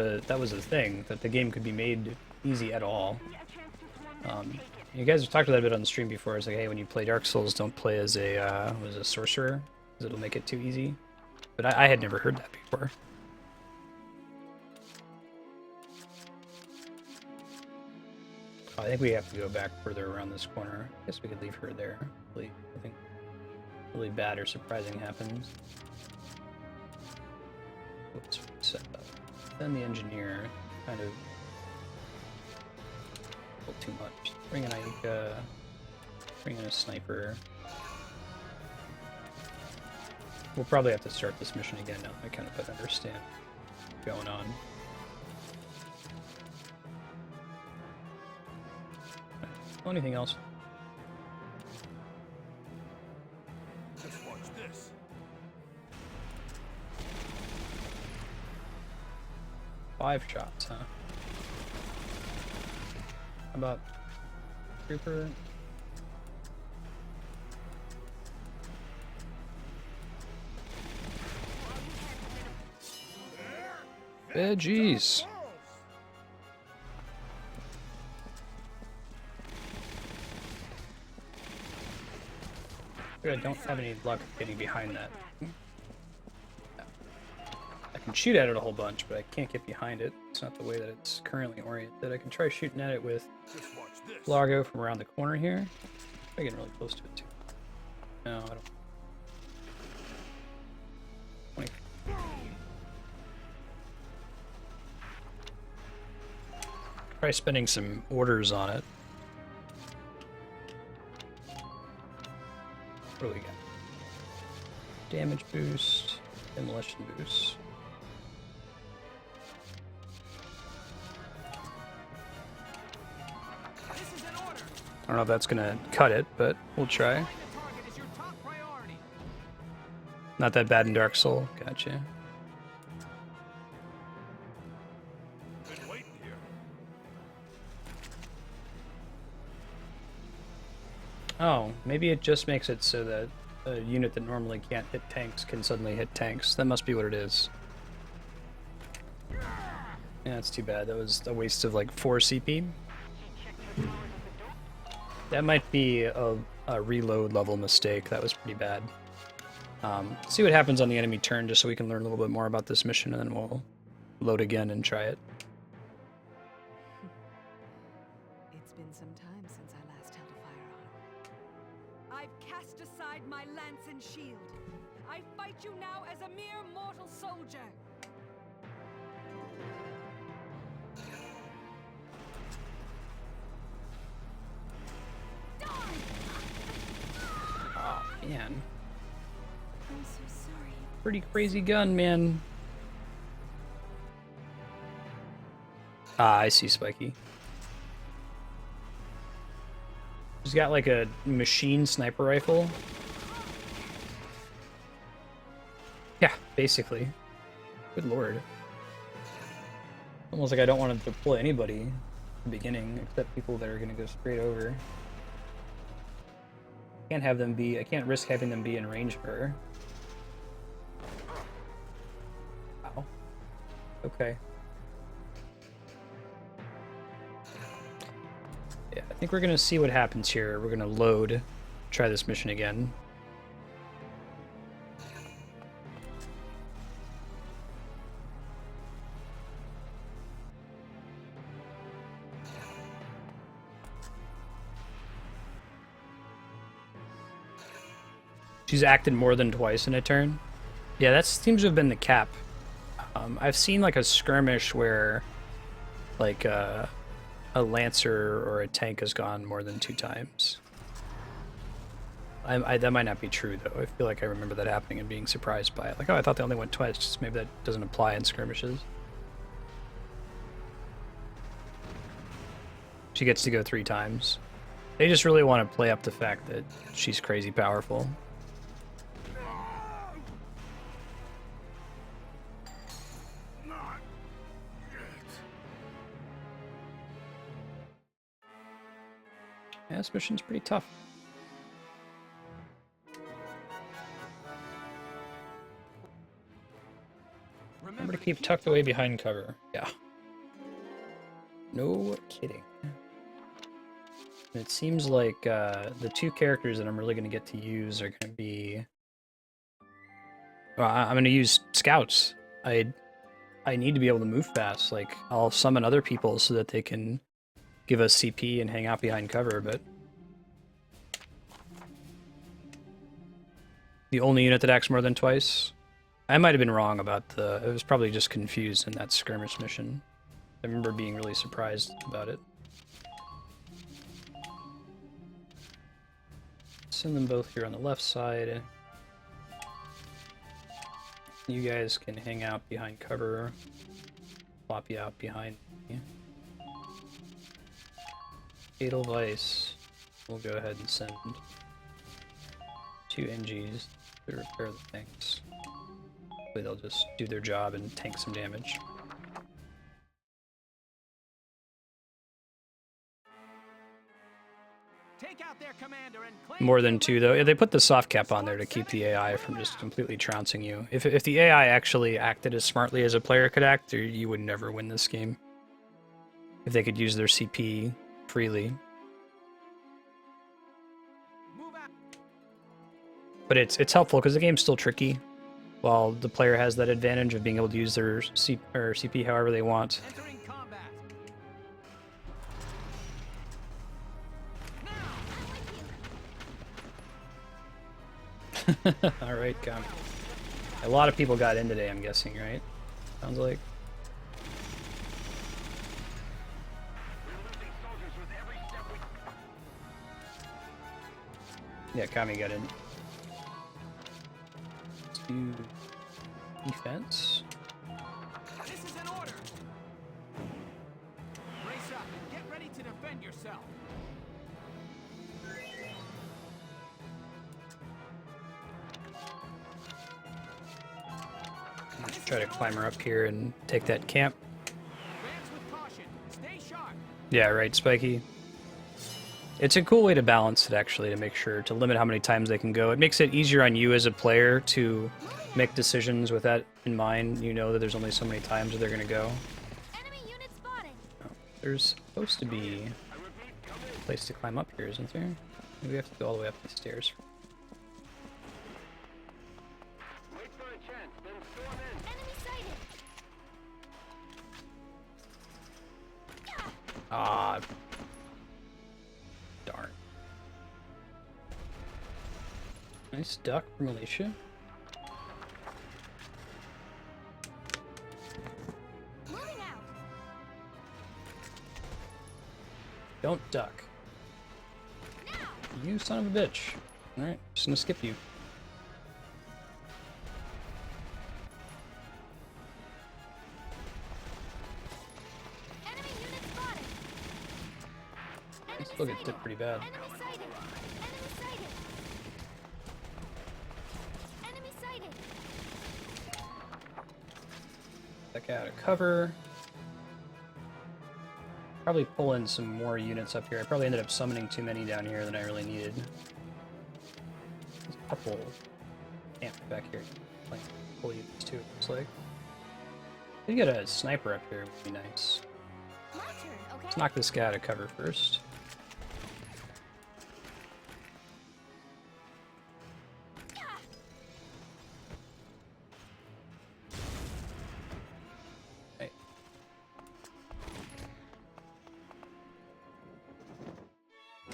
a thing, that the game could be made easy at all. You guys have talked about it a bit on the stream before. It's like, hey, when you play Dark Souls, don't play as a sorcerer, because it'll make it too easy. But I had never heard that before. I think we have to go back further around this corner. I guess we could leave her there. Hopefully, nothing really bad or surprising happens. Oops, set up. Then the engineer kind of a little too much. Bring in Aika, bring in a sniper. We'll probably have to start this mission again now that I kind of better understand what's going on. Anything else? Just watch this. 5 shots, huh? How about Trooper? Veggies. I don't have any luck getting behind that. I can shoot at it a whole bunch, but I can't get behind it. It's not the way that it's currently oriented. I can try shooting at it with Largo from around the corner here. I'm getting really close to it too. No, I don't. 20. Try spending some orders on it. What do we got? Damage boost, demolition boost. I don't know if that's gonna cut it, but we'll try. Not that bad in Dark Soul. Gotcha. Oh, maybe it just makes it so that a unit that normally can't hit tanks can suddenly hit tanks. That must be what it is. That's too bad. That was a waste of like 4 CP. That might be a reload level mistake. That was pretty bad. See what happens on the enemy turn, just so we can learn a little bit more about this mission, and then we'll load again and try it. It's been some time since I last held a firearm. I've cast aside my lance and shield. I fight you now as a mere mortal soldier. Oh, man. I'm so sorry. Pretty crazy gun, man. Ah, I see Spiky. He's got like a machine sniper rifle. Yeah, basically. Good lord. Almost like I don't want to deploy anybody at the beginning, except people that are going to go straight over. I can't risk having them be in range of her. Wow. Okay. Yeah, I think we're gonna see what happens here. We're gonna load, try this mission again. She's acted more than twice in a turn. Yeah, that seems to have been the cap. I've seen like a skirmish where like a lancer or a tank has gone more than 2 times. That might not be true though. I feel like I remember that happening and being surprised by it. Like, oh, I thought they only went twice. Just maybe that doesn't apply in skirmishes. She gets to go 3 times. They just really want to play up the fact that she's crazy powerful. Yeah, this mission's pretty tough. Remember to keep tucked away behind cover. Yeah. No kidding. It seems like the 2 characters that I'm really going to get to use are going to be... Well, I'm going to use scouts. I need to be able to move fast. Like, I'll summon other people so that they can give us CP and hang out behind cover, but the only unit that acts more than twice? I might have been wrong about I was probably just confused in that skirmish mission. I remember being really surprised about it. Send them both here on the left side. You guys can hang out behind cover. Flop you out behind me. Edelweiss. We'll go ahead and send 2 NGs to repair the tanks. Hopefully they'll just do their job and tank some damage. Take out their commander and claim More than 2 though. Yeah, they put the soft cap on there to keep the AI from just completely trouncing you. If the AI actually acted as smartly as a player could act, you would never win this game. If they could use their CP freely. But it's helpful because the game's still tricky, while the player has that advantage of being able to use their CP however they want. entering combat. Alright, come. A lot of people got in today, I'm guessing, right? Sounds like. Yeah, Kami got in. Let's do defense. This is an order. Brace up and get ready to defend yourself. Let's try to climb her up here and take that camp. Advance with caution. Stay sharp. Yeah, right, Spiky. It's a cool way to balance it, actually, to make sure to limit how many times they can go. It makes it easier on you as a player to make decisions with that in mind. You know that there's only so many times that they're going to go. Enemy There's supposed to be a place to climb up here, isn't there? Maybe we have to go all the way up these stairs. Wait for a chance, then storm in. Enemy sighted. Ah, darn. Nice duck from Alicia. Moving out. Don't duck. You son of a bitch. Alright, just gonna skip you. Enemy unit spotted. This still gets did pretty bad. Enemy sighted. Enemy sighted. Enemy sighted. Back out of cover. Probably pull in some more units up here. I probably ended up summoning too many down here than I really needed. There's a couple camps back here. Like, pull units too, it looks like. You get a sniper up here would be nice. My turn, okay? Let's knock this guy out of cover first. Right.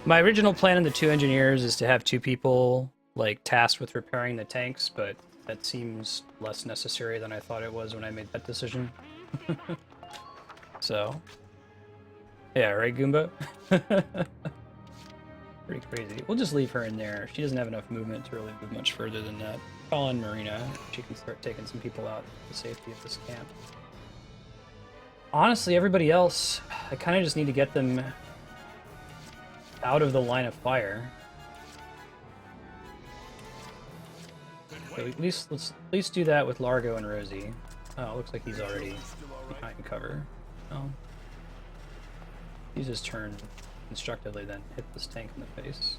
My original plan in the 2 engineers is to have 2 people like tasked with repairing the tanks, but that seems less necessary than I thought it was when I made that decision. So, yeah, right, Goomba? Pretty crazy. We'll just leave her in there. She doesn't have enough movement to really move much further than that. Call in Marina. She can start taking some people out for the safety of this camp. Honestly, everybody else, I kind of just need to get them out of the line of fire. So let's at least do that with Largo and Rosie. Oh, it looks like he's already behind cover. Oh. Use his turn constructively, then hit this tank in the face.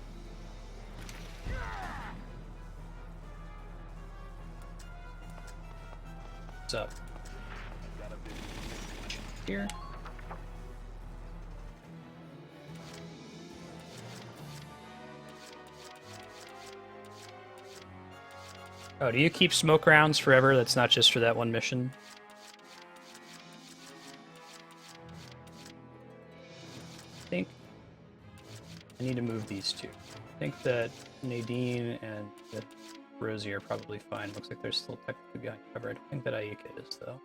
What's up? Here. Oh, do you keep smoke rounds forever? That's not just for that one mission? I think I need to move these 2. I think that Nadine and Rosie are probably fine. Looks like they're still technically behind cover. I don't think that Aika is, though.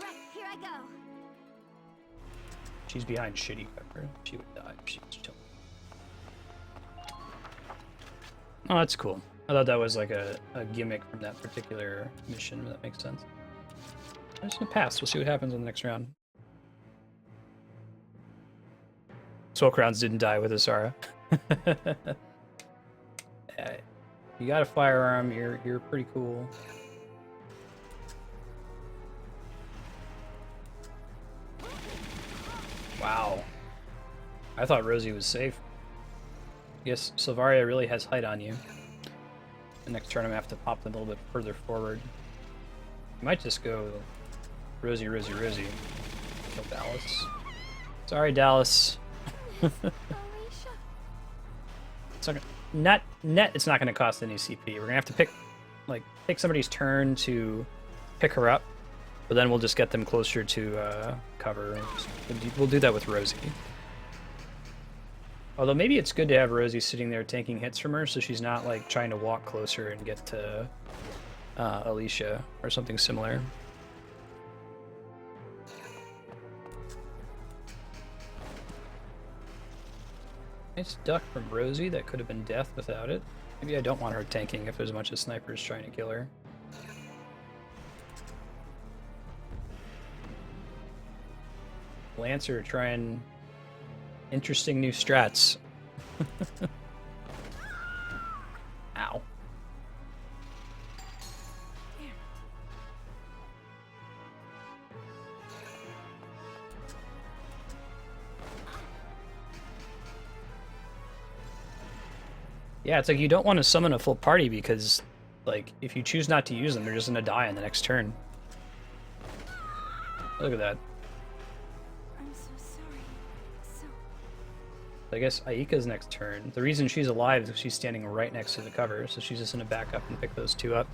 Right, here I go. She's behind shitty cover. She would die if she was chilling. Oh, that's cool. I thought that was like a gimmick from that particular mission, if that makes sense. I'm just gonna pass. We'll see what happens in the next round. Smoke rounds didn't die with Asara. You got a firearm. You're pretty cool. Wow. I thought Rosie was safe. Yes, Silvaria really has height on you. The next turn I'm gonna have to pop them a little bit further forward. I might just go Rosie. Kill Dallas. Sorry, Dallas. It's not net. It's not gonna cost any CP. We're gonna have to pick somebody's turn to pick her up, but then we'll just get them closer to cover. We'll do that with Rosie. Although maybe it's good to have Rosie sitting there taking hits from her, so she's not like trying to walk closer and get to Alicia or something similar. Nice duck from Rosie. That could have been death without it. Maybe I don't want her tanking if there's a bunch of snipers trying to kill her. Lancer trying interesting new strats. Ow. Yeah, it's like you don't want to summon a full party because, like, if you choose not to use them, they're just gonna die in the next turn. Look at that. I'm I guess Aika's next turn. The reason she's alive is she's standing right next to the cover, so she's just gonna back up and pick those two up.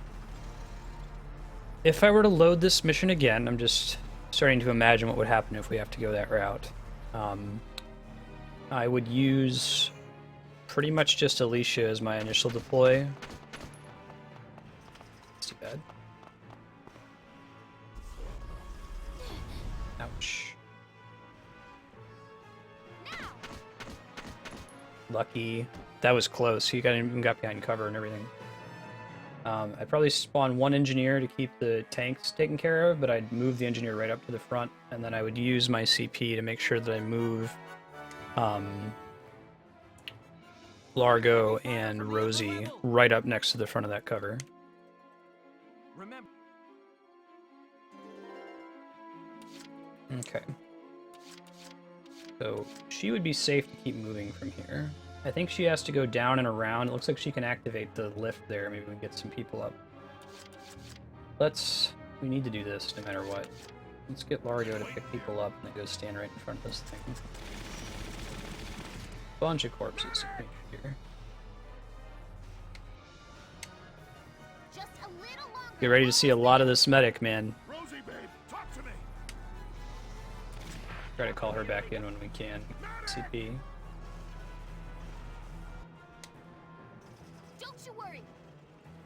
If I were to load this mission again, I'm just starting to imagine what would happen if we have to go that route. I would use pretty much just Alicia as my initial deploy. It's too bad. Ouch. Lucky. That was close. He even got behind cover and everything. I'd probably spawn one engineer to keep the tanks taken care of, but I'd move the engineer right up to the front, and then I would use my CP to make sure that I move Largo and Rosie right up next to the front of that cover. Remember. Okay. So she would be safe to keep moving from here. I think she has to go down and around. It looks like she can activate the lift there. Maybe we can get some people up. We need to do this no matter what. Let's get Largo to pick people up and then go stand right in front of this thing. Bunch of corpses right here. Get ready to see a lot of this medic, man. Rosie, babe, talk to me. Try to call her back in when we can. CP. Don't you worry.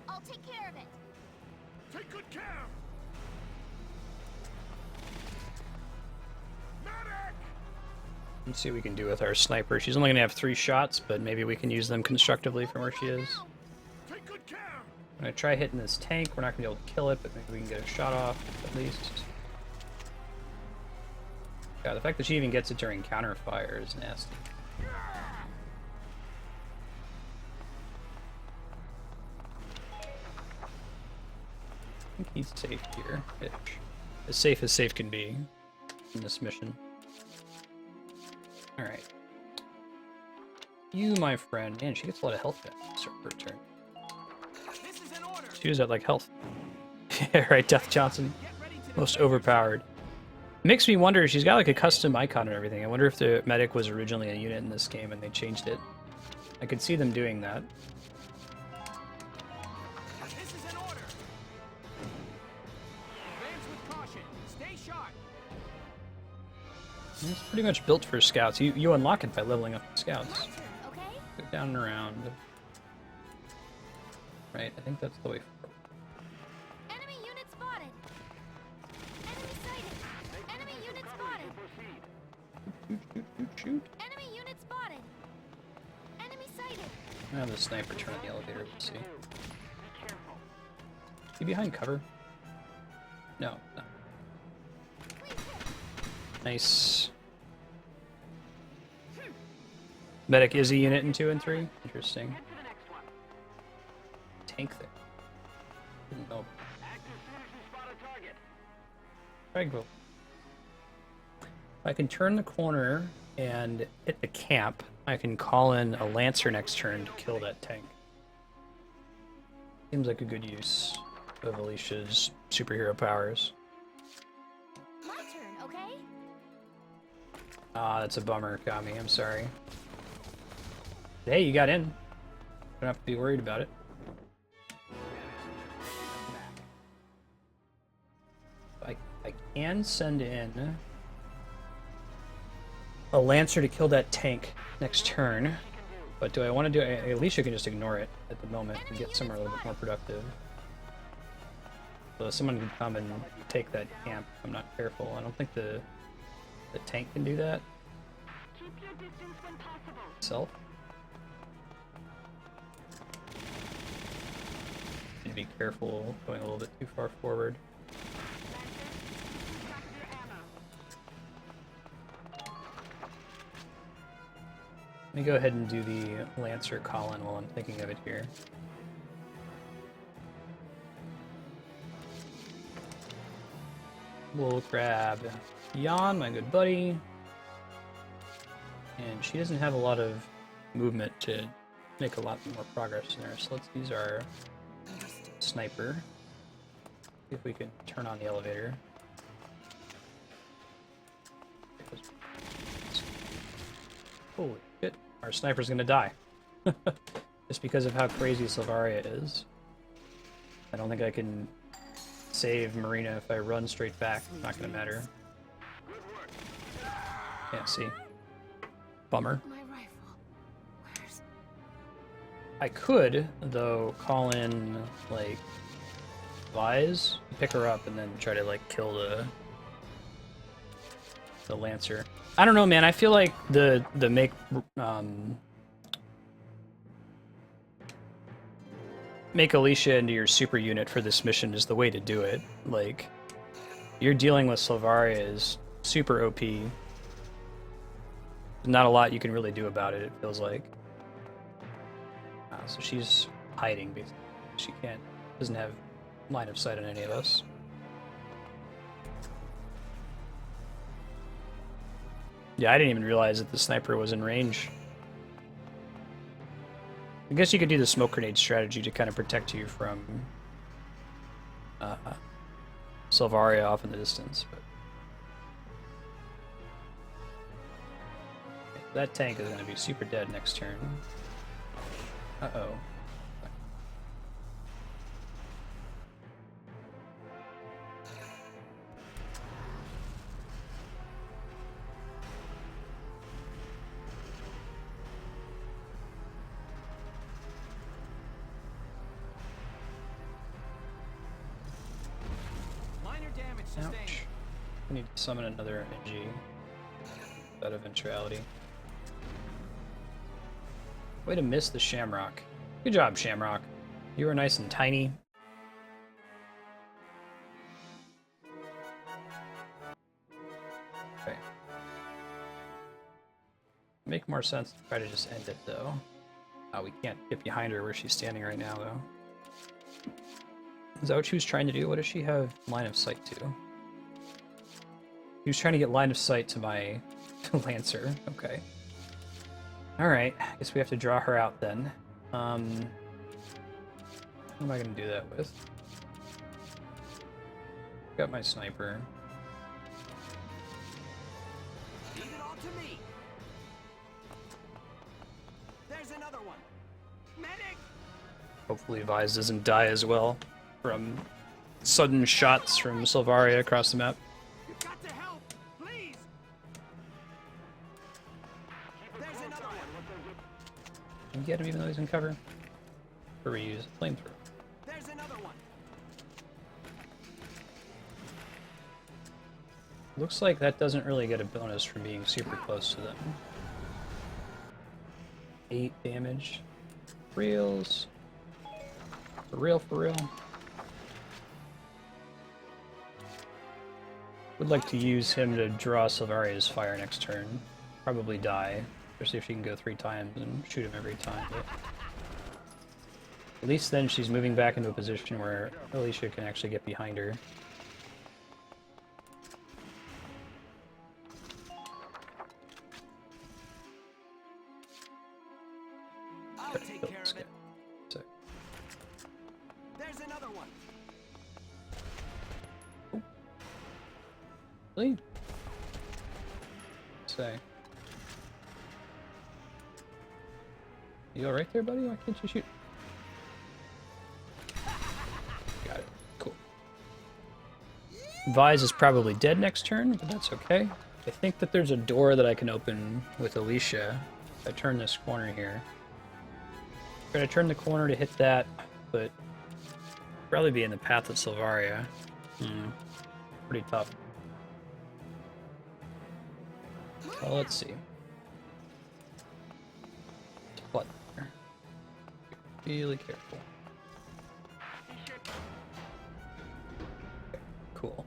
I'll take care of it. Take good care. Let's see what we can do with our sniper. She's only going to have 3 shots, but maybe we can use them constructively from where she is. Take good care. I'm going to try hitting this tank. We're not going to be able to kill it, but maybe we can get a shot off at least. Yeah, the fact that she even gets it during counterfire is nasty. I think he's safe here. As safe can be in this mission. Alright. You, my friend. Man, she gets a lot of health back per turn. She was at, like, health. Yeah, right, Death Johnson. Most overpowered. Makes me wonder, she's got, like, a custom icon and everything. I wonder if the medic was originally a unit in this game and they changed it. I could see them doing that. This is an order. Advance with caution. Stay sharp. It's pretty much built for scouts. You unlock it by leveling up the scouts. Okay? Go down and around. Right, I think that's the way forward. Enemy unit spotted. Enemy sighted. Enemy unit spotted. Shoot. Enemy unit spotted. Enemy sighted. I have the sniper turn on the elevator. Let's see. Is he behind cover? No, no. Nice. Medic is a unit in 2 and 3. Interesting. Tank there. Didn't know. Fraggle. I can turn the corner and hit the camp. I can call in a Lancer next turn to kill that tank. Seems like a good use of Alicia's superhero powers. My turn, okay? Ah, that's a bummer, Kami. I'm sorry. Hey, you got in. Don't have to be worried about it. I can send in a Lancer to kill that tank next turn, but do I want to do it? Alicia can just ignore it at the moment and get somewhere a little bit more productive. So someone can come and take that camp if I'm not careful. I don't think the tank can do that. Itself. Need to be careful going a little bit too far forward. Let me go ahead and do the Lancer call-in while I'm thinking of it here. We'll grab Jan, my good buddy. And she doesn't have a lot of movement to make a lot more progress in there, so let's use our sniper. See if we can turn on the elevator. Holy shit. our sniper's gonna die. Just because of how crazy Silvaria is. I don't think I can save Marina if I run straight back. Not gonna matter. Yeah, see? Bummer. My rifle. Where's... I could, though, call in, like, Vise, pick her up, and then try to, like, kill the Lancer. I don't know, man. I feel like the make Alicia into your super unit for this mission is the way to do it. Like, you're dealing with Silvaria is super OP. Not a lot you can really do about it, it feels like. So she's hiding, basically. She doesn't have line of sight on any of us. Yeah, I didn't even realize that the sniper was in range. I guess you could do the smoke grenade strategy to kind of protect you from Silvaria off in the distance. But that tank is going to be super dead next turn. Uh-oh. Ouch. I need to summon another NG. That eventuality. Way to miss the Shamrock. Good job, Shamrock. You were nice and tiny. Okay. Make more sense to try to just end it, though. Oh, we can't get behind her where she's standing right now, though. Is that what she was trying to do? What does she have line of sight to? He was trying to get line of sight to my Lancer. Okay. Alright, I guess we have to draw her out then. Who am I going to do that with? Got my sniper. Leave it all to me. There's another one. Medic! Hopefully Vise doesn't die as well from sudden shots from Silvaria across the map. You've got to help, please. There's another one. Can you get him even though he's in cover? Or reuse flamethrower. There's another one. Looks like that doesn't really get a bonus from being super close to them. 8 damage. Reals. For real, for real. Would like to use him to draw Silvaria's fire next turn. Probably die, especially if she can go 3 times and shoot him every time. But at least then she's moving back into a position where Alicia can actually get behind her. I'll take care of it. So. There's another one. Really? Say. You alright there, buddy? Why can't you shoot? Got it. Cool. Vise is probably dead next turn, but that's okay. I think that there's a door that I can open with Alicia if I turn this corner here. I'm gonna turn the corner to hit that, but probably be in the path of Silvaria. Pretty tough. Well, let's see. What? Be really careful. Okay, cool.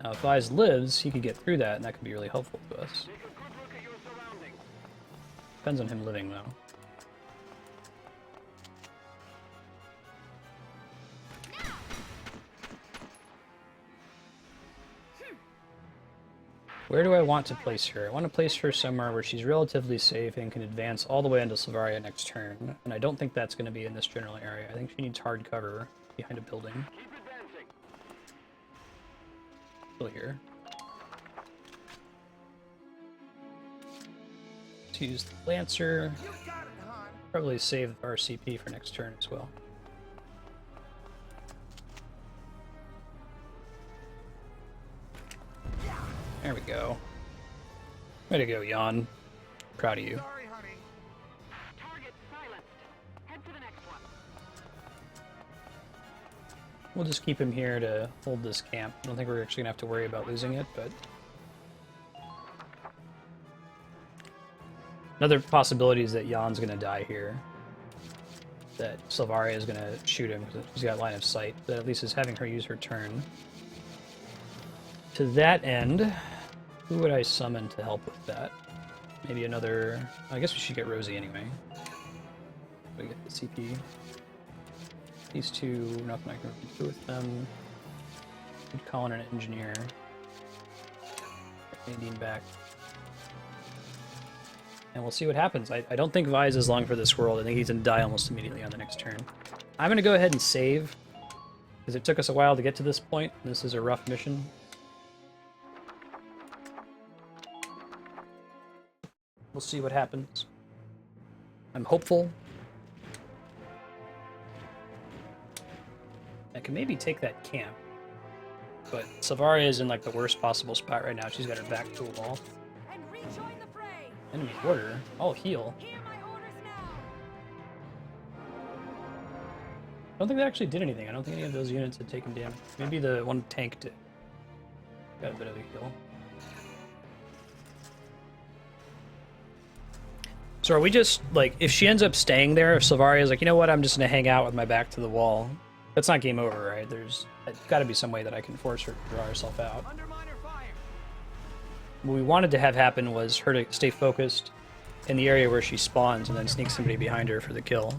Now, if Vise lives, he could get through that, and that could be really helpful to us. Depends on him living, though. Where do I want to place her? I want to place her somewhere where she's relatively safe and can advance all the way into Silvaria next turn. And I don't think that's going to be in this general area. I think she needs hard cover behind a building. Still here. Let's use the Lancer. Probably save our CP for next turn as well. There we go. Way to go, Jan. Proud of you. Sorry, honey. Target silenced. Head for the next one. We'll just keep him here to hold this camp. I don't think we're actually gonna have to worry about losing it, but... Another possibility is that Jan's gonna die here. That Silvaria is gonna shoot him because she's got line of sight. That at least is having her use her turn. To that end, who would I summon to help with that? Maybe another... I guess we should get Rosie anyway. We get the CP. These two, nothing I can really do with them. Could call in an engineer. Get Nadine back. And we'll see what happens. I don't think Vi's is long for this world. I think he's gonna die almost immediately on the next turn. I'm gonna go ahead and save, because it took us a while to get to this point. This is a rough mission. We'll see what happens. I'm hopeful. I can maybe take that camp. But Silvaria is in like the worst possible spot right now. She's got her back to a wall. Enemy order? I'll heal. I don't think that actually did anything. I don't think any of those units had taken damage. Maybe the one tank did. Got a bit of a heal. So are we just, like, if she ends up staying there, if Silvaria's like, you know what, I'm just gonna hang out with my back to the wall, that's not game over, right? There's gotta be some way that I can force her to draw herself out. What we wanted to have happen was her to stay focused in the area where she spawns and then sneak somebody behind her for the kill.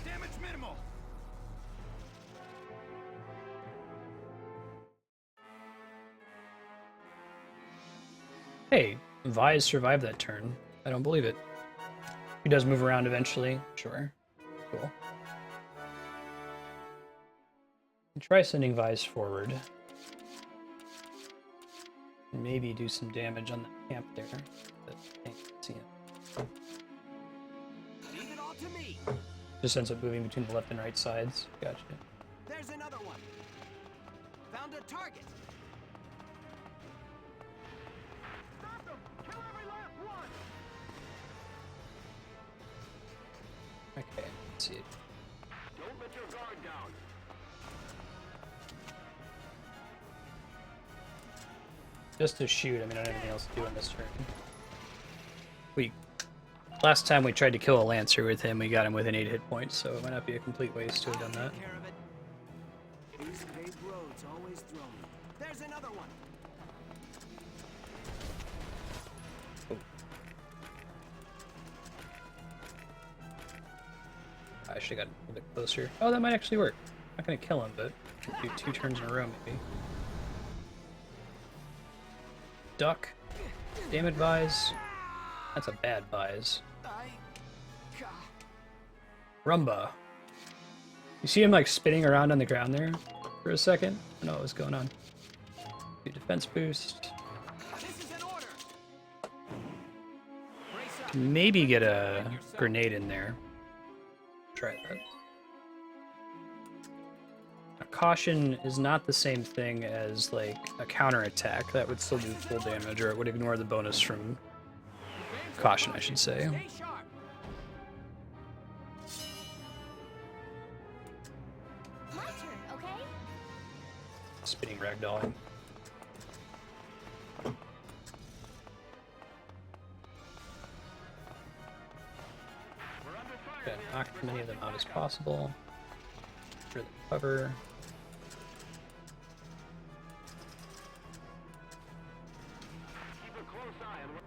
Damage minimal. Hey, Vi has survived that turn. I don't believe it. He does move around eventually. Sure. Cool. Try sending Vi's forward. Maybe do some damage on the camp there. But I can't see it. Leave it all to me. Just ends up moving between the left and right sides. Gotcha. There's another one. Found a target. Stop them! Kill every last one! Okay, let's see it. Don't let your guard down. Just to shoot, I mean, I don't have anything else to do on this turn. Last time we tried to kill a Lancer with him, we got him within 8 hit points, so it might not be a complete waste to have done that. These paved roads always throw me. There's another one. Oh. I should have gotten a bit closer. Oh, that might actually work. I'm not gonna kill him, but do 2 turns in a row, maybe. Duck. Damn it, Vise. That's a bad Vise. Rumba. You see him like spinning around on the ground there for a second? I don't know what was going on. Do defense boost. Maybe get a grenade in there. Try that. A caution is not the same thing as like a counterattack. That would still do full damage, or it would ignore the bonus from caution, I should say. My turn, okay? Spinning ragdolling. Gotta knock as many of them out as possible. For the cover. Keep a close eye on what...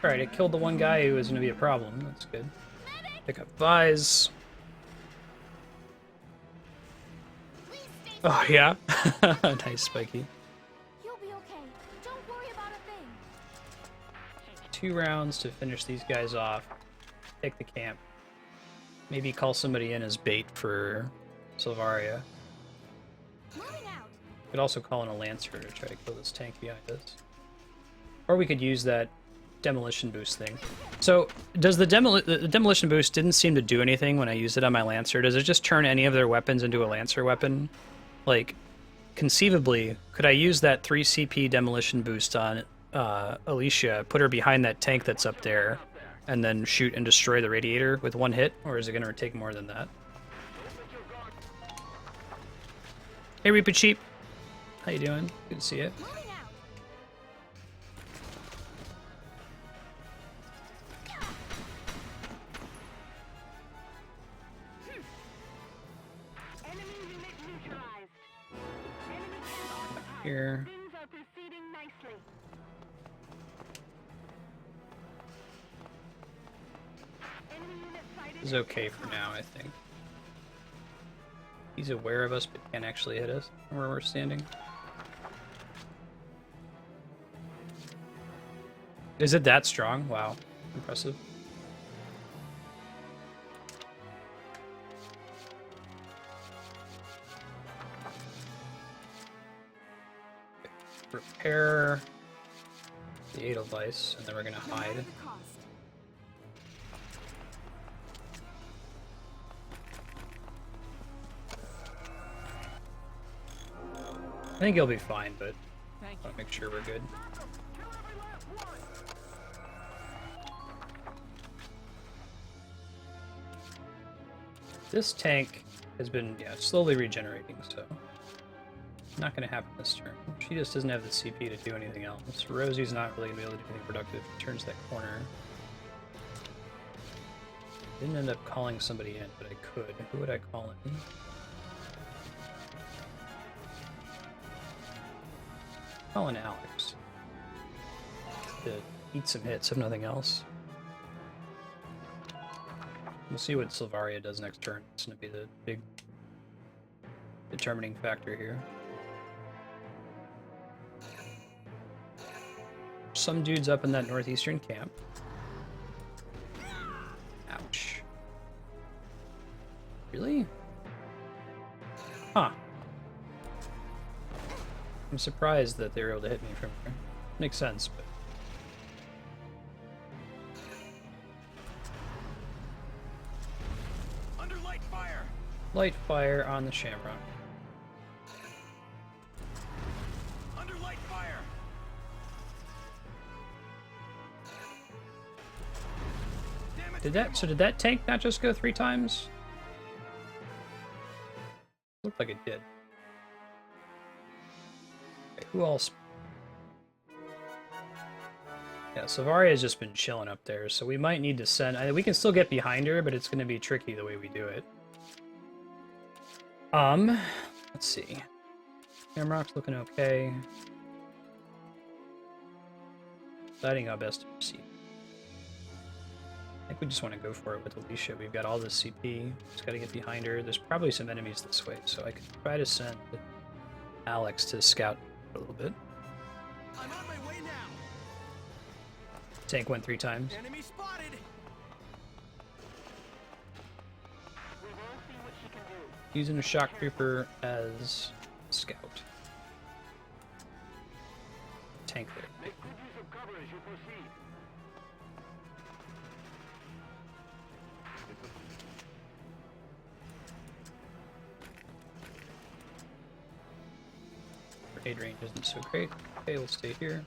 Alright, it killed the one guy who was going to be a problem. That's good. Pick up Vise. Oh, yeah. Nice, Spiky. You'll be okay. Don't worry about a thing. 2 rounds to finish these guys off. take the camp. Maybe call somebody in as bait for Silvaria. Could also call in a Lancer to try to kill this tank behind us. Or we could use that demolition boost thing. So, does the demolition boost didn't seem to do anything when I used it on my Lancer? Does it just turn any of their weapons into a Lancer weapon? Like, conceivably, could I use that 3 CP demolition boost on Alicia, put her behind that tank that's up there, and then shoot and destroy the radiator with one hit? Or is it going to take more than that? Hey, Reaper Cheap. How you doing? Good to see you. Here. This is okay for now, I think. He's aware of us, but can't actually hit us where we're standing. Is it that strong? Wow. Impressive. Repair the Edelweiss, and then we're gonna hide. I think he'll be fine, but I want to make sure we're good. This tank has been, slowly regenerating, so not going to happen this turn. She just doesn't have the CP to do anything else. Rosie's not really going to be able to do anything productive if she turns that corner. Didn't end up calling somebody in, but I could. Who would I call in? Call in Alex. To eat some hits, if nothing else. We'll see what Silvaria does next turn. It's going to be the big determining factor here. Some dudes up in that northeastern camp. Ouch. Really? Huh. I'm surprised that they were able to hit me from there. Makes sense, but... Under light fire! Light fire on the Shamrock. Under light fire! Did that tank not just go 3 times? Looked like it did. Okay, who else? Yeah, Silvaria has just been chilling up there, so we might need to send... we can still get behind her, but it's going to be tricky the way we do it. Let's see. Shamrock's looking okay. Deciding how best to proceed. I think we just want to go for it with Alicia. We've got all this CP. Just got to get behind her. There's probably some enemies this way, so I could try to send Alex to scout a little bit. I'm on my way now. Tank went 3 times. Enemy spotted. We will see what she can do. Using a shock trooper as scout. Tank there. Make good use of cover as you proceed. Aid range isn't so great. Okay, we'll stay here.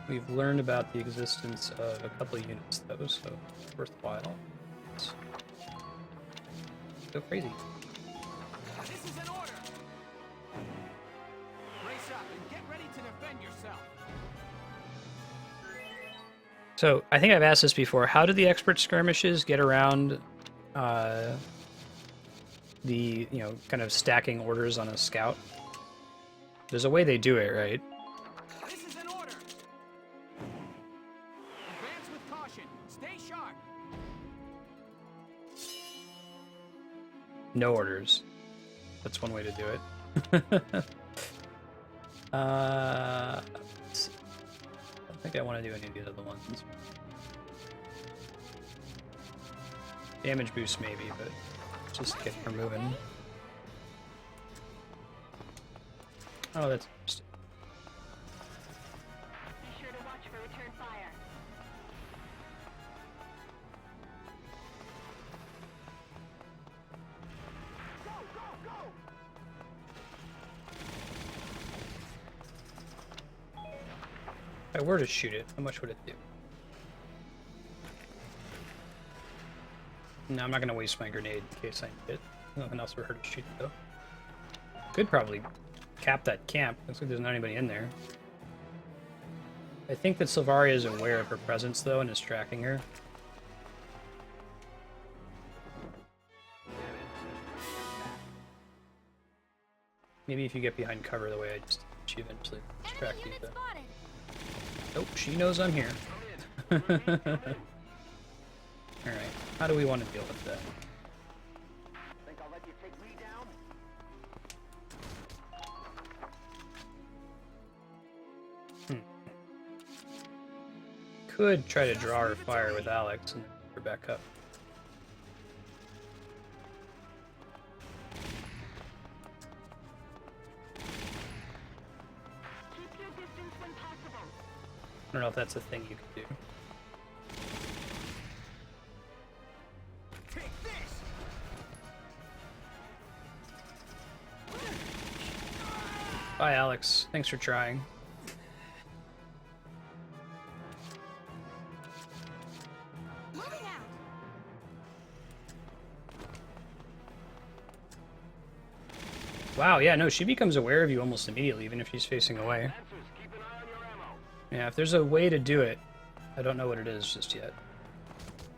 We've learned about the existence of a couple of units though, so it's worthwhile. Let's go crazy. This is an order. Brace up and get ready to defend yourself. So, I think I've asked this before. How do the expert skirmishes get around the, kind of stacking orders on a scout? There's a way they do it, right? This is an order. Advance with caution. Stay sharp. No orders. That's one way to do it. Let's see. I don't think I want to do any of the other ones. Damage boost maybe, but just get her moving. Oh, that's interesting. Be sure to watch for return fire. Go, go, go! If I were to shoot it, how much would it do? No, I'm not gonna waste my grenade in case I need it. Nothing else for her to shoot though. Could probably cap that camp. Looks like there's not anybody in there. I think that Sylvaria is aware of her presence though and is tracking her. Maybe if you get behind cover the way I just did, she eventually track you. Nope, she knows I'm here. Alright, how do we want to deal with that? Think I'll let you take me down? Could try to draw her fire with Alex and then put her back up. Keep your distance when possible. I don't know if that's a thing you could do. Take this! Bye, Alex. Thanks for trying. Moving out. Wow, yeah, no, she becomes aware of you almost immediately, even if she's facing away. Answers, keep an eye on your ammo. Yeah, if there's a way to do it, I don't know what it is just yet.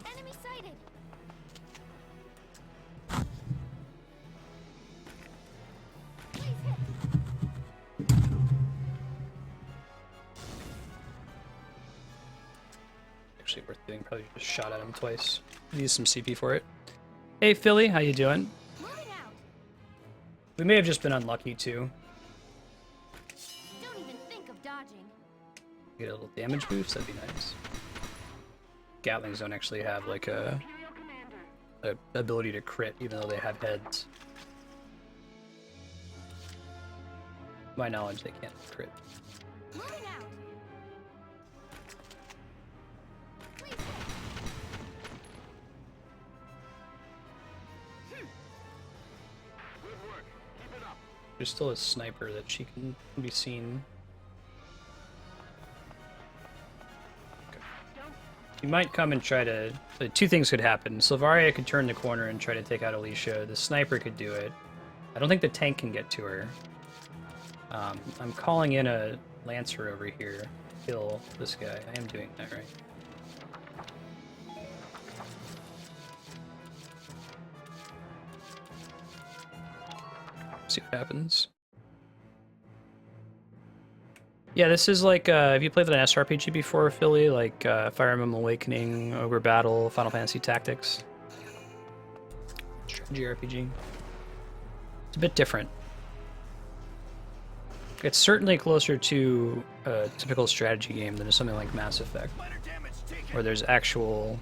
Enemy sighted. Please hit. Actually worth doing, probably just shot at him twice. Use some CP for it. Hey, Philly, how you doing? Moving out. We may have just been unlucky, too. Don't even think of dodging. Get a little damage boost, that'd be nice. Gatlings don't actually have, like, a ability to crit, even though they have heads. To my knowledge, they can't crit. Moving out. Please hit. Good work. Keep it up. There's still a sniper that she can be seen. You might come and try to... two things could happen. Sylvaria could turn the corner and try to take out Alicia. The sniper could do it. I don't think the tank can get to her. I'm calling in a Lancer over here. Kill this guy. I am doing that, right? See what happens. Yeah, this is like, have you played an SRPG before, Philly? Like Fire Emblem Awakening, Ogre Battle, Final Fantasy Tactics? Strategy RPG. It's a bit different. It's certainly closer to a typical strategy game than something like Mass Effect, where there's actual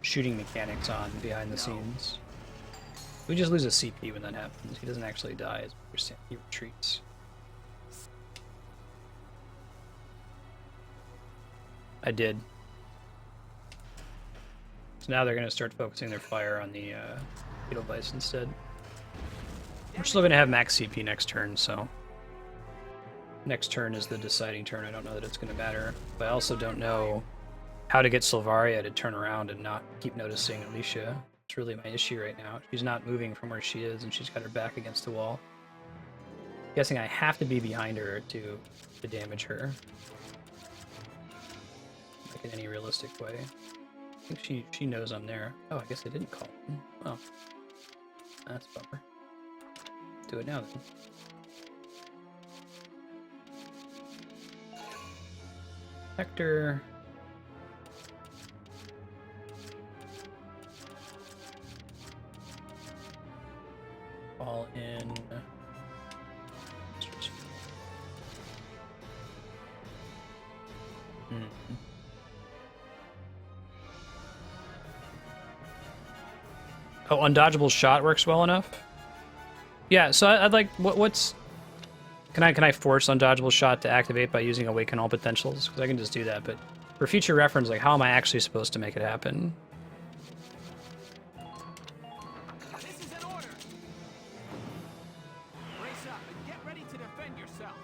shooting mechanics on behind the scenes. We just lose a CP when that happens. He doesn't actually die, he retreats. I did. So now they're going to start focusing their fire on the Beetlevice instead. We're still going to have max CP next turn, so... Next turn is the deciding turn. I don't know that it's going to matter. But I also don't know how to get Sylvaria to turn around and not keep noticing Alicia. It's really my issue right now. She's not moving from where she is, and she's got her back against the wall. I'm guessing I have to be behind her to damage her. Like in any realistic way. I think she knows I'm there. Oh, I guess I didn't call. Oh. That's a bummer. Do it now then. Hector. All in. Oh, undodgeable shot works well enough. Yeah, so I'd like what's. Can I force undodgeable shot to activate by using awaken all potentials? Because I can just do that, but for future reference, like how am I actually supposed to make it happen? This is an order. Brace up and get ready to defend yourself.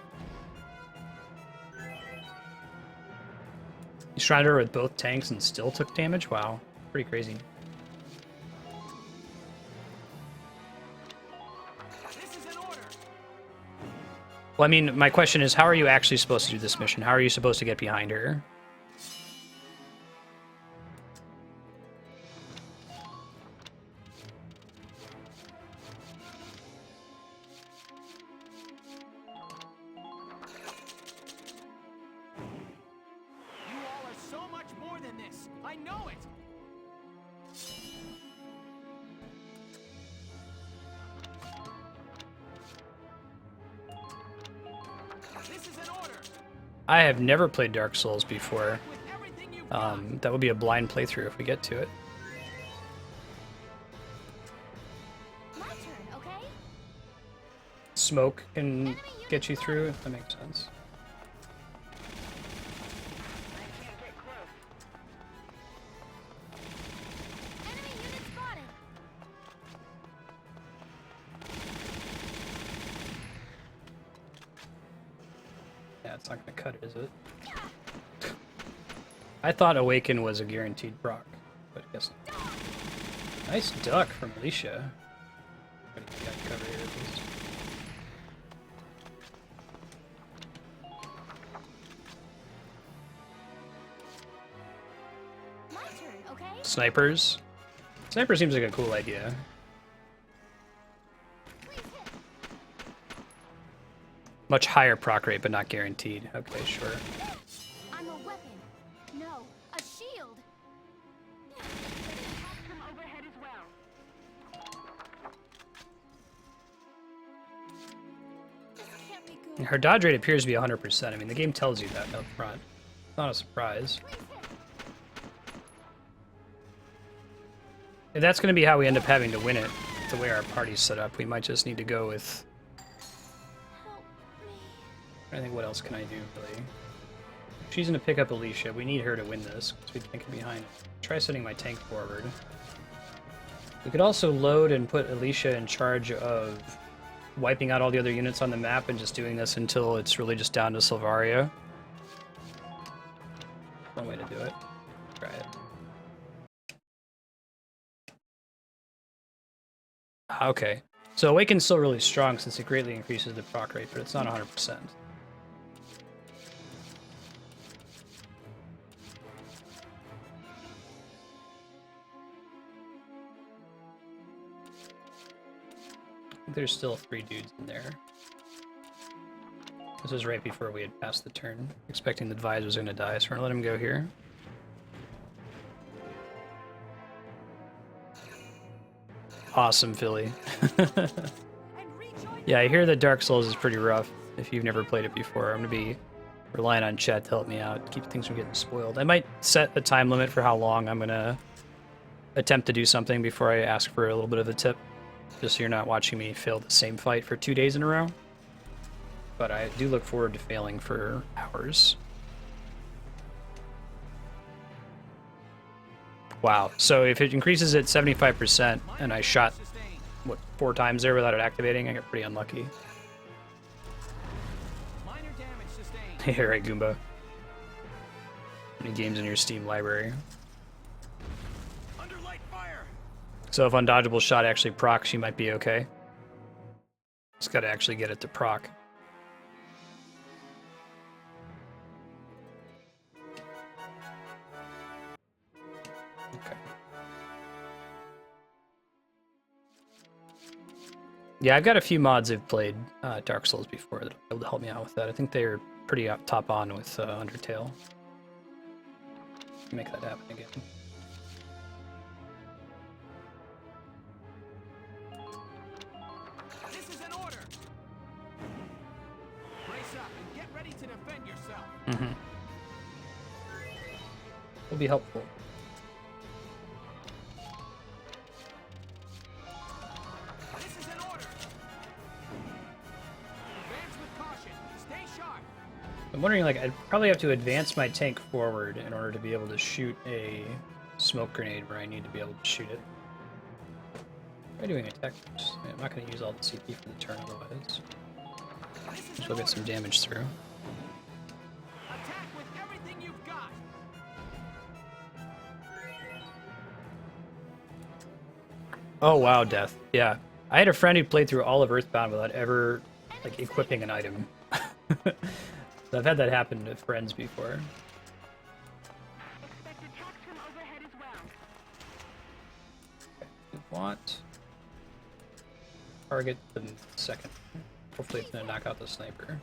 You shrined her with both tanks and still took damage? Wow, pretty crazy. Well, I mean, my question is, how are you actually supposed to do this mission? How are you supposed to get behind her? You all are so much more than this. I know it. This is an order. I have never played Dark Souls before. That would be a blind playthrough if we get to it. My turn, okay? Smoke can get you through, if that makes sense. Enemy unit spotted. Yeah, it's not gonna cut it, is it? I thought Awaken was a guaranteed proc, but I guess not. Nice duck from Alicia. Got cover here, at least. My turn, okay? Snipers. Sniper seems like a cool idea. Much higher proc rate, but not guaranteed. Okay, sure. I'm a weapon. No, a shield. From overhead as well. This can't be good. Her dodge rate appears to be 100%. I mean, the game tells you that up front. It's not a surprise. If that's going to be how we end up having to win it, the way our party's set up, we might just need to go with... I think what else can I do, really? If she's going to pick up Alicia, we need her to win this, because we can't get behind. Try sending my tank forward. We could also load and put Alicia in charge of wiping out all the other units on the map and just doing this until it's really just down to Silvaria. One way to do it. Try it. Okay. So Awaken's still really strong since it greatly increases the proc rate, but it's not 100%. There's still 3 dudes in there. This was right before we had passed the turn, expecting the Vise was going to die, so we're going to let him go here. Awesome, Philly. Yeah, I hear that Dark Souls is pretty rough if you've never played it before. I'm going to be relying on chat to help me out, keep things from getting spoiled. I might set a time limit for how long I'm going to attempt to do something before I ask for a little bit of a tip, just so you're not watching me fail the same fight for 2 days in a row. But I do look forward to failing for hours. Wow, so if it increases at 75% and I shot, what, 4 times there without it activating, I got pretty unlucky. Minor damage sustained. Hey, right, Goomba. Any games in your Steam library? Under light fire. So if undodgeable shot actually procs, you might be okay. Just gotta actually get it to proc. Okay. Yeah, I've got a few mods that've played Dark Souls before that'll be able to help me out with that. I think they're pretty top on with Undertale. Make that happen again. This is an order. Brace up and get ready to defend yourself. Mm-hmm. Will be helpful. I'm wondering, like, I'd probably have to advance my tank forward in order to be able to shoot a smoke grenade where I need to be able to shoot it. Try doing attack boost. I'm not going to use all the CP for the turn otherwise. So we'll get some damage through. Attack with everything you've got. Oh wow, Death. Yeah. I had a friend who played through all of Earthbound without ever, like, equipping an item. I've had that happen to friends before. Expect attacks from overhead as well. We want target the second. Hopefully it's gonna knock out the sniper.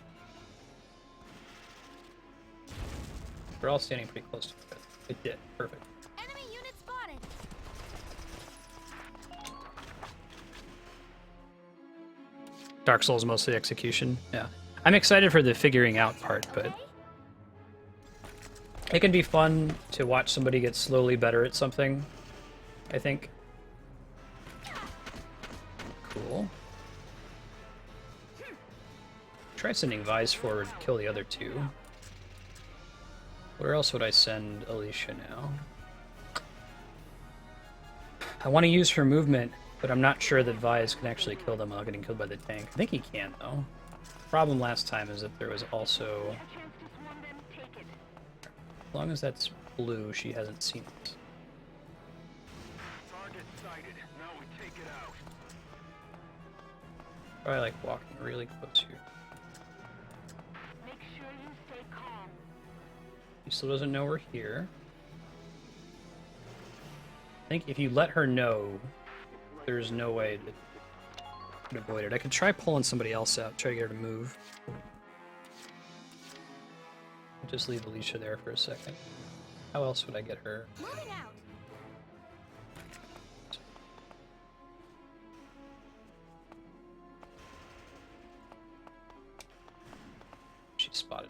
We're all standing pretty close to it. It did. Perfect. Enemy unit spotted. Dark Souls mostly execution. Yeah. I'm excited for the figuring out part, but it can be fun to watch somebody get slowly better at something, I think. Cool. Try sending Vise forward to kill the other two. Where else would I send Alicia now? I want to use her movement, but I'm not sure that Vise can actually kill them without getting killed by the tank. I think he can, though. Problem last time is that there was also... As long as that's blue, she hasn't seen it. Target sighted. Now we take it out. Probably like walking really close here. Make sure you stay calm. He still doesn't know we're here. I think if you let her know, there's no way that could avoid it. I could try pulling somebody else out, try to get her to move. Just leave Alicia there for a second. How else would I get her? Moving out. She spotted.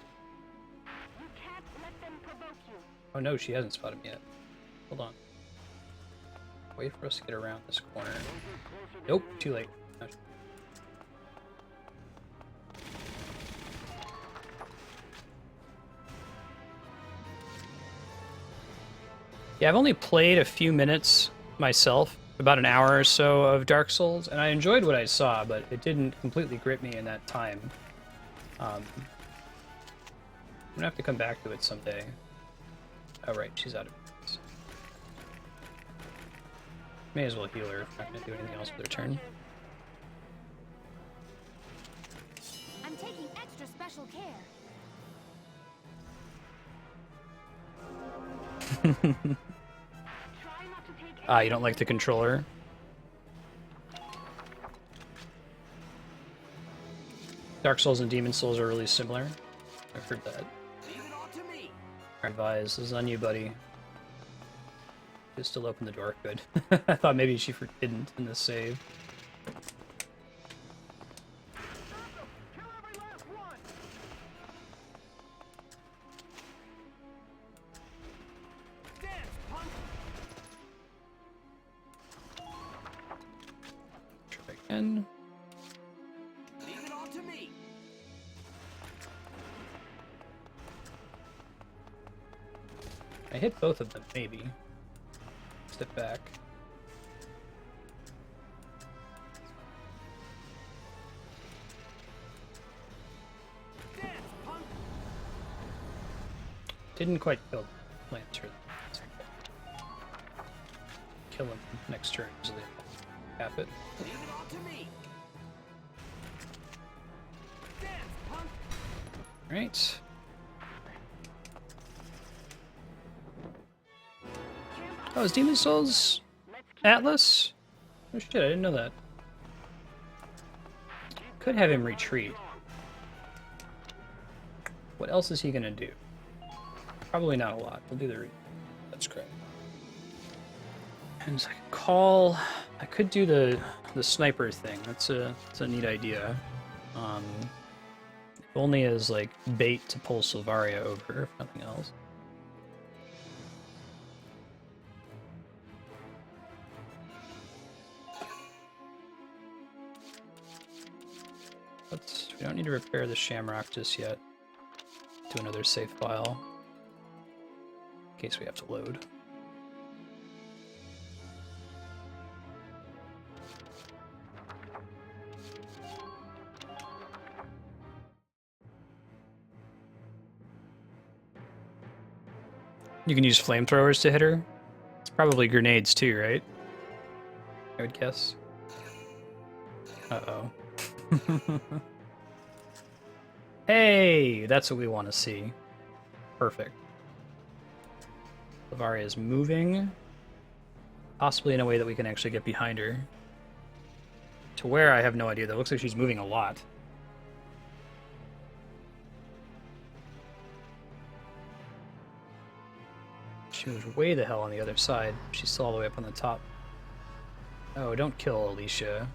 You can't let them provoke you. Oh no, she hasn't spotted me yet. Hold on. Wait for us to get around this corner. Nope, too late. Yeah, I've only played a few minutes myself, about an hour or so of Dark Souls, and I enjoyed what I saw, but it didn't completely grip me in that time. I'm gonna have to come back to it someday. Oh right, she's out of it. May as well heal her if I'm not gonna do anything else with her turn. I'm taking extra special care. Ah, you don't like the controller? Dark Souls and Demon Souls are really similar. I've heard that. Alright, Vise, this is on you, buddy. You still open the door. Good. I thought maybe she didn't in the save. Try again. Leave it all to me. I hit both of them, maybe. Step back. Didn't quite kill Lancer. Kill him next turn, usually half it. Leave it all to me. Right. Oh, is Demon Souls Atlas? Oh shit, I didn't know that. Could have him retreat. What else is he gonna do? Probably not a lot. We'll do the that's correct. And I could call. I could do the sniper thing. That's a neat idea. If only as like bait to pull Silvaria over, if nothing else. We don't need to repair the Shamrock just yet. to another save file in case we have to load. You can use flamethrowers to hit her. It's probably grenades too, right? I would guess. Uh-oh. Hey, that's what we want to see. Perfect. Valkyria is moving, possibly in a way that we can actually get behind her. To where, I have no idea. That looks like she's moving a lot. She was way the hell on the other side. She's still all the way up on the top. Oh, don't kill Alicia.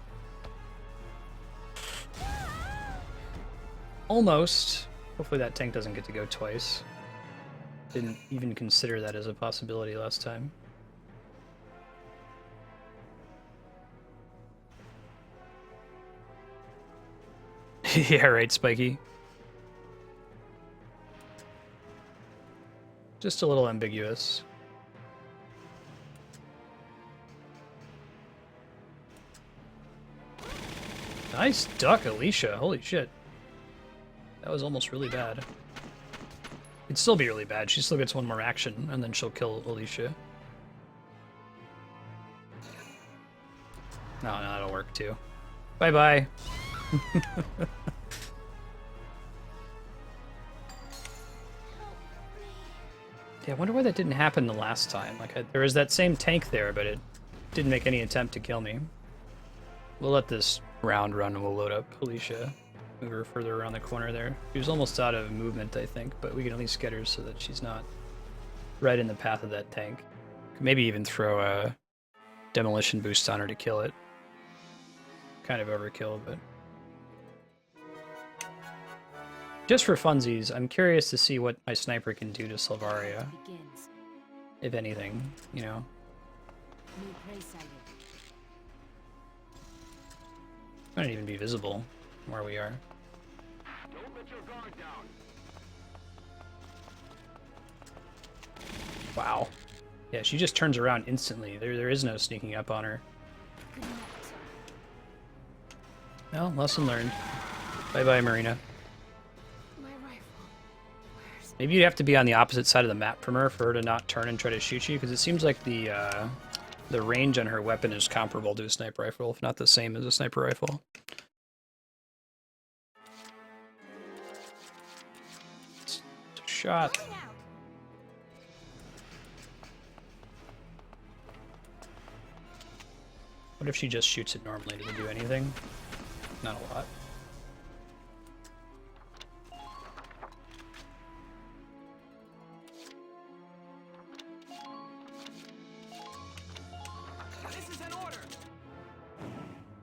Almost. Hopefully that tank doesn't get to go twice. Didn't even consider that as a possibility last time. Yeah, right, Spiky. Just a little ambiguous. Nice duck, Alicia. Holy shit. That was almost really bad. It'd still be really bad. She still gets one more action, and then she'll kill Alicia. No, that'll work too. Bye-bye. Yeah, I wonder why that didn't happen the last time. Like, there was that same tank there, but it didn't make any attempt to kill me. We'll let this round run and we'll load up Alicia. Move her further around the corner there. She was almost out of movement, I think, but we can at least get her so that she's not right in the path of that tank. Could maybe even throw a demolition boost on her to kill it. Kind of overkill, but... Just for funsies, I'm curious to see what my sniper can do to Valkyria. If anything, you know. Might not even be visible where we are. Don't let your guard down. Wow. Yeah, she just turns around instantly. There is no sneaking up on her. Well, lesson learned. Bye-bye, Marina. Maybe you'd have to be on the opposite side of the map from her for her to not turn and try to shoot you, because it seems like the range on her weapon is comparable to a sniper rifle, if not the same as a sniper rifle. Shot. What if she just shoots it normally? Does it do anything? Not a lot.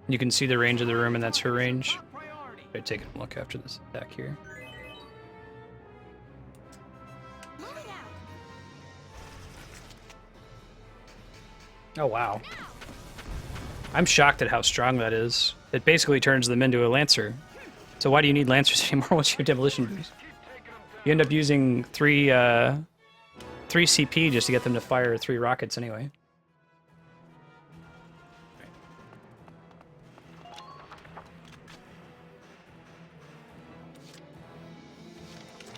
You can see the range of the room, and that's her range. I take a look after this attack here. Oh wow. I'm shocked at how strong that is. It basically turns them into a Lancer. So why do you need Lancers anymore once you have Demolition Boost? You end up using 3 CP just to get them to fire 3 rockets anyway.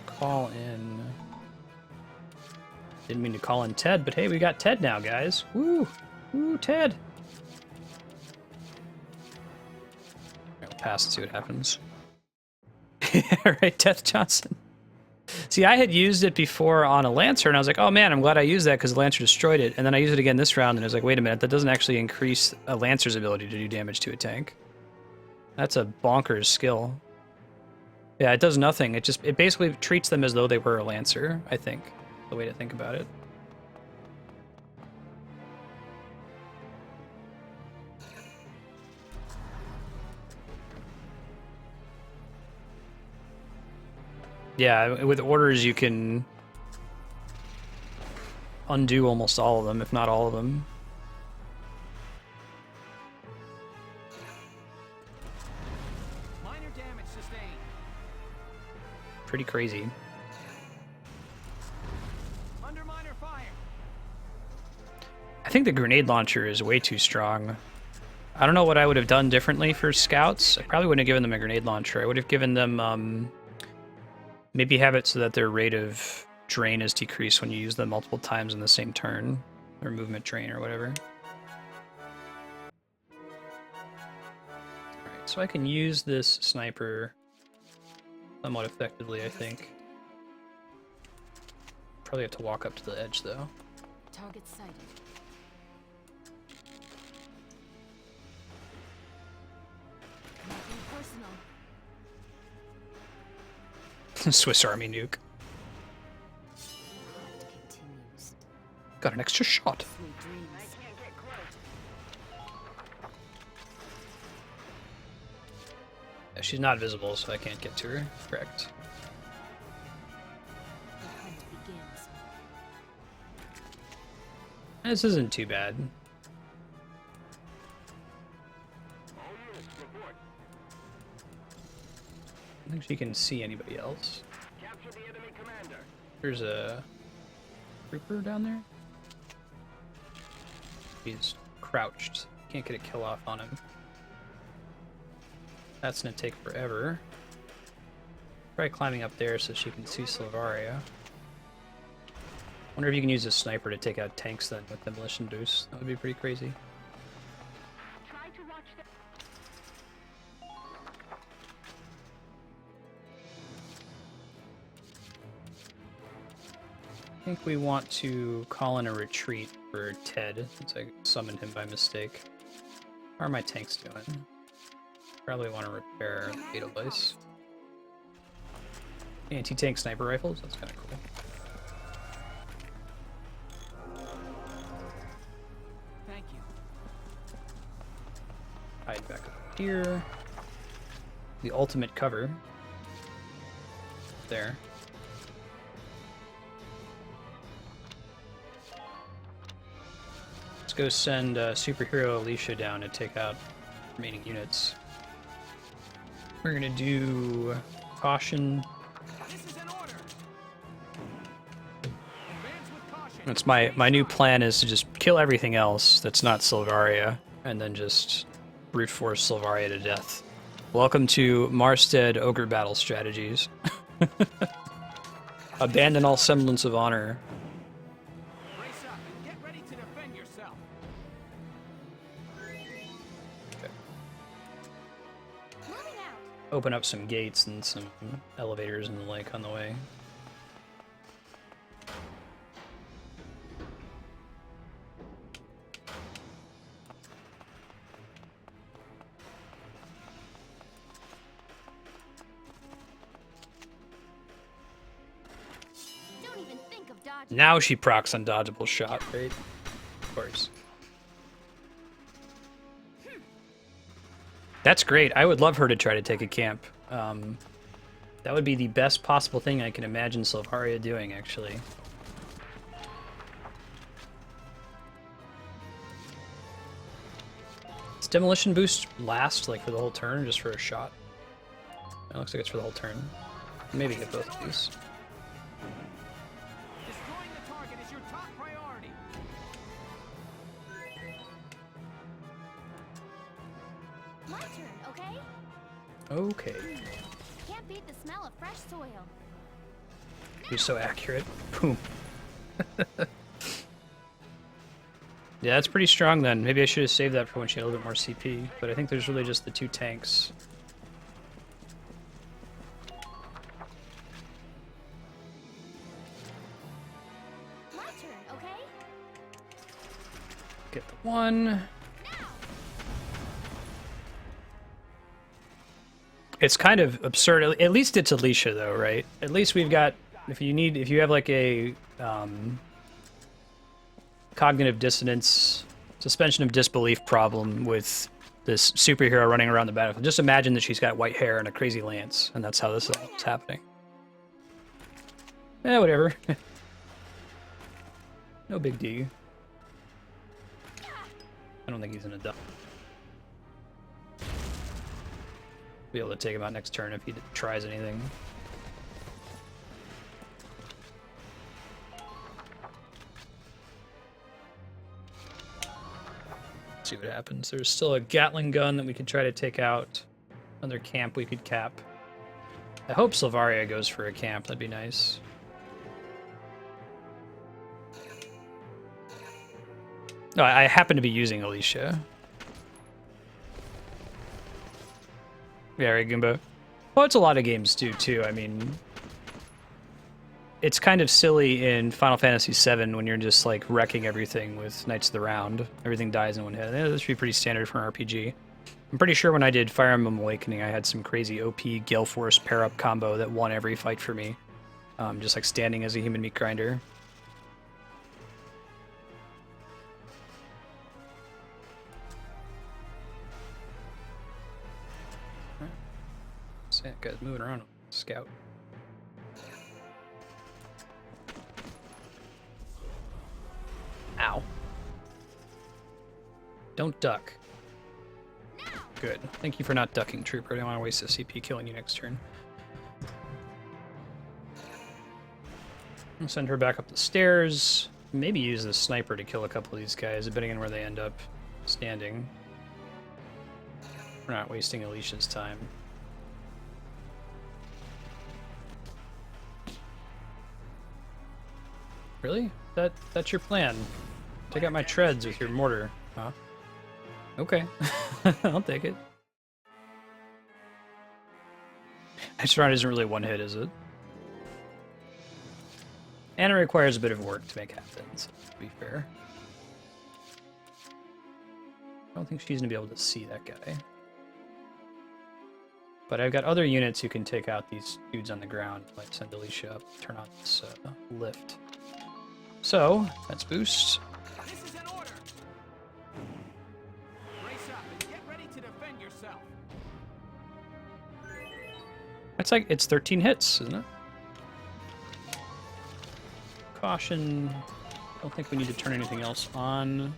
Call in... Didn't mean to call in Ted, but hey, we got Ted now, guys. Woo! Woo, Ted! I'll pass and see what happens. Right, Death Johnson. See, I had used it before on a Lancer, and I was like, oh man, I'm glad I used that because the Lancer destroyed it. And then I used it again this round, and I was like, wait a minute, that doesn't actually increase a Lancer's ability to do damage to a tank. That's a bonkers skill. Yeah, it does nothing. It basically treats them as though they were a Lancer, I think. The way to think about it. Yeah, with orders you can undo almost all of them, if not all of them. Minor damage sustained. Pretty crazy. minor fire. I think the grenade launcher is way too strong. I don't know what I would have done differently for scouts. I probably wouldn't have given them a grenade launcher. I would have given them, maybe have it so that their rate of drain is decreased when you use them multiple times in the same turn. Or movement drain or whatever. Alright, so I can use this sniper somewhat effectively, I think. Probably have to walk up to the edge, though. Target sighted. Nothing personal. Swiss Army nuke. Got an extra shot. Yeah, she's not visible, so I can't get to her. Correct. This isn't too bad. I think she can see anybody else. There's a trooper down there. He's crouched. Can't get a kill off on him. That's gonna take forever. Try climbing up there so she can see Silvaria. Wonder if you can use a sniper to take out tanks then with demolition boost. That would be pretty crazy. I think we want to call in a retreat for Ted, since I summoned him by mistake. How are my tanks doing? Probably want to repair the Fatal Vice. Anti-tank sniper rifles, that's kind of cool. Thank you. Hide back up here. The ultimate cover. There. Let's go send superhero Alicia down to take out remaining units. We're gonna do caution. That's my new plan, is to just kill everything else that's not Silvaria, and then just brute force Silvaria to death. Welcome to Marstead Ogre Battle Strategies. Abandon all semblance of honor. Open up some gates and some elevators and the like on the way. Don't even think of dodging. Now she procs undodgeable shot, right? Of course. That's great. I would love her to try to take a camp. That would be the best possible thing I can imagine Silvaria doing, actually. Does demolition boost last, like, for the whole turn, or just for a shot? It looks like it's for the whole turn. Maybe get both of these. Destroying the target is your top priority. My turn, okay? Okay. Can't beat the smell of fresh soil. You're so accurate. Boom. Yeah, that's pretty strong then. Maybe I should have saved that for when she had a little bit more CP, but I think there's really just the two tanks. My turn, okay? Get the one. It's kind of absurd. At least it's Alicia, though, right? At least we've got, if you have like a cognitive dissonance, suspension of disbelief problem with this superhero running around the battlefield, just imagine that she's got white hair and a crazy lance, and that's how this is happening. Eh, whatever. No big deal. I don't think he's an adult. Be able to take him out next turn if he tries anything. see what happens. There's still a Gatling gun that we could try to take out. Another camp we could cap. I hope Silvaria goes for a camp. That'd be nice. No, I happen to be using Alicia. Yeah, right, Goomba. Well, it's a lot of games do, too. I mean, it's kind of silly in Final Fantasy VII when you're just, like, wrecking everything with Knights of the Round. Everything dies in one hit. That should be pretty standard for an RPG. I'm pretty sure when I did Fire Emblem Awakening, I had some crazy OP Gale Force pair-up combo that won every fight for me. Just, like, standing as a human meat grinder. That guy's moving around. Scout. Ow. Don't duck. Good. Thank you for not ducking, Trooper. I don't want to waste a CP killing you next turn. I'll send her back up the stairs. Maybe use the sniper to kill a couple of these guys, depending on where they end up standing. We're not wasting Alicia's time. Really? That's your plan? Take out my treads with your mortar, huh? Okay. I'll take it. Next round isn't really one hit, is it? And it requires a bit of work to make happen, so to be fair. I don't think she's gonna be able to see that guy. But I've got other units who can take out these dudes on the ground, like send Alicia up, turn on this lift. So, let's boost. This is an order. Brace up and get ready to defend yourself. It's like, it's 13 hits, isn't it? Caution. I don't think we need to turn anything else on.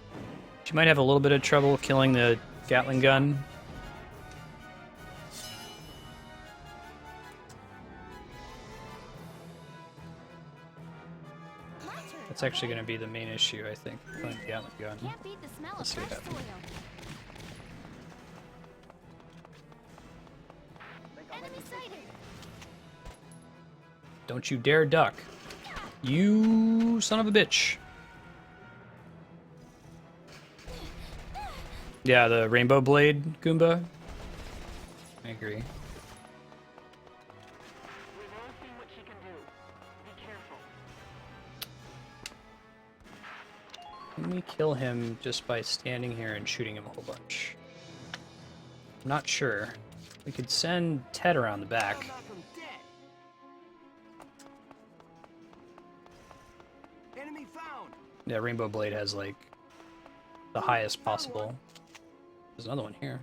She might have a little bit of trouble killing the Gatling gun. That's actually going to be the main issue, I think. Killing the Gatling gun. Let's see what happens. Don't you dare duck. You son of a bitch. Yeah, the rainbow blade, Goomba. I agree. Can we kill him just by standing here and shooting him a whole bunch? I'm not sure. We could send Ted around the back. Enemy found. Yeah, Rainbow Blade has, like, the highest possible. There's another one here.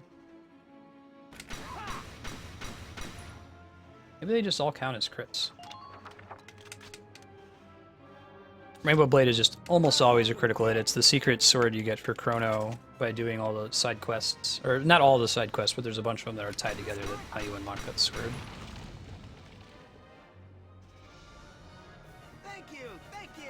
Maybe they just all count as crits. Rainbow Blade is just almost always a critical hit. It's the secret sword you get for Chrono by doing all the side quests. Or, not all the side quests, but there's a bunch of them that are tied together that how you unlock that sword. Thank you, thank you.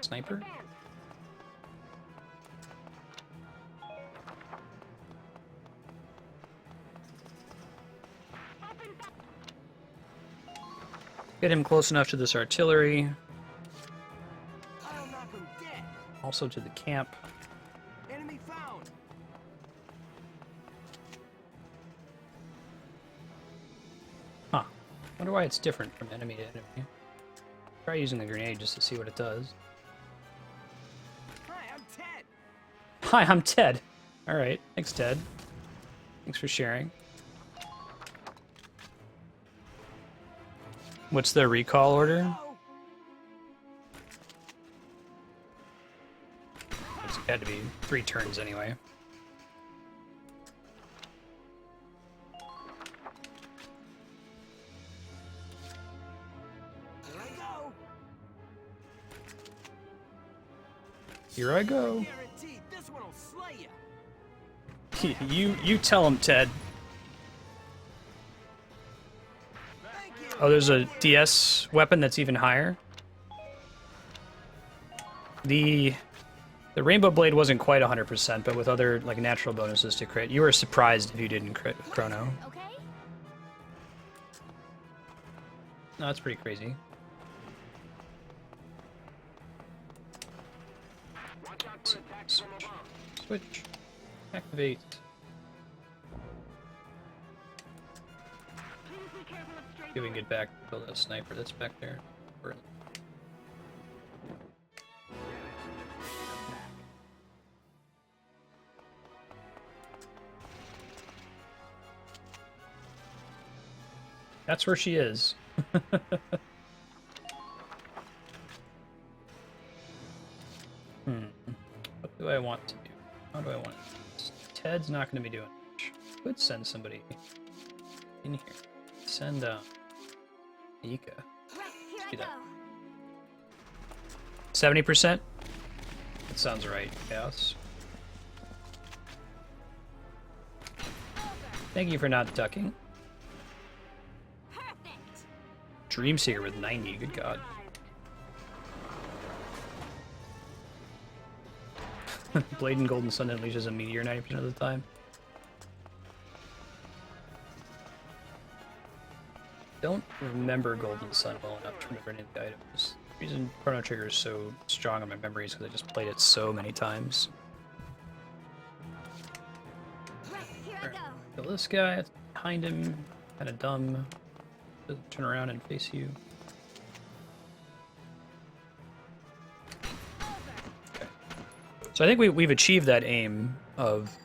Sniper? Get him close enough to this artillery. I'll knock him dead. Also to the camp. Enemy found. Huh. Wonder why it's different from enemy to enemy. Try using the grenade just to see what it does. Hi, I'm Ted. Hi, I'm Ted. Alright, thanks Ted. Thanks for sharing. What's the recall order? It's had to be 3 turns anyway. Here I go. Here I go. Guaranteed this one'll slay ya. You tell him, Ted. Oh, there's a DS weapon that's even higher? The Rainbow Blade wasn't quite 100%, but with other like natural bonuses to crit, you were surprised if you didn't crit with Chrono. Okay? No, that's pretty crazy. Switch. Activate. See if we can get back to the sniper that's back there. That's where she is. What do I want to do? How do I want it? Ted's not going to be doing much. Could send somebody in here. Send Ika. Let's do that. 70%? That sounds right. Chaos. Thank you for not ducking. Dreamseeker with 90, good god. Blade and Golden Sun unleashes a meteor 90% of the time. Don't remember Golden Sun well enough to remember any of the items. The reason Chrono Trigger is so strong in my memory is because I just played it so many times. Right, kill this guy, it's behind him, kinda dumb. Doesn't turn around and face you. Okay. So I think we've achieved that aim of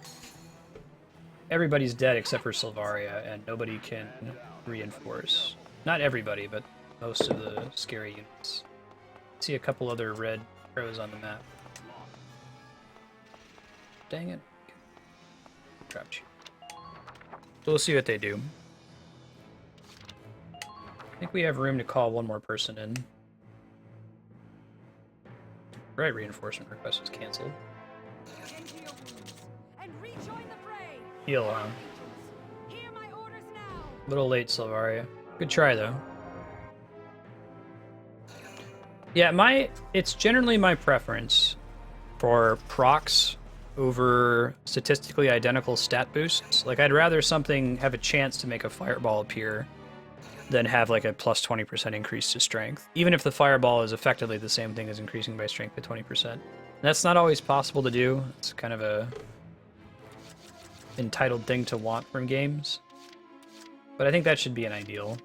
everybody's dead except for Silvaria, and nobody can reinforce. Not everybody, but most of the scary units. See a couple other red arrows on the map. Dang it. Trapped you. So we'll see what they do. I think we have room to call one more person in. Right, reinforcement request was cancelled. Heal, huh? Little late, Silvaria. Good try, though. Yeah, it's generally my preference for procs over statistically identical stat boosts. Like, I'd rather something have a chance to make a fireball appear than have like a plus 20% increase to strength, even if the fireball is effectively the same thing as increasing by strength by 20%. And that's not always possible to do. It's kind of a entitled thing to want from games. But I think that should be an ideal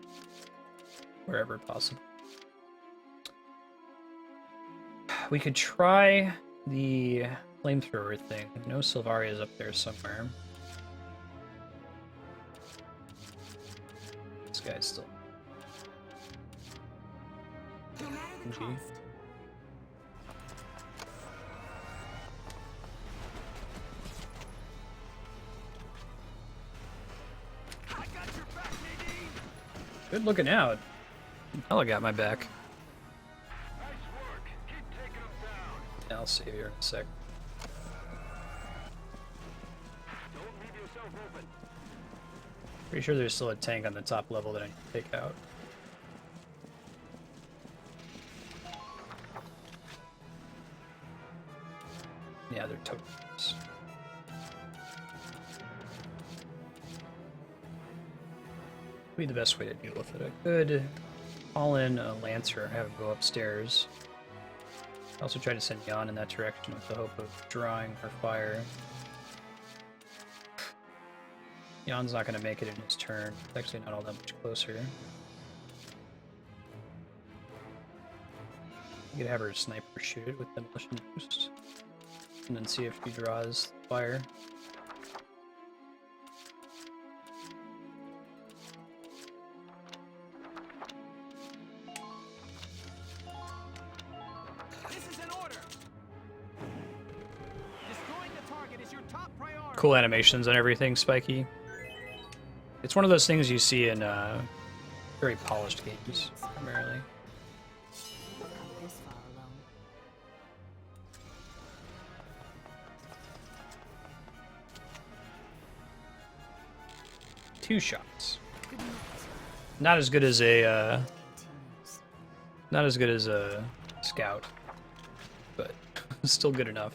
wherever possible. We could try the flamethrower thing. I know Silvaria is up there somewhere. This guy's still... G. Good looking out. Hell, I got my back. Yeah, I'll save you in a sec. Pretty sure there's still a tank on the top level that I need to take out. Yeah, they're totals. Be the best way to deal with it. I could call in a Lancer and have him go upstairs. I also try to send Jan in that direction with the hope of drawing her fire. Jan's not going to make it in his turn. It's actually not all that much closer. You could have her sniper shoot it with demolition boost. And then see if she draws fire. This is an order. Destroying the target is your top priority. Cool animations and everything, Spiky. It's one of those things you see in very polished games, primarily. Two shots. Not as good as a scout, but was still good enough.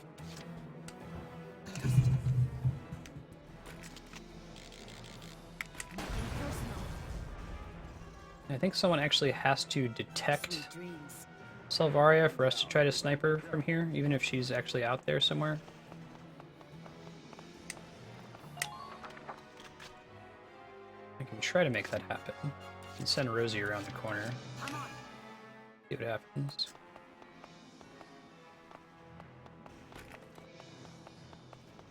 I think someone actually has to detect Salvaria for us to try to snipe her from here, even if she's actually out there somewhere. I can try to make that happen. And send Rosie around the corner. See what happens.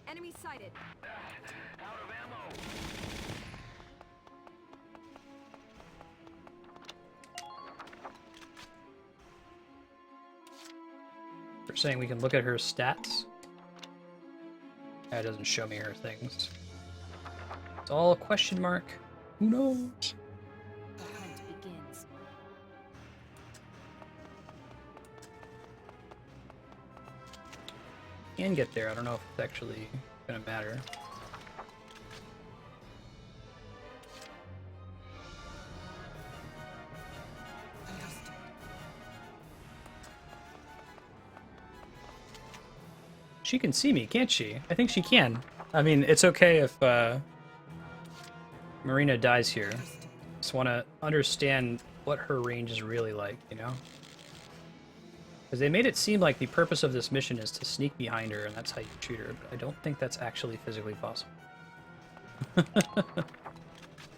Enemy sighted. Out of ammo. They're saying we can look at her stats. That doesn't show me her things. It's all a question mark. Who knows? The hunt begins. Can get there. I don't know if it's actually gonna matter. She can see me, can't she? I think she can. I mean, it's okay if Marina dies here. Just want to understand what her range is really like, you know? Because they made it seem like the purpose of this mission is to sneak behind her, and that's how you shoot her, but I don't think that's actually physically possible.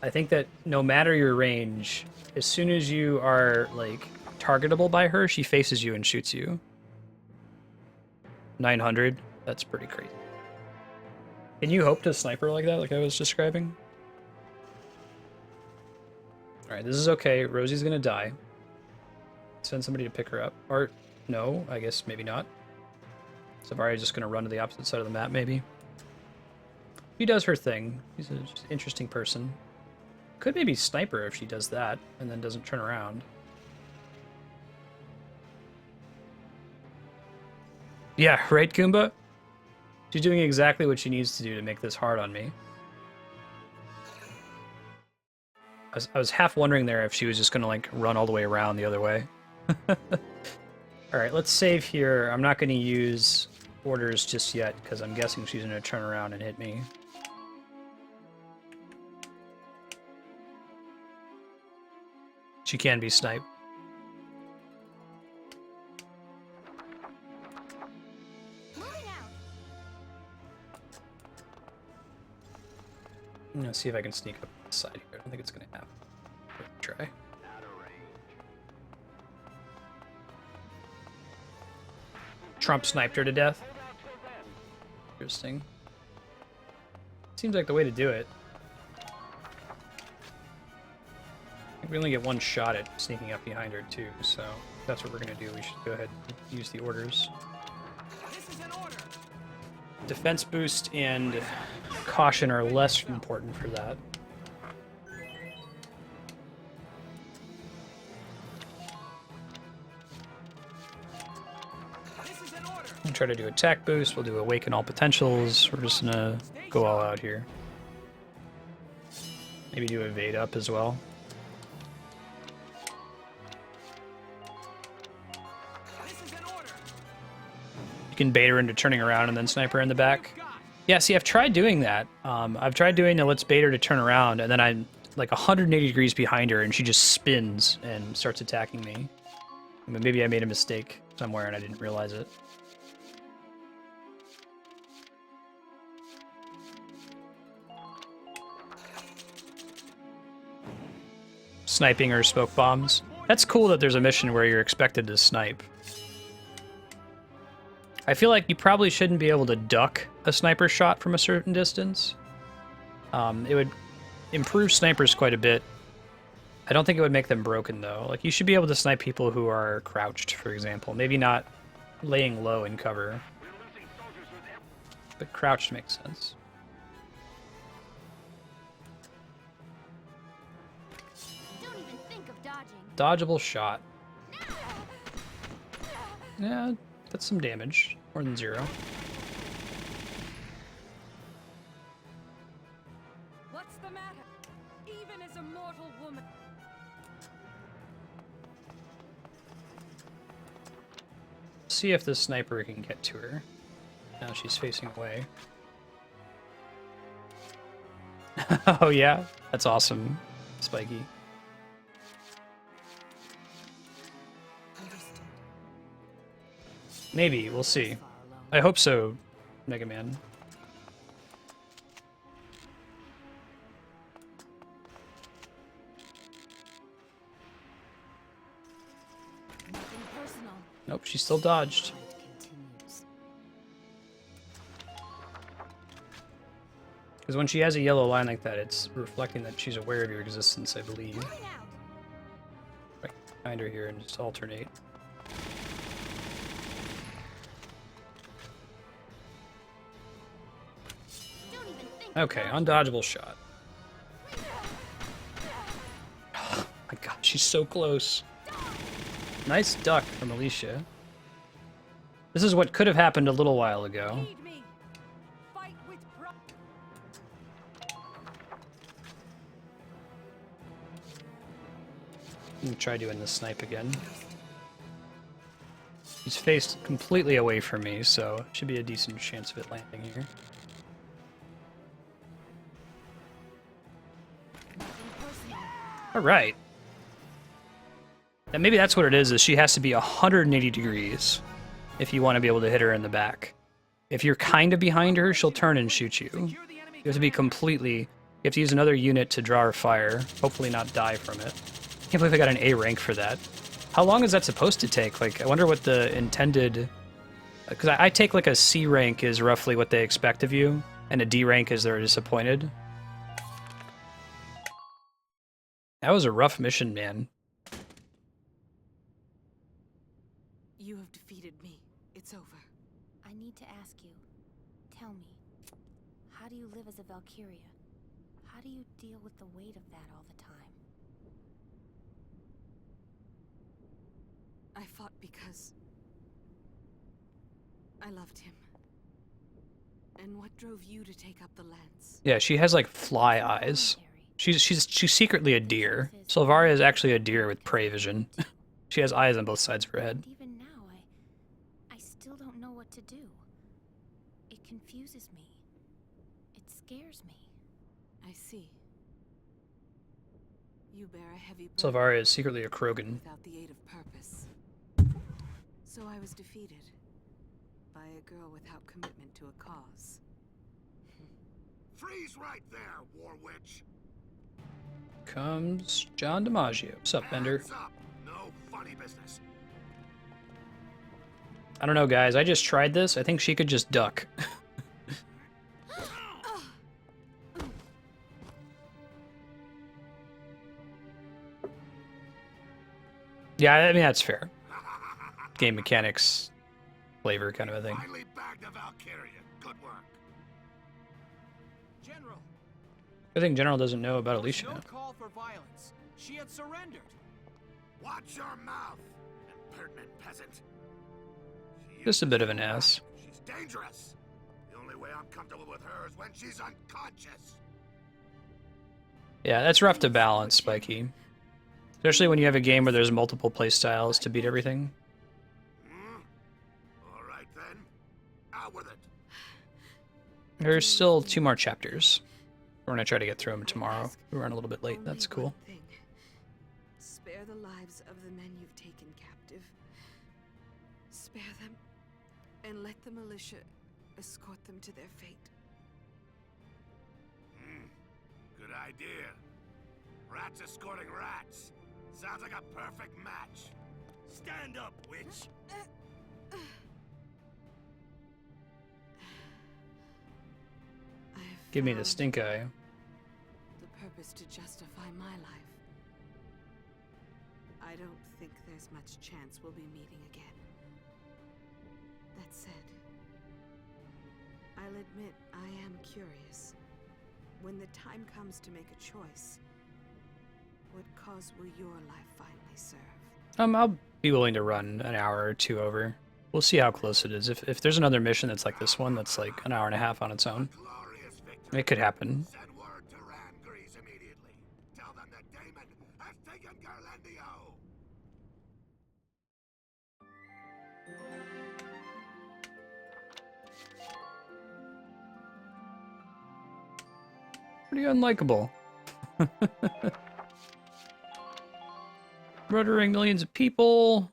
I think that no matter your range, as soon as you are, like, targetable by her, she faces you and shoots you. 900? That's pretty crazy. Can you hope to snipe her like that, like I was describing? Alright, this is okay. Rosie's gonna die. Send somebody to pick her up. Or, no, I guess maybe not. Savaria's just gonna run to the opposite side of the map, maybe. She does her thing. She's an interesting person. Could maybe snipe her if she does that, and then doesn't turn around. Yeah, right, Goomba? She's doing exactly what she needs to do to make this hard on me. I was half wondering there if she was just gonna, like, run all the way around the other way. Alright, let's save here. I'm not gonna use orders just yet, because I'm guessing she's gonna turn around and hit me. She can be sniped. I'm gonna see if I can sneak up the side here. I don't think it's gonna happen. Try. Trump sniped her to death. Interesting. Seems like the way to do it. I think we only get one shot at sneaking up behind her too, so if that's what we're gonna do. We should go ahead and use the orders. Defense boost and caution are less important for that. We'll try to do attack boost, we'll do awaken all potentials, we're just gonna go all out here. Maybe do evade up as well. You can bait her into turning around and then snipe her in the back. Yeah, see, I've tried doing that. I've tried doing the let's bait her to turn around, and then I'm like 180 degrees behind her, and she just spins and starts attacking me. I mean, maybe I made a mistake somewhere and I didn't realize it. Sniping or smoke bombs. That's cool that there's a mission where you're expected to snipe. I feel like you probably shouldn't be able to duck a sniper shot from a certain distance. It would improve snipers quite a bit. I don't think it would make them broken, though. Like, you should be able to snipe people who are crouched, for example. Maybe not laying low in cover. But crouched makes sense. Don't even think of dodging. Dodgeable shot. Yeah, that's some damage. More than 0. What's the matter? Even as a mortal woman. See if the sniper can get to her. Now she's facing away. Oh yeah? That's awesome, Spiky. Maybe, we'll see. I hope so, Mega Man. Nope, she still dodged. Because when she has a yellow line like that, it's reflecting that she's aware of your existence, I believe. Right behind her here and just alternate. Okay, undodgeable shot. Oh my god, she's so close. Nice duck from Alicia. This is what could have happened a little while ago. Let me try doing the snipe again. He's faced completely away from me, so should be a decent chance of it landing here. Alright. And maybe that's what it is she has to be 180 degrees if you want to be able to hit her in the back. If you're kind of behind her, she'll turn and shoot you. You have to be completely... You have to use another unit to draw her fire, hopefully not die from it. Can't believe I got an A rank for that. How long is that supposed to take? Like, I wonder what the intended... Because I take like a C rank is roughly what they expect of you, and a D rank is they're disappointed. That was a rough mission, man. You have defeated me. It's over. I need to ask you. Tell me, how do you live as a Valkyria? How do you deal with the weight of that all the time? I fought because I loved him. And what drove you to take up the lance? Yeah, she has like fly eyes. She's secretly a deer. Sylvaria is actually a deer with prey vision. She has eyes on both sides of her head. Even now, I still don't know what to do. It confuses me. It scares me. I see. You bear a heavy burden. Sylvaria is secretly a Krogan. Without the aid of purpose. So I was defeated by a girl without commitment to a cause. Freeze right there, War Witch. Comes John DiMaggio. What's up, Bender? Hands up. No funny business. I don't know, guys. I just tried this. I think she could just duck. Yeah, I mean, that's fair. Game mechanics, flavor kind of a thing. Finally bagged a Valkyria. Good work. General. I think General doesn't know about Alicia. No call for violence. She had surrendered. Watch your mouth, impertinent peasant. Just a bit of an ass. She's dangerous. The only way I'm comfortable with her is when she's unconscious. Yeah, that's rough to balance, Spiky. Especially when you have a game where there's multiple playstyles to beat everything. All right then, out with it. There's still 2 more chapters. We're gonna try to get through them tomorrow. We run a little bit late. That's cool. Spare the lives of the men you've taken captive. Spare them, and let the militia escort them to their fate. Good idea. Rats escorting rats. Sounds like a perfect match. Stand up, witch. Give me the stink eye. The purpose to justify my life. I don't think there's much chance we'll be meeting again. That said, I'll admit I am curious. When the time comes to make a choice, what cause will your life finally serve? I'll be willing to run an hour or 2 over. We'll see how close it is. If there's another mission that's like this one, that's like an hour and a half on its own, it could happen. Send word to Rangrease immediately. Tell them that Damon has taken Garlandio. Pretty unlikable. Murdering millions of people.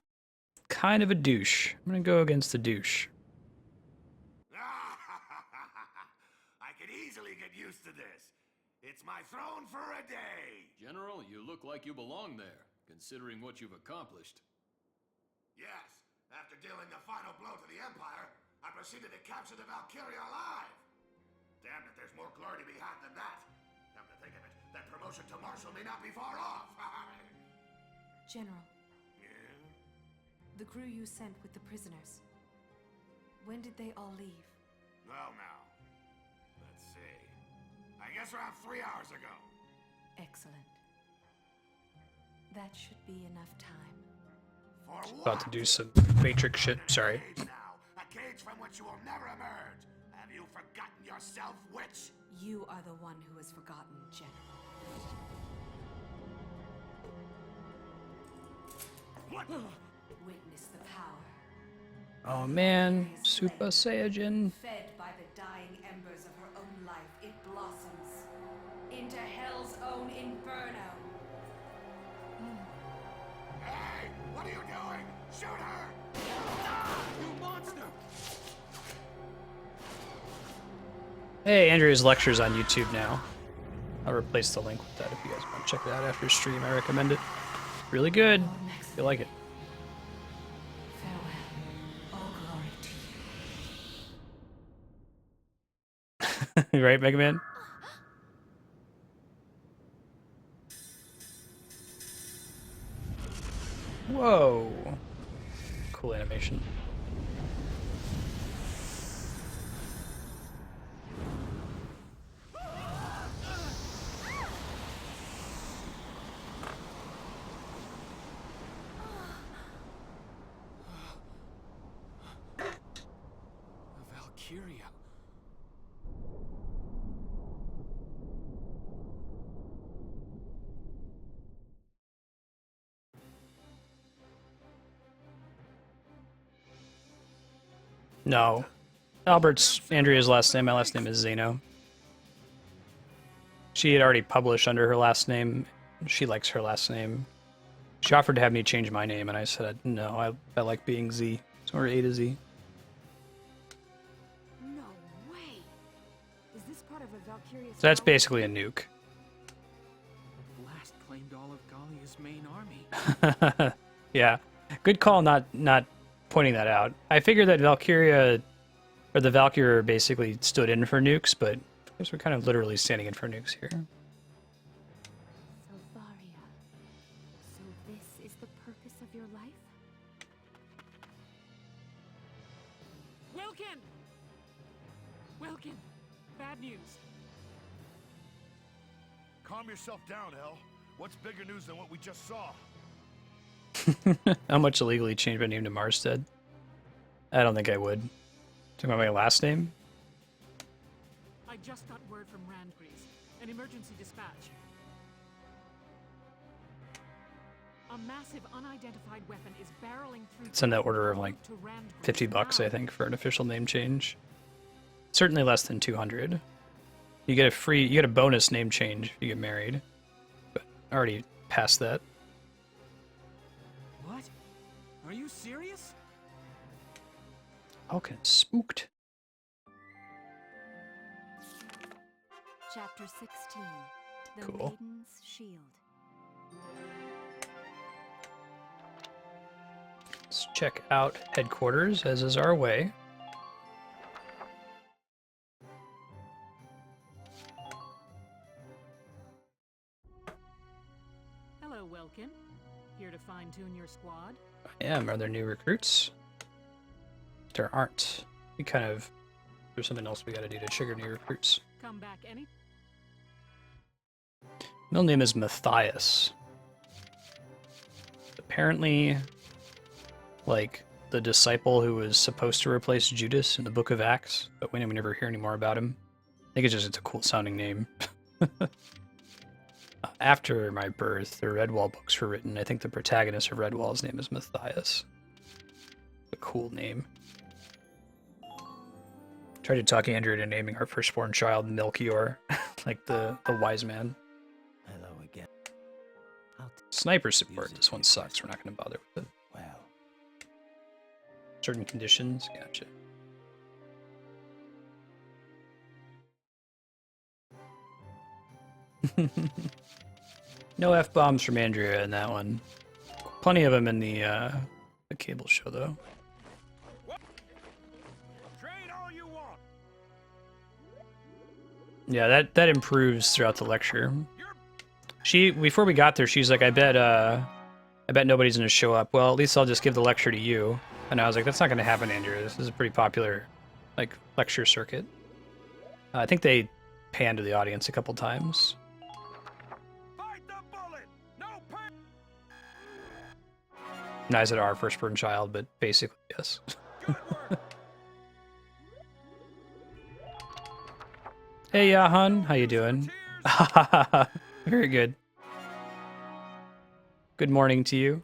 Kind of a douche. I'm gonna go against the douche. I could easily get used to this. It's my throne for a day. General, you look like you belong there, considering what you've accomplished. Yes, after dealing the final blow to the Empire, I proceeded to capture the Valkyria alive. Damn it, there's more glory to be had than that. Come to think of it, that promotion to Marshal may not be far off. General, Yeah? the crew you sent with the prisoners. When did they all leave? Well, now, let's see. I guess around 3 hours ago. Excellent. That should be enough time. For what? About to do some Matrix shit. Sorry. A cage now, a cage from which you will never emerge. Have you forgotten yourself, witch? You are the one who has forgotten, General. What? Witness the power. Oh man, Super Saiyajin. Fed by the dying embers of her own life, it blossoms into hell's own inferno. Hey, what are you doing? Shoot her! You monster! Hey, Andrea's lecture's on YouTube now. I'll replace the link with that if you guys want to check it out after stream. I recommend it. Really good. If you like it. Farewell. All glory to you. Right, Mega Man? Whoa. Cool animation. The Valkyria. No. Albert's Andrea's last name. My last name is Zeno. She had already published under her last name. She likes her last name. She offered to have me change my name, and I said, no, I like being Z. So we're A to Z. No way! Is this part of a Valkyria? So that's basically a nuke. The blast claimed all of Gallia's main army. Yeah. Good call not pointing that out. I figured that Valkyria, or the Valkyrie basically stood in for nukes, but I guess we're kind of literally standing in for nukes here. Valkyria. So this is the purpose of your life? Welkin! Welkin! Bad news. Calm yourself down, El. What's bigger news than what we just saw? How much illegally changed my name to Marstead? I don't think I would. Talking about my last name? I just got word from Randgrease. An emergency dispatch. A massive unidentified weapon is barreling through. It's in that order of like $50, I think, for an official name change. Certainly less than 200. You get a bonus name change if you get married. But already past that. What? Are you serious? Okay, spooked. Chapter 16. The Cool. Maiden's Shield. Let's check out headquarters, as is our way. Hello, Welkin. Here to fine-tune your squad? I am. Are there new recruits? There aren't. There's something else we gotta do to trigger new recruits. Come back any. Middle name is Matthias. Apparently, like, the disciple who was supposed to replace Judas in the Book of Acts, but we never hear any more about him. I think it's a cool sounding name. After my birth, the Redwall books were written. I think the protagonist of Redwall's name is Matthias. A cool name. Tried to talk Andrew into naming our firstborn child Melchior. like the wise man. Hello again. Sniper support. This one sucks. We're not going to bother with it. Well. Certain conditions. Gotcha. No F-bombs from Andrea in that one. Plenty of them in the cable show, though. Yeah, that improves throughout the lecture. Before we got there, she's like, I bet nobody's gonna show up. Well, at least I'll just give the lecture to you. And I was like, that's not gonna happen, Andrea. This is a pretty popular, like, lecture circuit. I think they panned to the audience a couple times. Nice at our first-born child, but basically, yes. Hey, Yahan, how you doing? Very good. Good morning to you.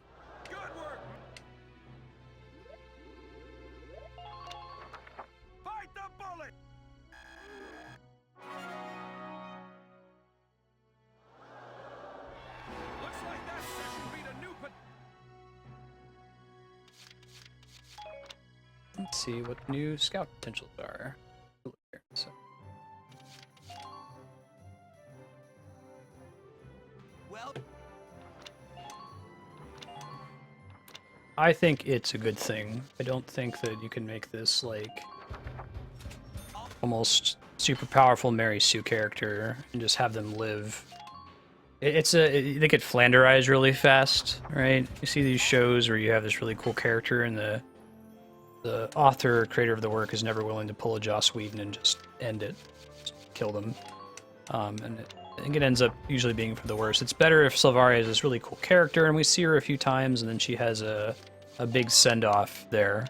Fight the bullet! Looks like that session beat a new Let's see what new scout potentials are. So. Well, I think it's a good thing. I don't think that you can make this like almost super powerful Mary Sue character and just have them live. They get flanderized really fast, right? You see these shows where you have this really cool character and the author or creator of the work is never willing to pull a Joss Whedon and just end it, just kill them. And I think it ends up usually being for the worse. It's better if Sylvaria is this really cool character and we see her a few times and then she has a big send-off there.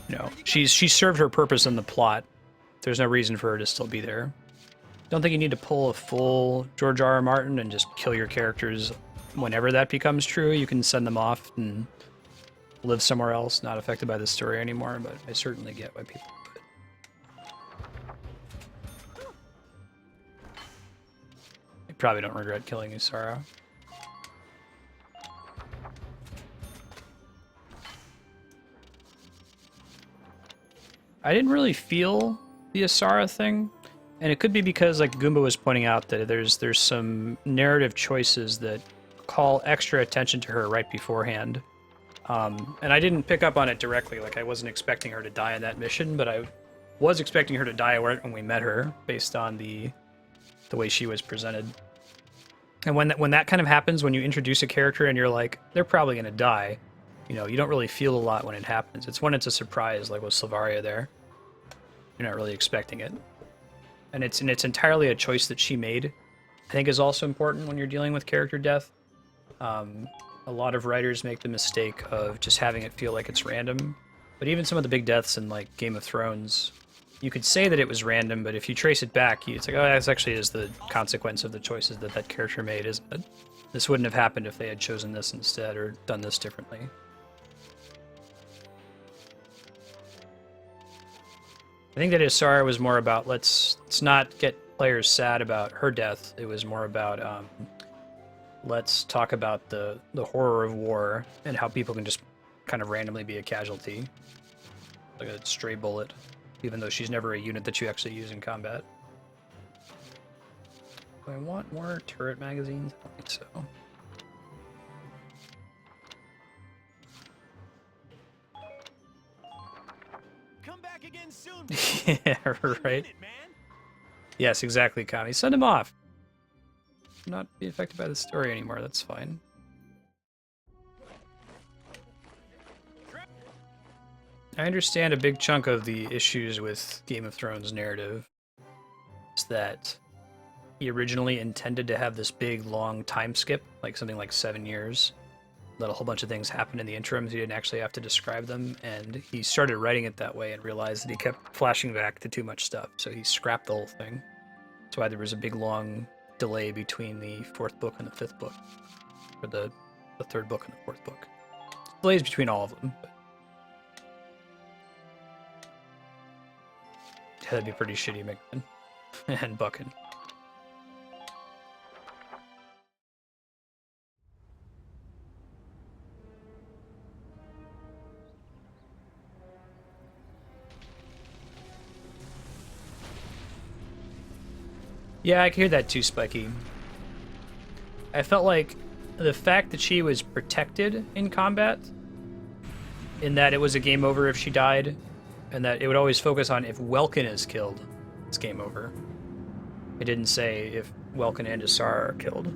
You know, she served her purpose in the plot. There's no reason for her to still be there. Don't think you need to pull a full George R.R. Martin and just kill your characters whenever that becomes true. You can send them off and live somewhere else, not affected by the story anymore, but I certainly get why people do it. You probably don't regret killing Usara. I didn't really feel the Asara thing, and it could be because, like Goomba was pointing out, that there's some narrative choices that call extra attention to her right beforehand. And I didn't pick up on it directly, like I wasn't expecting her to die in that mission, but I was expecting her to die when we met her, based on the way she was presented. And when that kind of happens, when you introduce a character and you're like, they're probably going to die, you know, you don't really feel a lot when it happens. It's when it's a surprise, like with Sylvaria there. You're not really expecting it. And it's entirely a choice that she made, I think is also important when you're dealing with character death. A lot of writers make the mistake of just having it feel like it's random. But even some of the big deaths in like Game of Thrones, you could say that it was random, but if you trace it back, it's like, oh, that actually is the consequence of the choices that character made, isn't it? This wouldn't have happened if they had chosen this instead or done this differently. I think that Asara was more about let's not get players sad about her death. It was more about let's talk about the horror of war and how people can just kind of randomly be a casualty, like a stray bullet, even though she's never a unit that you actually use in combat. Do I want more turret magazines? I don't think so. come back again soon. Yeah, right. Yes, exactly, Connie. Send him off. Not be affected by the story anymore. That's fine. I understand a big chunk of the issues with Game of Thrones narrative is that he originally intended to have this big, long time skip, like something like 7 years. Let a whole bunch of things happen in the interims. He didn't actually have to describe them, and he started writing it that way and realized that he kept flashing back to too much stuff, so he scrapped the whole thing. That's why there was a big, long delay between the 4th book and the 5th book, or the 3rd book and the 4th book. Delays between all of them. But yeah, that'd be pretty shitty, McMahon. and Bucking. Yeah, I can hear that too, Spiky. I felt like the fact that she was protected in combat, in that it was a game over if she died, and that it would always focus on if Welkin is killed, it's game over. It didn't say if Welkin and Asara are killed.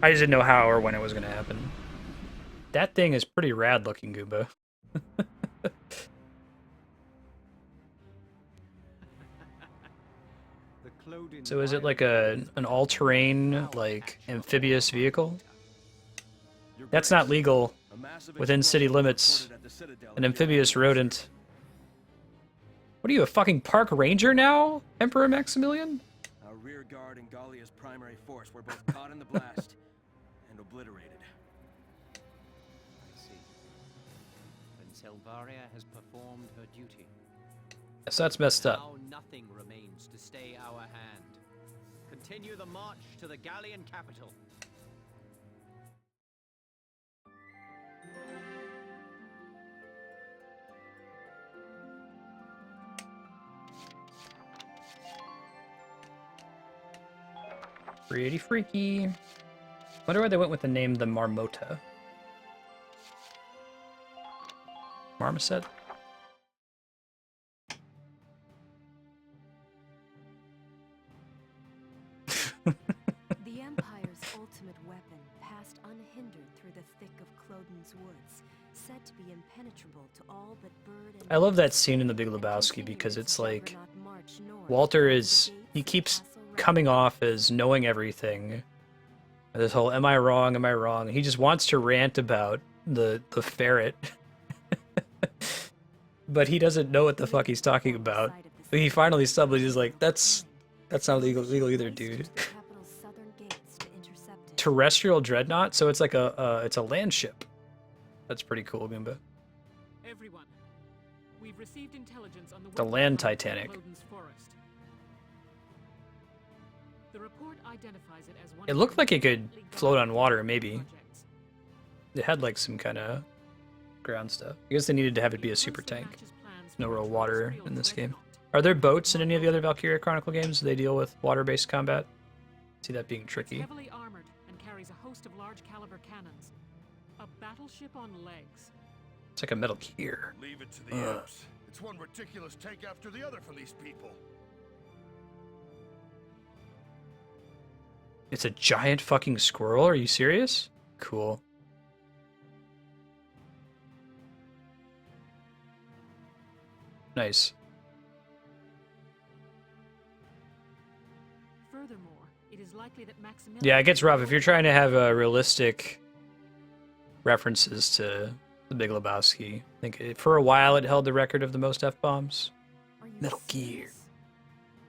I just didn't know how or when it was going to happen. That thing is pretty rad looking, Goomba. So is it like an all-terrain, like, amphibious vehicle? That's not legal within city limits. An amphibious rodent. What are you, a fucking park ranger now, Emperor Maximilian? Our rear guard and Gallia's primary force were both caught in the blast and obliterated. I see. Then Selvaria has performed her duty. So that's messed up. Now nothing remains to stay our hand. Continue the march to the Gallian capital. Pretty freaky. Wonder why they went with the name the Marmota. Marmoset? The Empire's ultimate weapon passed unhindered through the thick of Cloden's woods, said to be impenetrable to all but bird and... I love that scene in The Big Lebowski because it's like Walter he keeps coming off as knowing everything. This whole am I wrong, am I wrong? He just wants to rant about the ferret. But he doesn't know what the fuck he's talking about. But he finally stumbles, he's like, that's not legal either, dude. Terrestrial dreadnought, so it's like it's a land ship. That's pretty cool, Goomba. Everyone, we've received intelligence on The land Titanic. The report identifies it as one It looked like it could float on water, maybe. It had like some kind of ground stuff. I guess they needed to have it be a super tank. No real water in this game. Are there boats in any of the other Valkyria Chronicle games? Do they deal with water-based combat? I see that being tricky. Heavily armored and carries a host of large caliber cannons. A battleship on legs. It's like a Metal Gear. Leave it to the Imps. It's one ridiculous tank after the other for these people. It's a giant fucking squirrel? Are you serious? Cool. Nice. Furthermore, it is likely that Maximilian... Yeah, it gets rough if you're trying to have realistic references to The Big Lebowski. I think for a while it held the record of the most F-bombs. Metal Gear.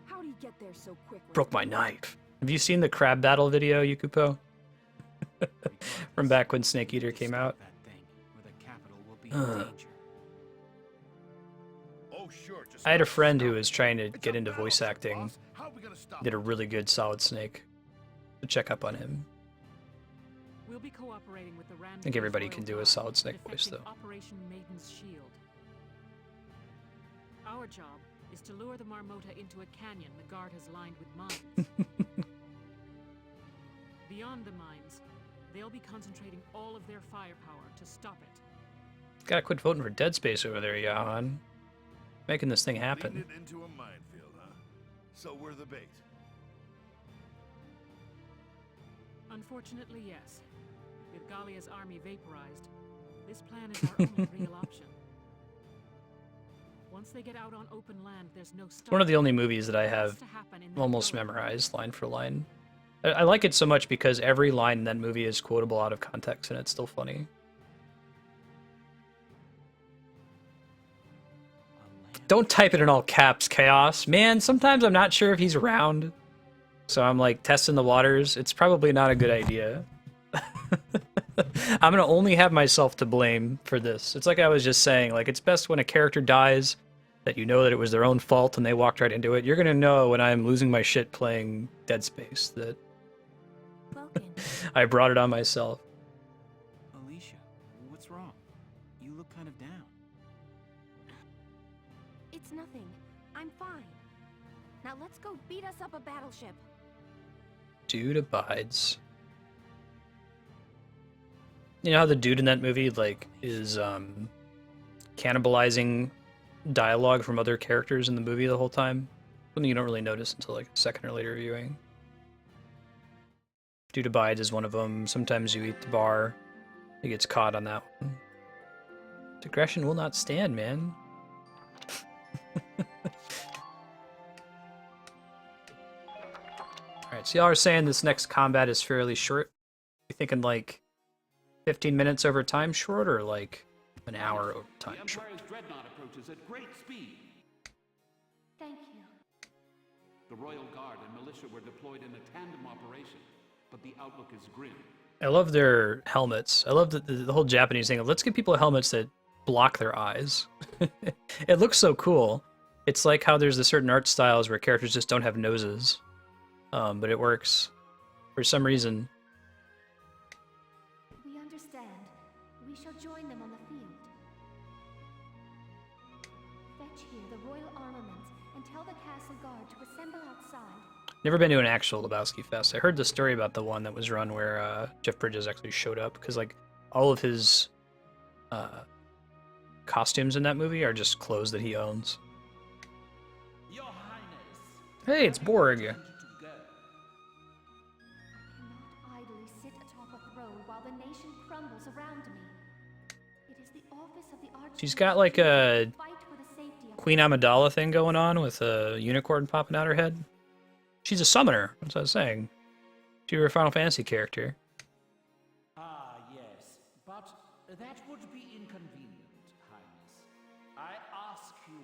How do you get there so quickly? Broke my knife. Have you seen the crab battle video, Yukupo? From back when Snake Eater came out. I had a friend who was trying to get into voice acting. Did a really good Solid Snake. So check up on him. We'll be cooperating with the I think everybody can do a Solid Snake voice, though. Operation Maiden's Shield. Our job is to lure the Marmota into a canyon the guard has lined with mines. Beyond the mines, they'll be concentrating all of their firepower to stop it. Gotta quit voting for Dead Space over there, Jahan. Making this thing happen. Lead it into a minefield, huh? So we're the bait. Unfortunately, yes. With Gallia's army vaporized, this plan is our only real option. Once they get out on open land, there's no It's one of the only movies that I have almost memorized line for line. I like it so much because every line in that movie is quotable out of context and it's still funny. Don't type it in all caps, Chaos. Man, sometimes I'm not sure if he's around. So I'm like testing the waters. It's probably not a good idea. I'm gonna only have myself to blame for this. It's like I was just saying, like it's best when a character dies that you know that it was their own fault and they walked right into it, you're gonna know when I'm losing my shit playing Dead Space that I brought it on myself. Alicia, what's wrong? You look kind of down. It's nothing. I'm fine. Now let's go beat us up a battleship. Dude abides. You know how the dude in that movie, like, is, cannibalizing dialogue from other characters in the movie the whole time? Something you don't really notice until, like, a second or later viewing. Dude abides is one of them. Sometimes you eat the bar. He gets caught on that one. Digression will not stand, man. Alright, so y'all are saying this next combat is fairly short? You thinking, like, 15 minutes over time short, or like an hour over time short? The Empire's dreadnought approaches at great speed. Thank you. The Royal Guard and militia were deployed in a tandem operation, but the outlook is grim. I love their helmets. I love the whole Japanese thing of let's give people helmets that block their eyes. It looks so cool. It's like how there's the certain art styles where characters just don't have noses. But it works. For some reason. We understand. We shall join them on the field. Fetch here the royal armaments and tell the castle guard to assemble outside. Never been to an actual Lebowski Fest. I heard the story about the one that was run where Jeff Bridges actually showed up, because like all of his costumes in that movie are just clothes that he owns. Your Highness. Hey, it's Borg. Cannot idly sit atop a throne while the nation crumbles around me. It is the office of the Archbishop. She's got like a Fight for the safety of Queen Amidala thing going on with a unicorn popping out her head. She's a summoner, that's what I was saying. She's a Final Fantasy character. Ah, yes, but that would be inconvenient, Highness. I ask you,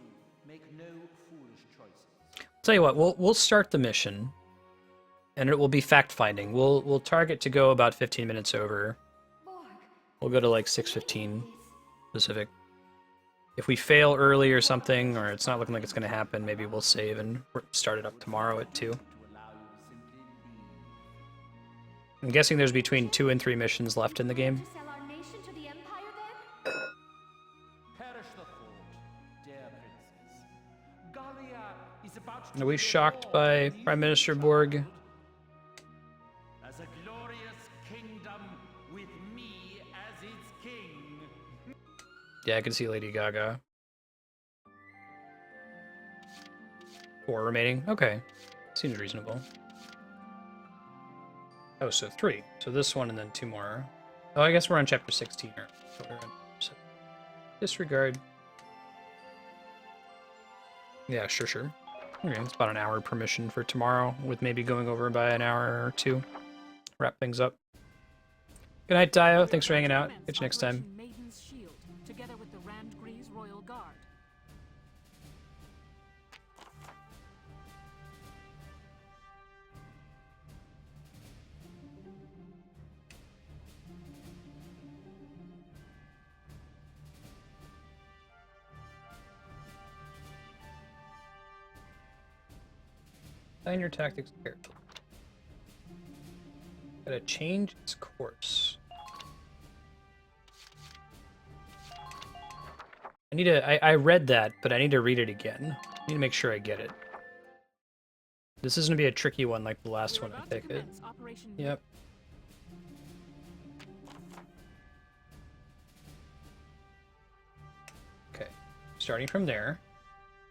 make no foolish choices. Tell you what, we'll start the mission, and it will be fact-finding. We'll target to go about 15 minutes over. We'll go to like 6:15 Pacific. If we fail early or something, or it's not looking like it's going to happen, maybe we'll save and start it up tomorrow at 2. I'm guessing there's between 2 and 3 missions left in the game. to sell our nation to the Empire then? Perish the thought, dear princess. Gallia is about Are we shocked by Prime Minister Borg? as a glorious kingdom with me as its king. Yeah, I can see Lady Gaga. 4 remaining? Okay. Seems reasonable. Oh, so 3. So this one and then 2 more. Oh, I guess we're on chapter 16. So we're on disregard. Yeah, sure. Okay, it's about an hour per mission for tomorrow, with maybe going over by an hour or 2. Wrap things up. Good night, Dio. Thanks for hanging out. Catch you next time. Operation Maiden's Shield, together with the Rand Grease Royal Guard. Plan your tactics carefully. Gotta change its course. I read that, but I need to read it again. I need to make sure I get it. This is gonna be a tricky one like the last one, I take it. Yep. Okay, starting from there.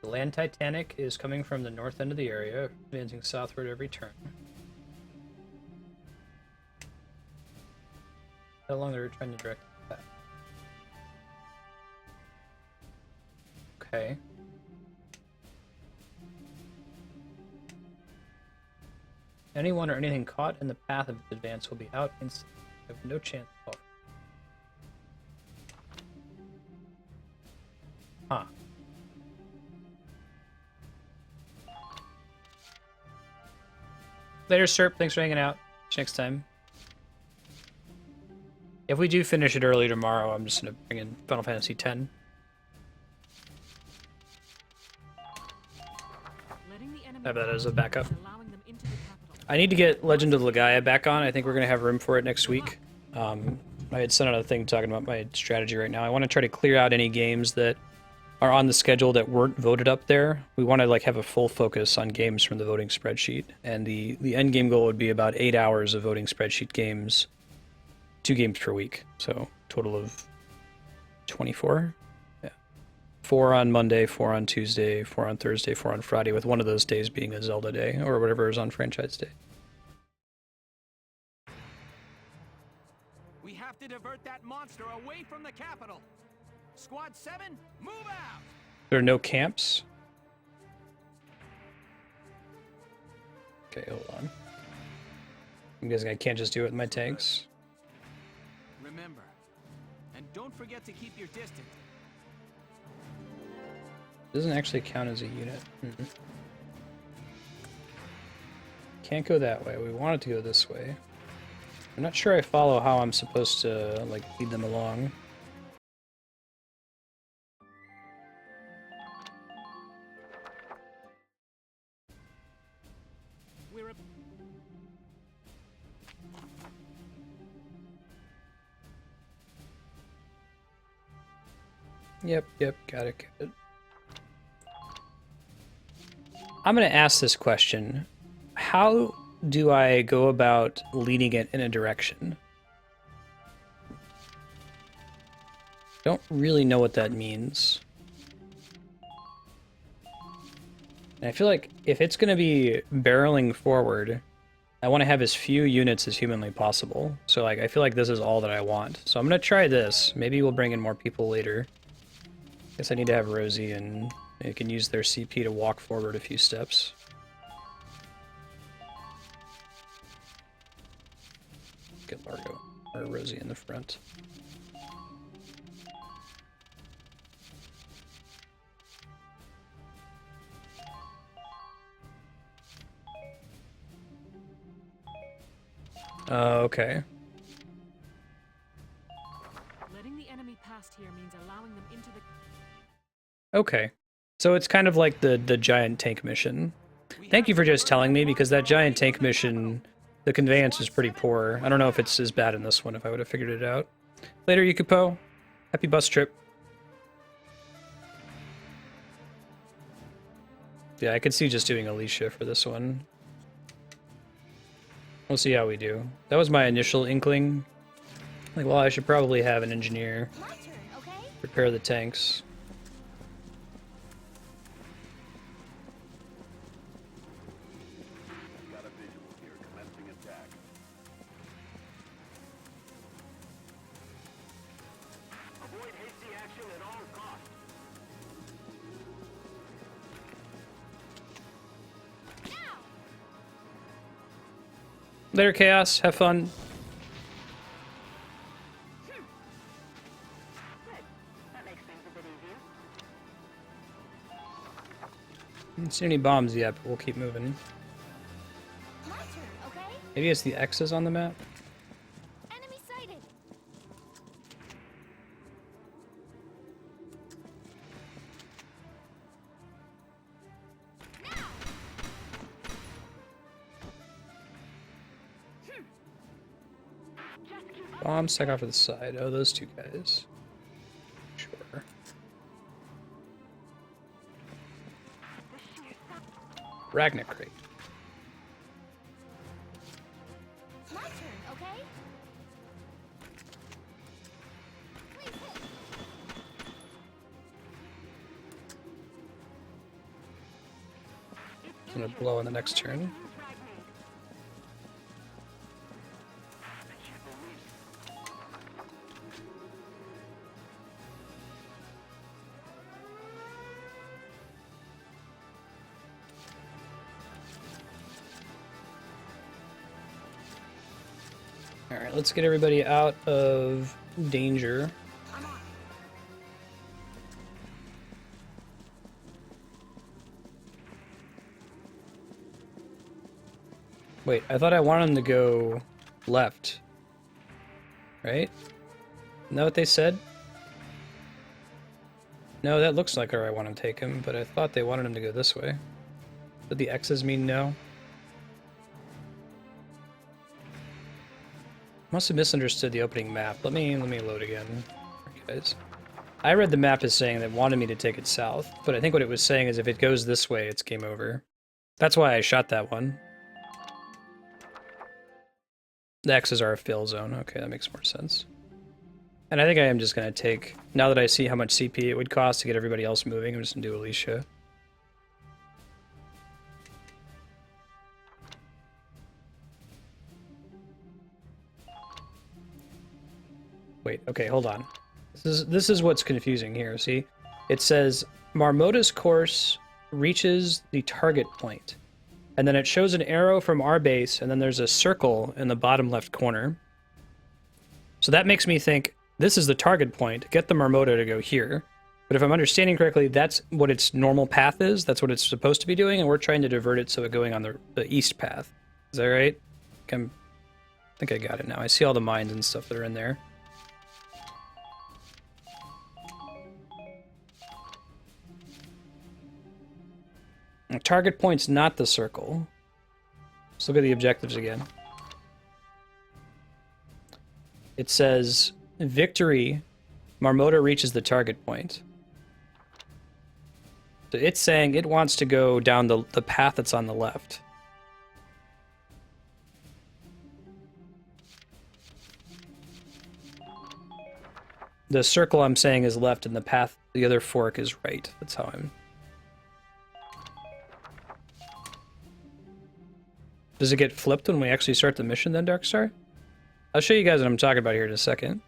The land Titanic is coming from the north end of the area, advancing southward every turn. How long they're trying to direct that? Okay. Anyone or anything caught in the path of its advance will be out instantly. Have no chance of. Huh. Later, Serp. Thanks for hanging out. See you next time. If we do finish it early tomorrow, I'm just going to bring in Final Fantasy X. have that as a backup. I need to get Legend of Legaia back on. I think we're going to have room for it next week. I had sent out a thing talking about my strategy right now. I want to try to clear out any games that are on the schedule that weren't voted up there. We want to like have a full focus on games from the voting spreadsheet. And the end game goal would be about 8 hours of voting spreadsheet games, 2 games per week. So total of 24. 4 on Monday, 4 on Tuesday, 4 on Thursday, 4 on Friday, with one of those days being a Zelda day, or whatever is on Franchise Day. We have to divert that monster away from the capital. Squad 7, move out! There are no camps? Okay, hold on. I'm guessing I can't just do it with my tanks. Remember, and don't forget to keep your distance. Doesn't actually count as a unit. Can't go that way. We want it to go this way. I'm not sure I follow how I'm supposed to like lead them along. Yep, got it. I'm going to ask this question. How do I go about leading it in a direction? Don't really know what that means. And I feel like if it's going to be barreling forward, I want to have as few units as humanly possible. So like I feel like this is all that I want. So I'm going to try this. Maybe we'll bring in more people later. Guess I need to have Rosie and they can use their CP to walk forward a few steps. Get Largo or Rosie in the front. Okay. Letting the enemy past here means allowing them into the... Okay. So it's kind of like the giant tank mission. Thank you for just telling me, because that giant tank mission, the conveyance is pretty poor. I don't know if it's as bad in this one, if I would have figured it out. Later, Yukupo. Happy bus trip. Yeah, I could see just doing Alicia for this one. We'll see how we do. That was my initial inkling. Like, well, I should probably have an engineer repair the tanks. Later, Chaos. Have fun. Didn't see any bombs yet, but we'll keep moving. Maybe it's the X's on the map? Enemy sighted. Bomb stuck off to the side. Oh, those two guys. Sure. Ragnar crate. My turn, okay? I'm gonna blow in the next turn. Alright, let's get everybody out of danger. Wait, I thought I wanted them to go left. Right? Isn't that what they said? No, that looks like where I want to take him, but I thought they wanted him to go this way. Did the X's mean no? Must have misunderstood the opening map. Let me load again, guys. I read the map as saying that it wanted me to take it south, but I think what it was saying is if it goes this way, it's game over. That's why I shot that one. The X's are a fill zone. Okay, that makes more sense. And I think I am just going to take, now that I see how much CP it would cost to get everybody else moving, I'm just going to do Alicia. Wait, okay, hold on. This is what's confusing here, see? It says, Marmota's course reaches the target point. And then it shows an arrow from our base, and then there's a circle in the bottom left corner. So that makes me think, this is the target point, get the Marmota to go here. But if I'm understanding correctly, that's what its normal path is, that's what it's supposed to be doing, and we're trying to divert it so it's going on the east path. Is that right? I think I got it now. I see all the mines and stuff that are in there. Target point's not the circle. Let's look at the objectives again. It says, victory, Marmota reaches the target point. So it's saying it wants to go down the path that's on the left. The circle I'm saying is left and the path, the other fork is right. That's how I'm... Does it get flipped when we actually start the mission then, Darkstar? I'll show you guys what I'm talking about here in a second.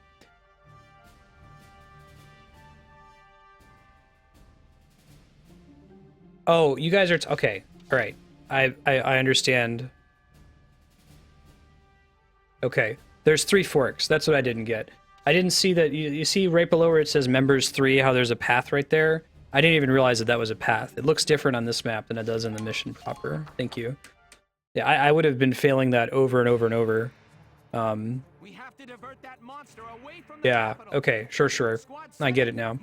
Oh, you guys are... okay, alright. I understand. Okay, there's 3 forks. That's what I didn't get. I didn't see that... You see right below where it says Members 3, how there's a path right there? I didn't even realize that that was a path. It looks different on this map than it does in the mission proper. Thank you. Yeah, I would have been failing that over and over and over. We have to divert that monster away from the Yeah, capital. okay, sure. I get it now.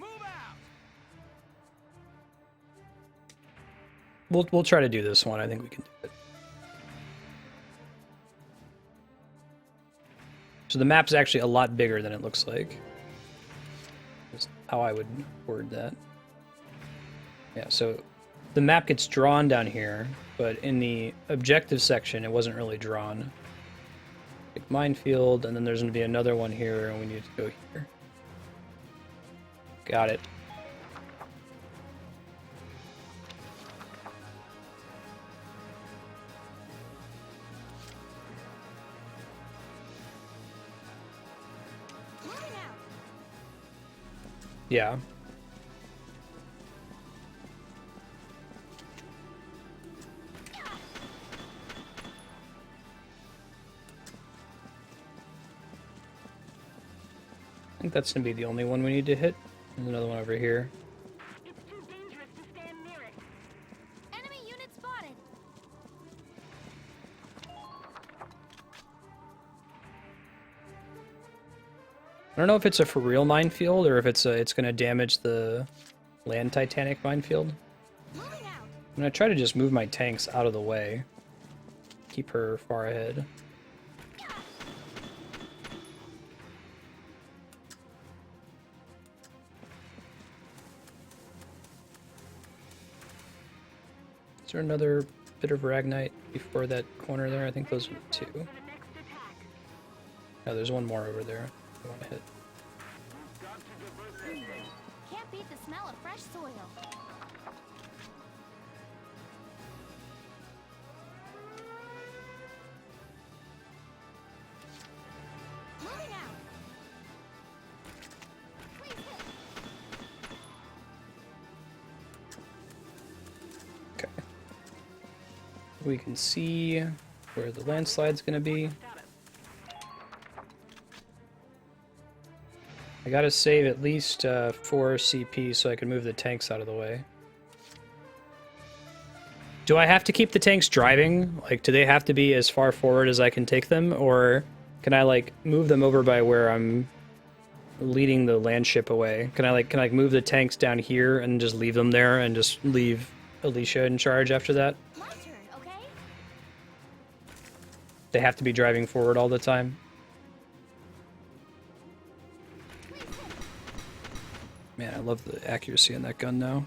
We'll try to do this one. I think we can do it. So the map's actually a lot bigger than it looks like. That's how I would word that. Yeah, so the map gets drawn down here, but in the objective section, it wasn't really drawn. Like minefield, and then there's going to be another one here, and we need to go here. Got it. Yeah. I think that's going to be the only one we need to hit. There's another one over here. It's too dangerous to stand near it. Enemy unit spotted. I don't know if it's a for real minefield or if it's going to damage the land Titanic minefield. I'm going to try to just move my tanks out of the way. Keep her far ahead. Is there another bit of Ragnite before that corner there? I think those are the 2. No, there's one more over there I want to hit. Can't beat the smell of fresh soil. Moving out. Please hit. Okay. We can see where the landslide's going to be. I gotta save at least 4 CP so I can move the tanks out of the way. Do I have to keep the tanks driving? Like, do they have to be as far forward as I can take them? Or can I, like, move them over by where I'm leading the land ship away? Can I move the tanks down here and just leave them there and just leave Alicia in charge after that? My They have to be driving forward all the time. Man, I love the accuracy on that gun now.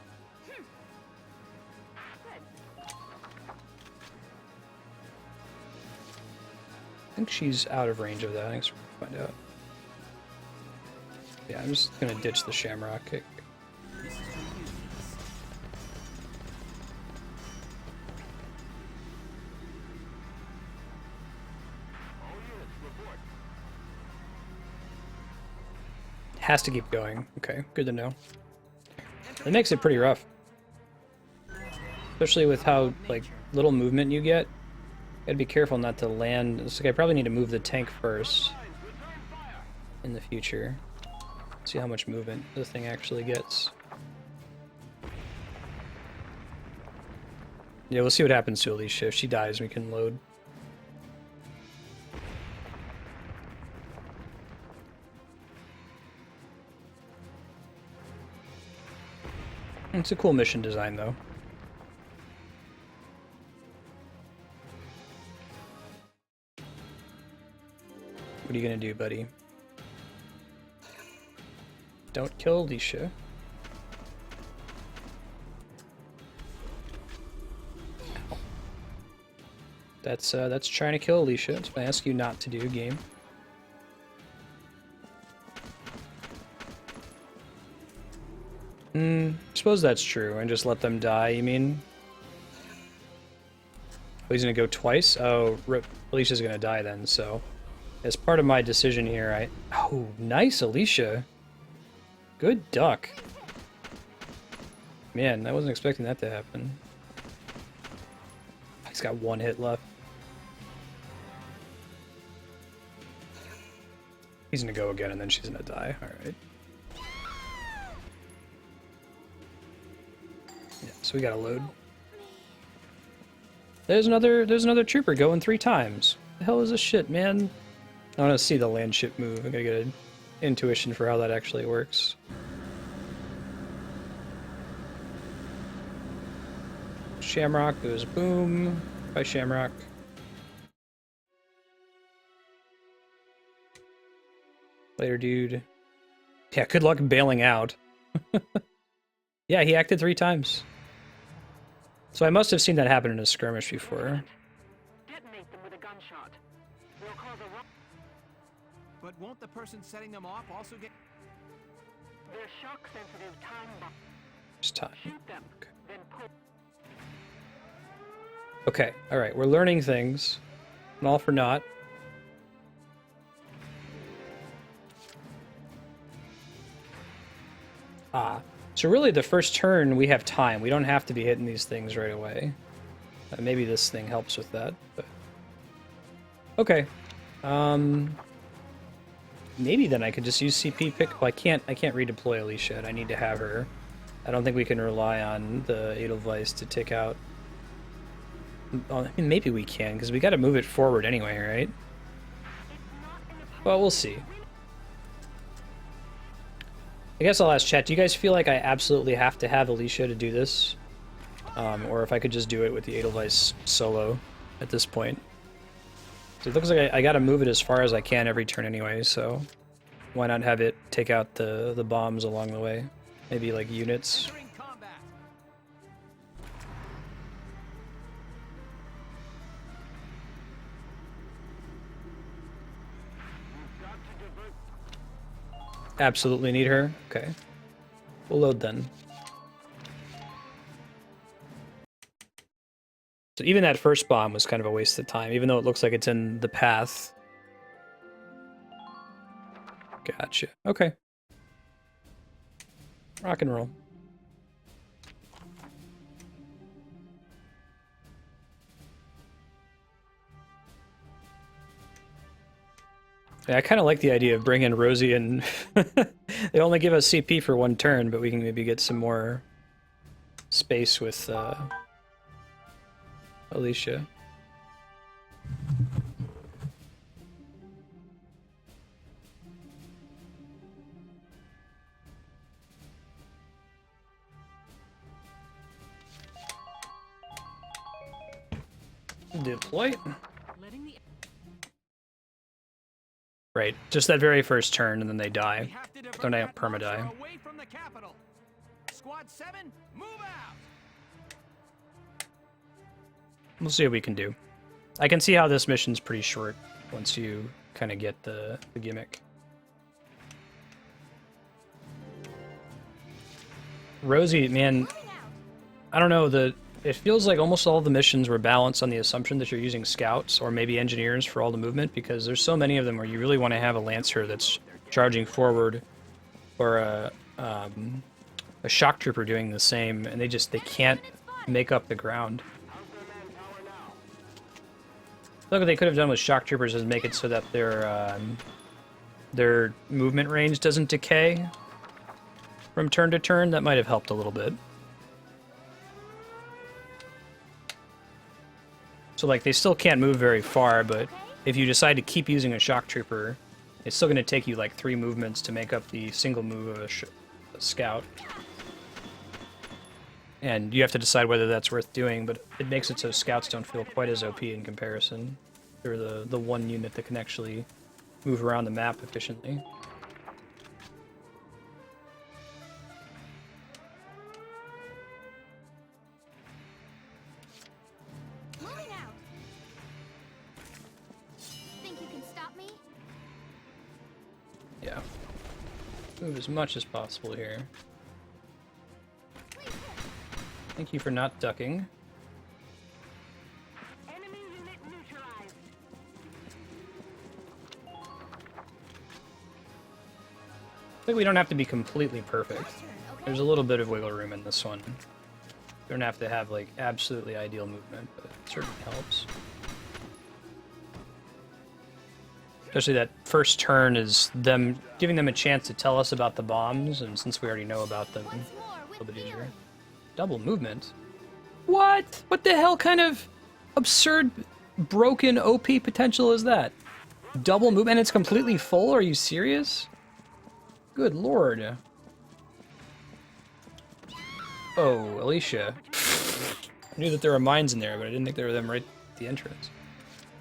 I think she's out of range of that. Thanks for find out. Yeah, I'm just gonna ditch the shamrock kick. Has to keep going. Okay, good to know. It makes it pretty rough. Especially with how, like, little movement you get. Gotta be careful not to land. It's like I probably need to move the tank first. In the future. See how much movement the thing actually gets. Yeah, we'll see what happens to Alicia. If she dies, we can load. It's a cool mission design, though. What are you gonna do, buddy? Don't kill Alicia. Ow. That's trying to kill Alicia. That's what I ask you not to do, game. Suppose that's true, and just let them die, you mean? Oh, he's gonna go twice? Oh, Alicia's gonna die then, so... As part of my decision here, Oh, nice, Alicia! Good duck. Man, I wasn't expecting that to happen. He's got one hit left. He's gonna go again, and then she's gonna die. Alright. Yeah, so we gotta load. There's another trooper going 3 times. The hell is this shit, man? I want to see the land ship move. I gotta get an intuition for how that actually works. Shamrock goes boom. Bye, Shamrock. Later, dude. Yeah, good luck bailing out. Yeah, he acted 3 times. So I must have seen that happen in a skirmish before. Detonate them with a gunshot. They'll cause a But won't the person setting them off also get... They're shock-sensitive time bombs. Just time. Shoot them, then pull... Okay, alright, we're learning things. And all for naught. Ah. So really, the first turn, we have time. We don't have to be hitting these things right away. Maybe this thing helps with that, but... Okay. Maybe then I could just use CP pick... Well, I can't redeploy Alicia. I need to have her. I don't think we can rely on the Edelweiss to take out... Well, I mean, maybe we can, because we gotta move it forward anyway, right? Well, we'll see. I guess I'll ask chat, do you guys feel like I absolutely have to have Alicia to do this? Or if I could just do it with the Edelweiss solo at this point. So it looks like I gotta move it as far as I can every turn anyway, so why not have it take out the bombs along the way? Maybe like units. Absolutely need her? Okay. We'll load then. So even that first bomb was kind of a waste of time, even though it looks like it's in the path. Gotcha. Okay. Rock and roll. Yeah, I kind of like the idea of bringing Rosie in. They only give us CP for 1 turn, but we can maybe get some more space with Alicia. Deploy. Right, just that very first turn, and then they die. We have to divert Don't that perma-die. monster away from the capital. Squad 7, move out. We'll see what we can do. I can see how this mission's pretty short once you kind of get the gimmick. Rosie, man, I don't know, it feels like almost all the missions were balanced on the assumption that you're using scouts or maybe engineers for all the movement, because there's so many of them where you really want to have a lancer that's charging forward, or a shock trooper doing the same, and they can't make up the ground. Look, what they could have done with shock troopers is make it so that their movement range doesn't decay from turn to turn. That might have helped a little bit. So, like, they still can't move very far, but if you decide to keep using a shock trooper, it's still going to take you, like, 3 movements to make up the single move of a scout. And you have to decide whether that's worth doing, but it makes it so scouts don't feel quite as OP in comparison. They're the one unit that can actually move around the map efficiently. Yeah. Move as much as possible here. Thank you for not ducking. Enemy unit neutralized. I think we don't have to be completely perfect. There's a little bit of wiggle room in this one. You don't have to have, like, absolutely ideal movement, but it certainly helps. Especially that first turn is them giving them a chance to tell us about the bombs, and since we already know about them, a little bit easier. Double movement? What? What the hell kind of absurd, broken OP potential is that? Double movement and it's completely full? Are you serious? Good lord. Oh, Alicia. I knew that there were mines in there, but I didn't think there were them right at the entrance.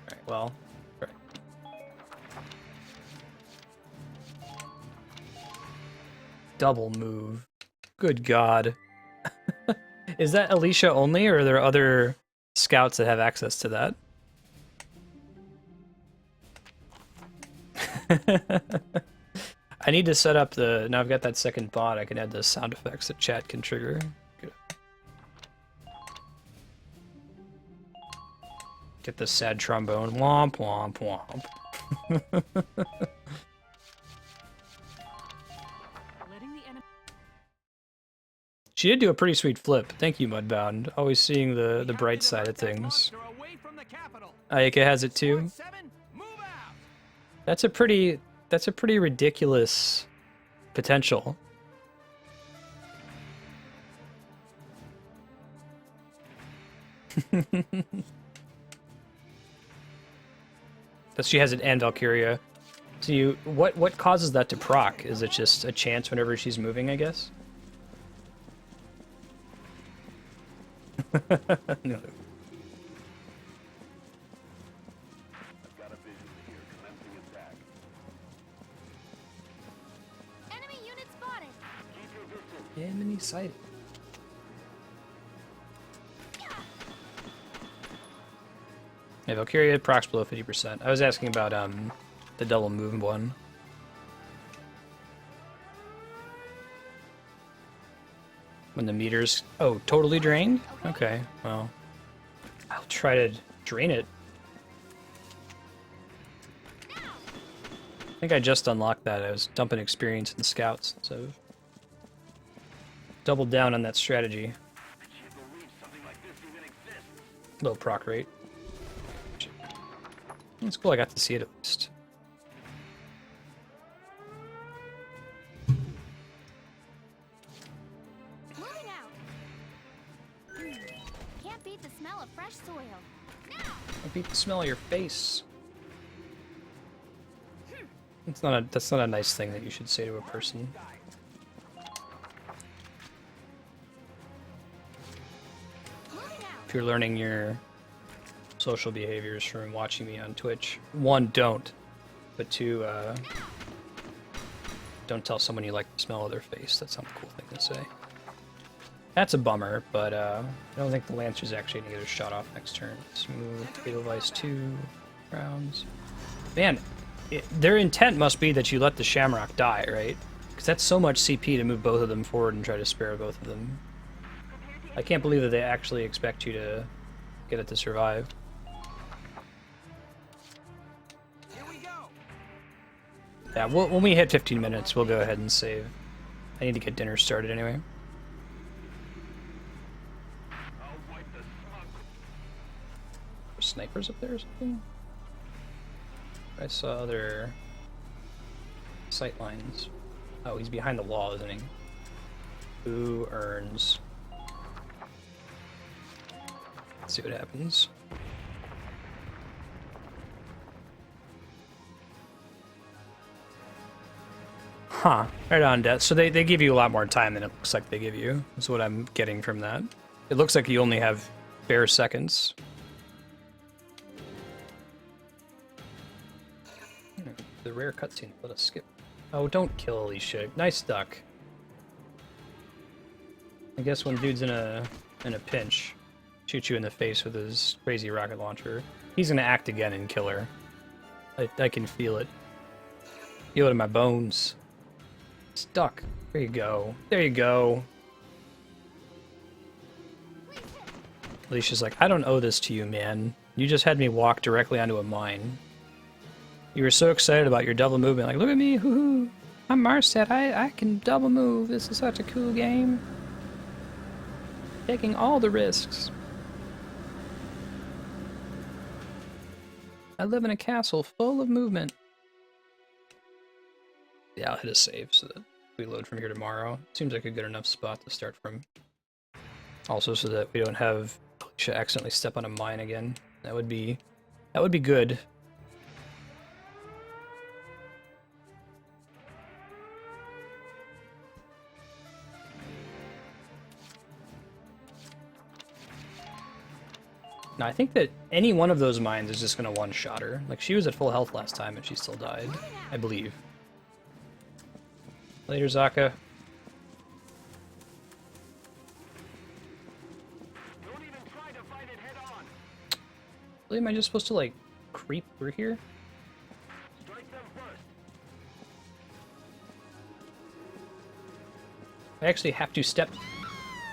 Alright, well. Right. Double move. Good god. Is that Alicia only, or are there other scouts that have access to that? I need to set up the... Now I've got that second bot, I can add the sound effects that chat can trigger. Good. Get the sad trombone. Womp, womp, womp. She did do a pretty sweet flip. Thank you, Mudbound. Always seeing the bright side of things. Ayaka has it too. That's a pretty ridiculous potential. That she has it and Valkyria. So what causes that to proc? Is it just a chance whenever she's moving, I guess? No. Enemy unit spotted. Enemy sighted. Yeah, Valkyria procs below 50%. I was asking about the double move one. When the meter's... Oh, totally drained? Okay, well... I'll try to drain it. I think I just unlocked that. I was dumping experience in scouts, so... Doubled down on that strategy. Low proc rate. It's cool I got to see it at least. Fresh soil. I beat the smell of your face. That's not a nice thing that you should say to a person. If you're learning your social behaviors from watching me on Twitch, 1, don't. but 2, don't tell someone you like the smell of their face. That's not a cool thing to say. That's a bummer, but I don't think the Lancer's actually gonna get a shot off next turn. Smooth, Fatal Vice 2 rounds. Man, their intent must be that you let the Shamrock die, right? Because that's so much CP to move both of them forward and try to spare both of them. I can't believe that they actually expect you to get it to survive. Yeah, when we hit 15 minutes, we'll go ahead and save. I need to get dinner started anyway. Snipers up there or something? I saw other sight lines. Oh, he's behind the wall, isn't he? Who earns? Let's see what happens. Huh. Right on, Death. So they give you a lot more time than it looks like they give you, is what I'm getting from that. It looks like you only have bare seconds. The rare cutscene, let us skip. Oh, don't kill Alicia. Nice duck. I guess when dude's in a pinch, shoots you in the face with his crazy rocket launcher, he's gonna act again and kill her. I can feel it. Feel it in my bones. Stuck. There you go. There you go. Alicia's like, I don't owe this to you, man. You just had me walk directly onto a mine. You were so excited about your double movement, like, look at me, hoo-hoo. I'm Marset, I can double move. This is such a cool game. Taking all the risks. I live in a castle full of movement. Yeah, I'll hit a save so that we load from here tomorrow. Seems like a good enough spot to start from. Also so that we don't have Alicia accidentally step on a mine again. That would be good. Now, I think that any one of those mines is just going to one-shot her. Like, she was at full health last time and she still died, I believe. Later, Zaka. Really, am I just supposed to, like, creep through here? I actually have to step...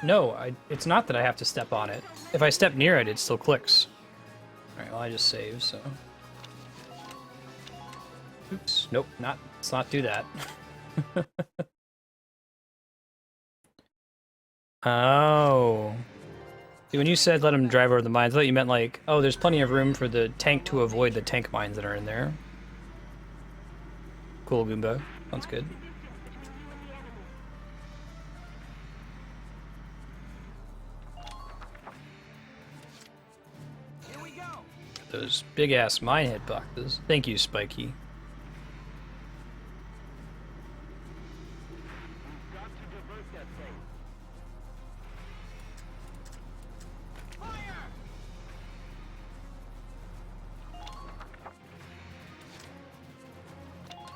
No, it's not that I have to step on it. If I step near it, it still clicks. Alright, well I just saved, so... Oops, nope, let's not do that. Oh. See, when you said let him drive over the mines, I thought you meant like, oh, there's plenty of room for the tank to avoid the tank mines that are in there. Cool, Goomba. Sounds good. Those big-ass mine hitboxes. Thank you, Spiky.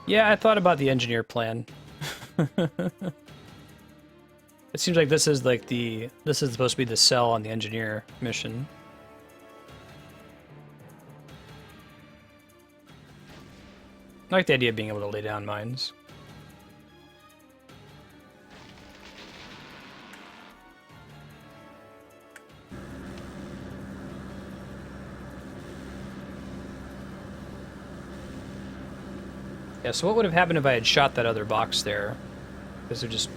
Yeah, I thought about the engineer plan. It seems like this is like this is supposed to be the cell on the engineer mission. I like the idea of being able to lay down mines. Yeah, so what would have happened if I had shot that other box there? Because it just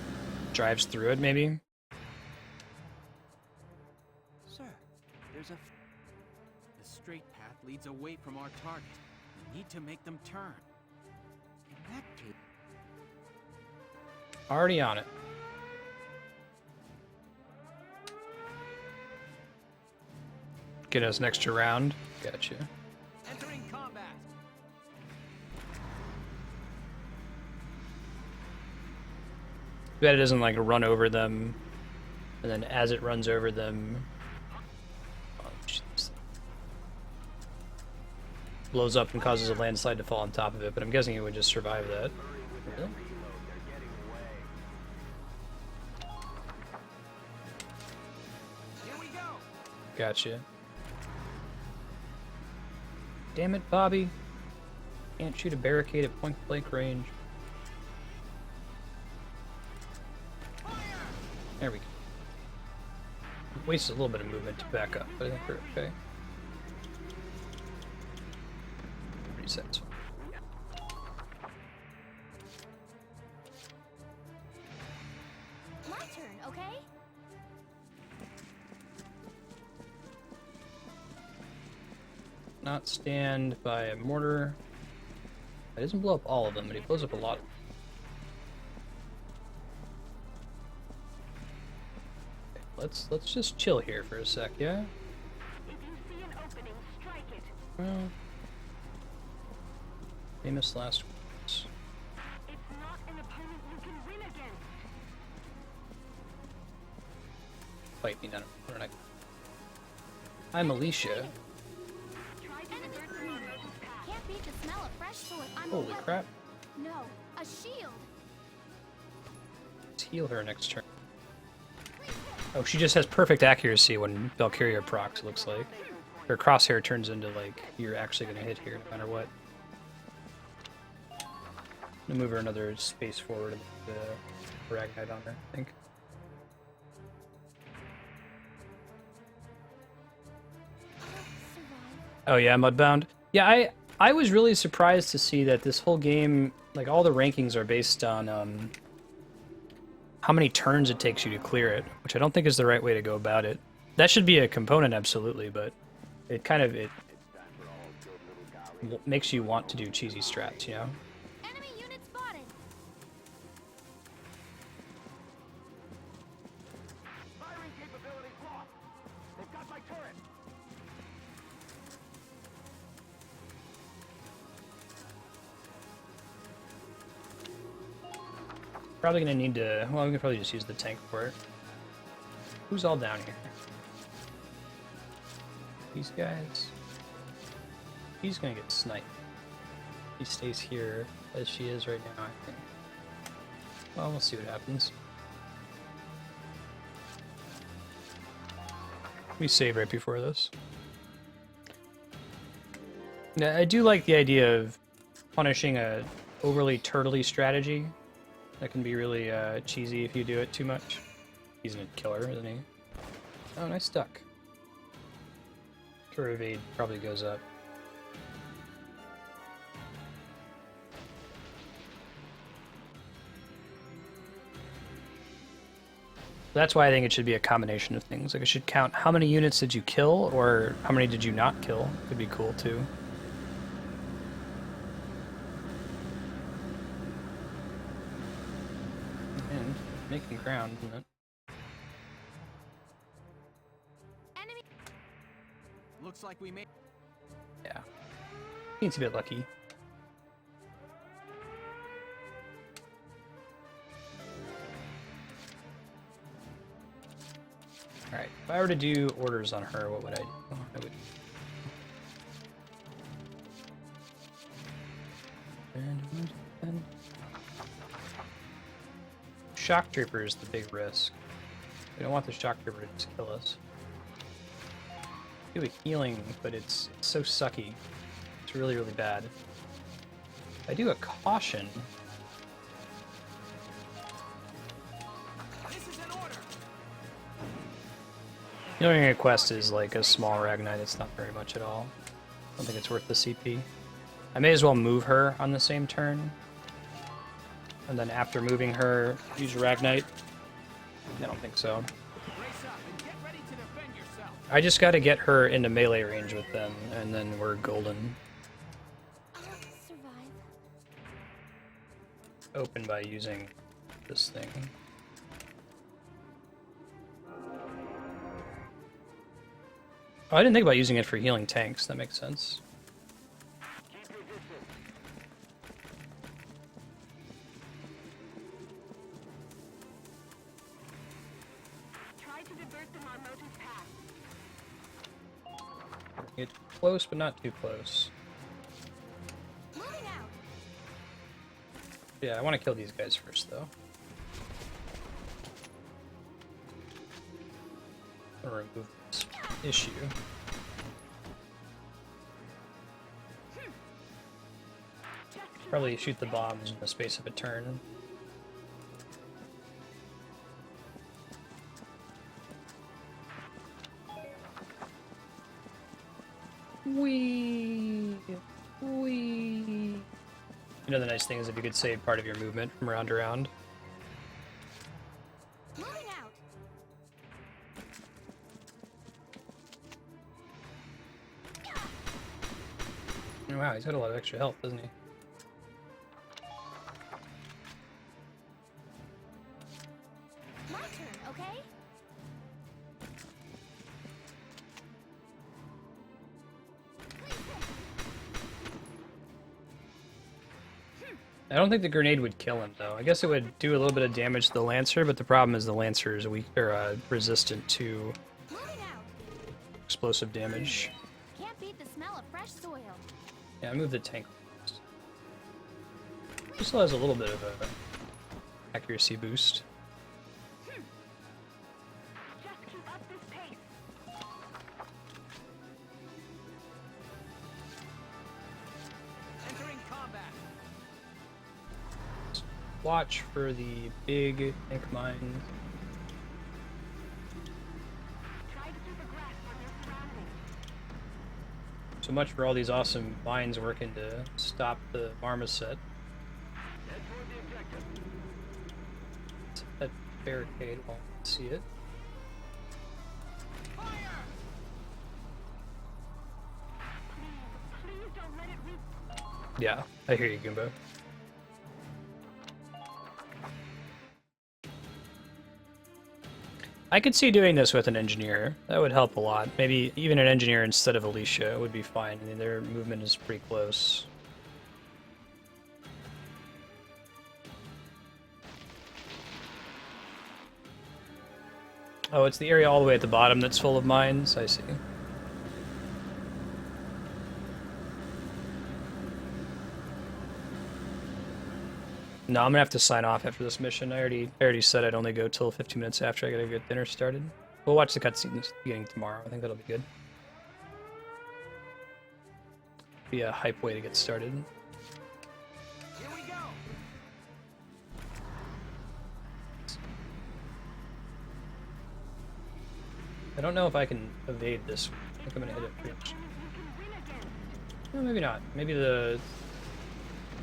drives through it, maybe? Sir, there's a straight path leads away from our target. We need to make them turn. In that case... Already on it. Get us an extra round. Gotcha. Entering combat. Bet it doesn't like run over them, and then as it runs over them. Oh, blows up and causes a landslide to fall on top of it, but I'm guessing it would just survive that. Really? Here we go. Gotcha. Damn it, Bobby. Can't shoot a barricade at point-blank range. There we go. Wasted a little bit of movement to back up, but I think we're okay. Resets. My turn, okay? Not stand by a mortar. It doesn't blow up all of them, but he blows up a lot. Okay, let's just chill here for a sec, yeah? If you see an opening, strike it. Well, famous last words. It's not an opponent you can win against. Fight me, none of them. I'm Alicia. Can't beat the smell of fresh sword. I'm Holy crap. No, a shield. Let's heal her next turn. Oh, she just has perfect accuracy when Valkyria procs, it looks like. Her crosshair turns into, like, you're actually going to hit here no matter what. I'm going to move her another space forward and put the Ragnite on her, I think. Oh yeah, Mudbound. Yeah, I was really surprised to see that this whole game, like all the rankings are based on how many turns it takes you to clear it, which I don't think is the right way to go about it. That should be a component, absolutely, but it kind of makes you want to do cheesy strats, you know? Enemy unit spotted. Firing capabilities lost. They've got my turret. Probably gonna need to, well, we can probably just use the tank for it. Who's all down here? These guys. He's gonna get sniped. He stays here as she is right now, I think. Well, we'll see what happens. We save right before this. Now, I do like the idea of punishing a overly turtley strategy. That can be really cheesy if you do it too much. He's gonna kill her, isn't he? Oh, nice duck. Her evade probably goes up. That's why I think it should be a combination of things. Like it should count how many units did you kill, or how many did you not kill. Could be cool too. And making ground, isn't it? Enemy. Looks like we made. Yeah. Seems a bit lucky. Alright, if I were to do orders on her, what would I do? I would... Shock Trooper is the big risk. We don't want the Shock Trooper to just kill us. Do a healing, but it's so sucky. It's really, really bad. If I do a caution... Knowing a quest is like a small Ragnite, it's not very much at all. I don't think it's worth the CP. I may as well move her on the same turn. And then after moving her, use Ragnite. I don't think so. I just gotta get her into melee range with them, and then we're golden. I'll survive. Open by using this thing. Oh, I didn't think about using it for healing tanks. That makes sense. Try to divert them on Motu's path. Get close, but not too close. Yeah, I want to kill these guys first, though. I'll remove this issue. Probably shoot the bombs in the space of a turn. Wee. You know, the nice thing is if you could save part of your movement from round to round. Oh, wow, he's got a lot of extra health, doesn't he? My turn, okay? I don't think the grenade would kill him, though. I guess it would do a little bit of damage to the Lancer, but the problem is the Lancer is weak or resistant to explosive damage. Can't beat the smell of fresh soil. Yeah, I moved the tank. He still has a little bit of a accuracy boost. Just keep up this pace. Entering combat. Watch for the big tank mines. So much for all these awesome mines working to stop the marmoset. That barricade won't see it. Yeah, I hear you, Goomba. I could see doing this with an engineer. That would help a lot. Maybe even an engineer instead of Alicia would be fine. I mean, their movement is pretty close. Oh, it's the area all the way at the bottom that's full of mines? I see. No, I'm gonna have to sign off after this mission. I already said I'd only go till 15 minutes after I gotta get dinner started. We'll watch the cutscenes beginning tomorrow. I think that'll be good. Be a hype way to get started. Here we go. I don't know if I can evade this. I think I'm gonna hit it pretty much. No, maybe not. Maybe the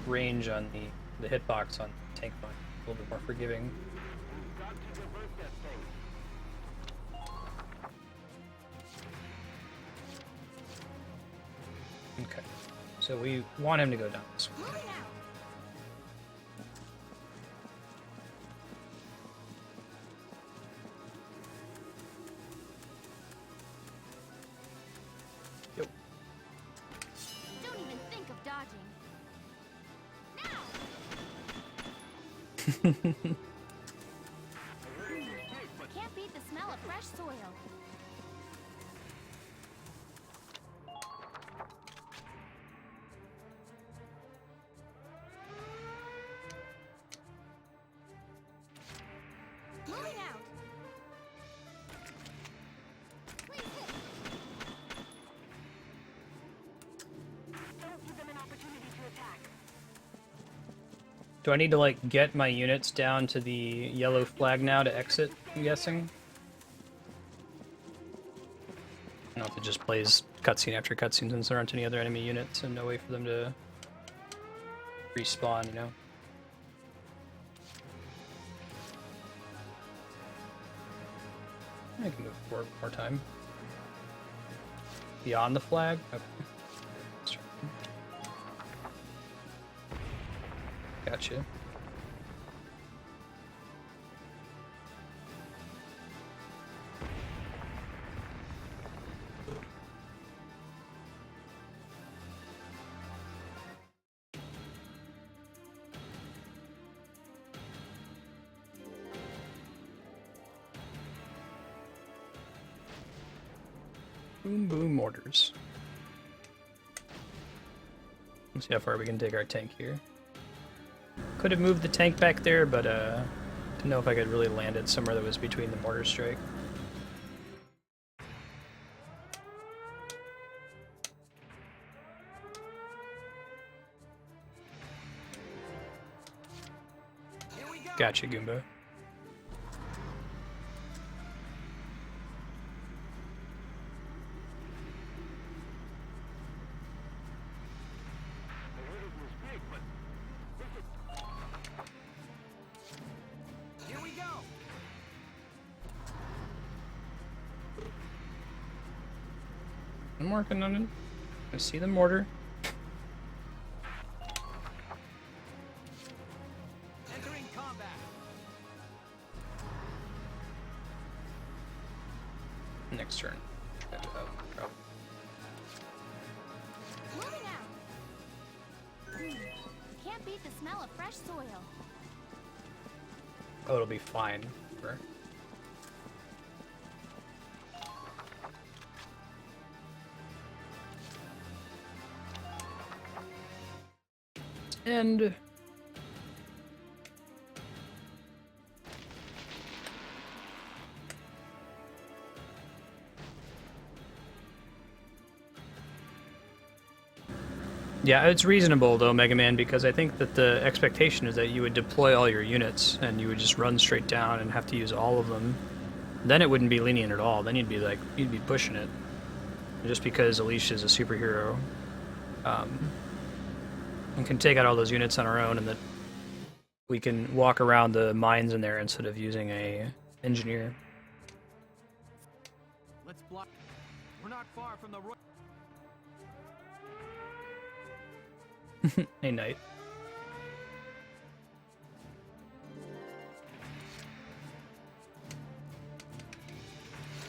range on the hitbox on tank mine a little bit more forgiving. Okay, so we want him to go down this way. Yep. Don't even think of dodging. Can't beat the smell of fresh soil. Moving out. Don't give them an opportunity to attack. Do I need to, like, get my units down to the yellow flag now to exit, I'm guessing? I don't know if it just plays cutscene after cutscene since there aren't any other enemy units and no way for them to respawn, you know? I can move forward one more time. Beyond the flag? Okay. Gotcha. Boom boom mortars. Let's see how far we can take our tank here. Could could have moved the tank back there, but didn't know if I could really land it somewhere that was between the mortar strike. Gotcha, Goomba. Here we go. I'm working on it. I see the mortar. Entering combat. Next turn. Moving out. Can't beat the smell of fresh soil. Oh, it'll be fine. Sure. And yeah, it's reasonable though, Mega Man, because I think that the expectation is that you would deploy all your units and you would just run straight down and have to use all of them. Then it wouldn't be lenient at all. Then you'd be like, you'd be pushing it. Just because Alicia's a superhero, and can take out all those units on our own, and that we can walk around the mines in there instead of using a engineer. Let's block. We're not far from the Hey, Knight.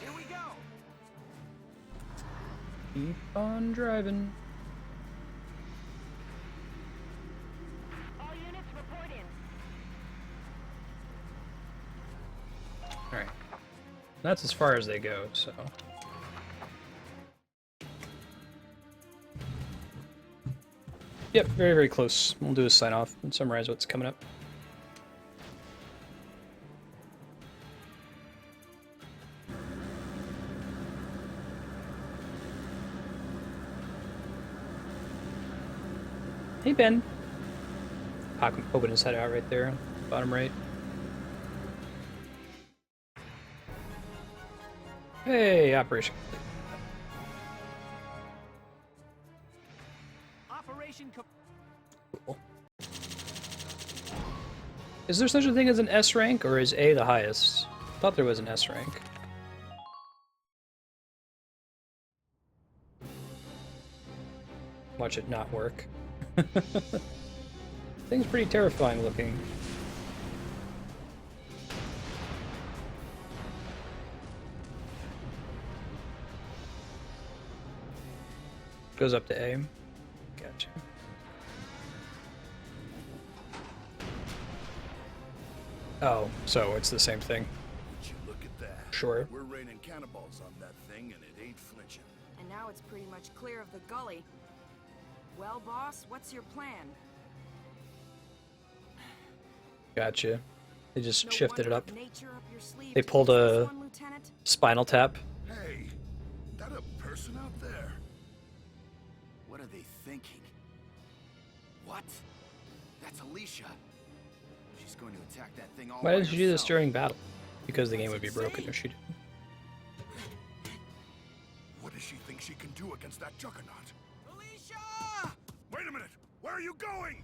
Here we go. Keep on driving. All units report in. Alright. That's as far as they go, so. Yep, very, very close. We'll do a sign off and summarize what's coming up. Hey, Ben. Pac opened his head out right there, bottom right. Hey, operation. Cool. Is there such a thing as an S rank, or is A the highest? I thought there was an S rank. Watch it not work. Thing's pretty terrifying looking. Goes up to A. Gotcha. Oh, so it's the same thing. Would you look at that? Sure. We're raining cannonballs on that thing, and it ain't flinching. And now it's pretty much clear of the gully. Well, boss, what's your plan? Gotcha. They just No shifted it wonder up. of nature up your sleeve They to pulled use this a one, Lieutenant? spinal tap. Hey, that a person out there? What are they thinking? What? That's Alicia. She's going to attack that thing all Why by didn't you do this herself. during battle? Because the game would be broken if she did. What does she think she can do against that juggernaut? Alicia! Wait a minute! Where are you going?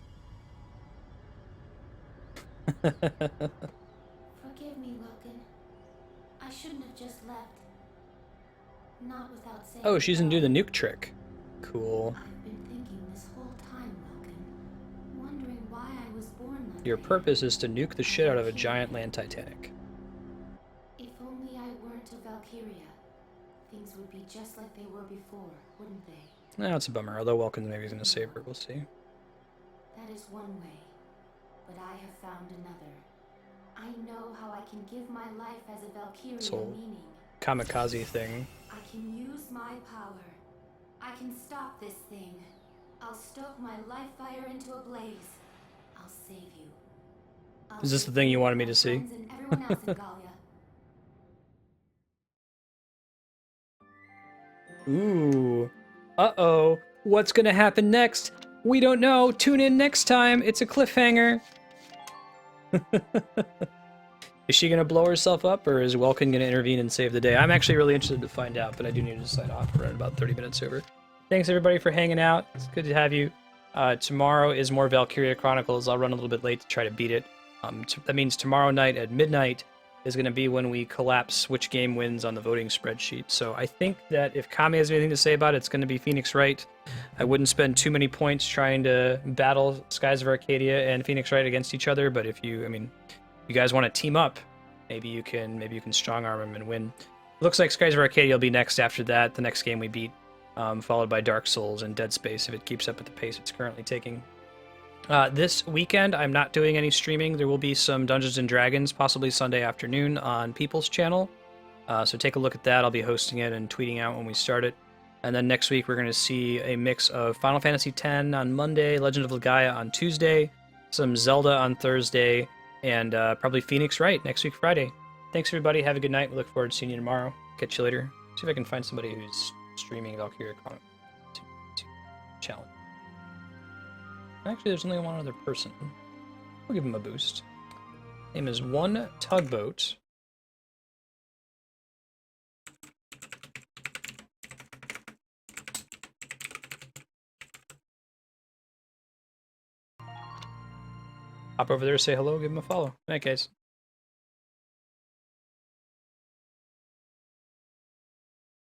Forgive me, Welkin. I shouldn't have just left. Not without saying. Oh, she's gonna do the nuke trick. Cool. I've been thinking this whole time, Welkin. Wondering why I was born like Your purpose is to nuke the shit out of a giant land Titanic. If only I weren't a Valkyria, things would be just like they were before, wouldn't they? No, it's a bummer. Although Welkin maybe is gonna save her. We'll see. That is one way, but I have found another. I know how I can give my life as a Valkyria This whole meaning. kamikaze thing. I can use my power. I can stop this thing. I'll stoke my life fire into a blaze. I'll save you. Is this the thing you wanted me to see? Ooh. Uh-oh. What's gonna happen next? We don't know. Tune in next time. It's a cliffhanger. Is she gonna blow herself up, or is Welkin gonna intervene and save the day? I'm actually really interested to find out, but I do need to sign off. We're at about 30 minutes over. Thanks everybody for hanging out. It's good to have you. Tomorrow is more Valkyria Chronicles. I'll run a little bit late to try to beat it. That means tomorrow night at midnight is going to be when we collapse which game wins on the voting spreadsheet. So I think that if Kami has anything to say about it, it's going to be Phoenix Wright. I wouldn't spend too many points trying to battle Skies of Arcadia and Phoenix Wright against each other, but if you guys want to team up, maybe you can strong arm them and win. Looks like Skies of Arcadia will be next after that, the next game we beat, followed by Dark Souls and Dead Space if it keeps up at the pace it's currently taking. This weekend, I'm not doing any streaming. There will be some Dungeons & Dragons, possibly Sunday afternoon on People's channel. So take a look at that. I'll be hosting it and tweeting out when we start it. And then next week, we're going to see a mix of Final Fantasy X on Monday, Legend of Legaia on Tuesday, some Zelda on Thursday, and probably Phoenix Wright next week, Friday. Thanks, everybody. Have a good night. We look forward to seeing you tomorrow. Catch you later. See if I can find somebody who's streaming Valkyria Chronicles to challenge. Actually, there's only one other person. We'll give him a boost. Name is One Tugboat. Hop over there, say hello, give him a follow. Good night, guys.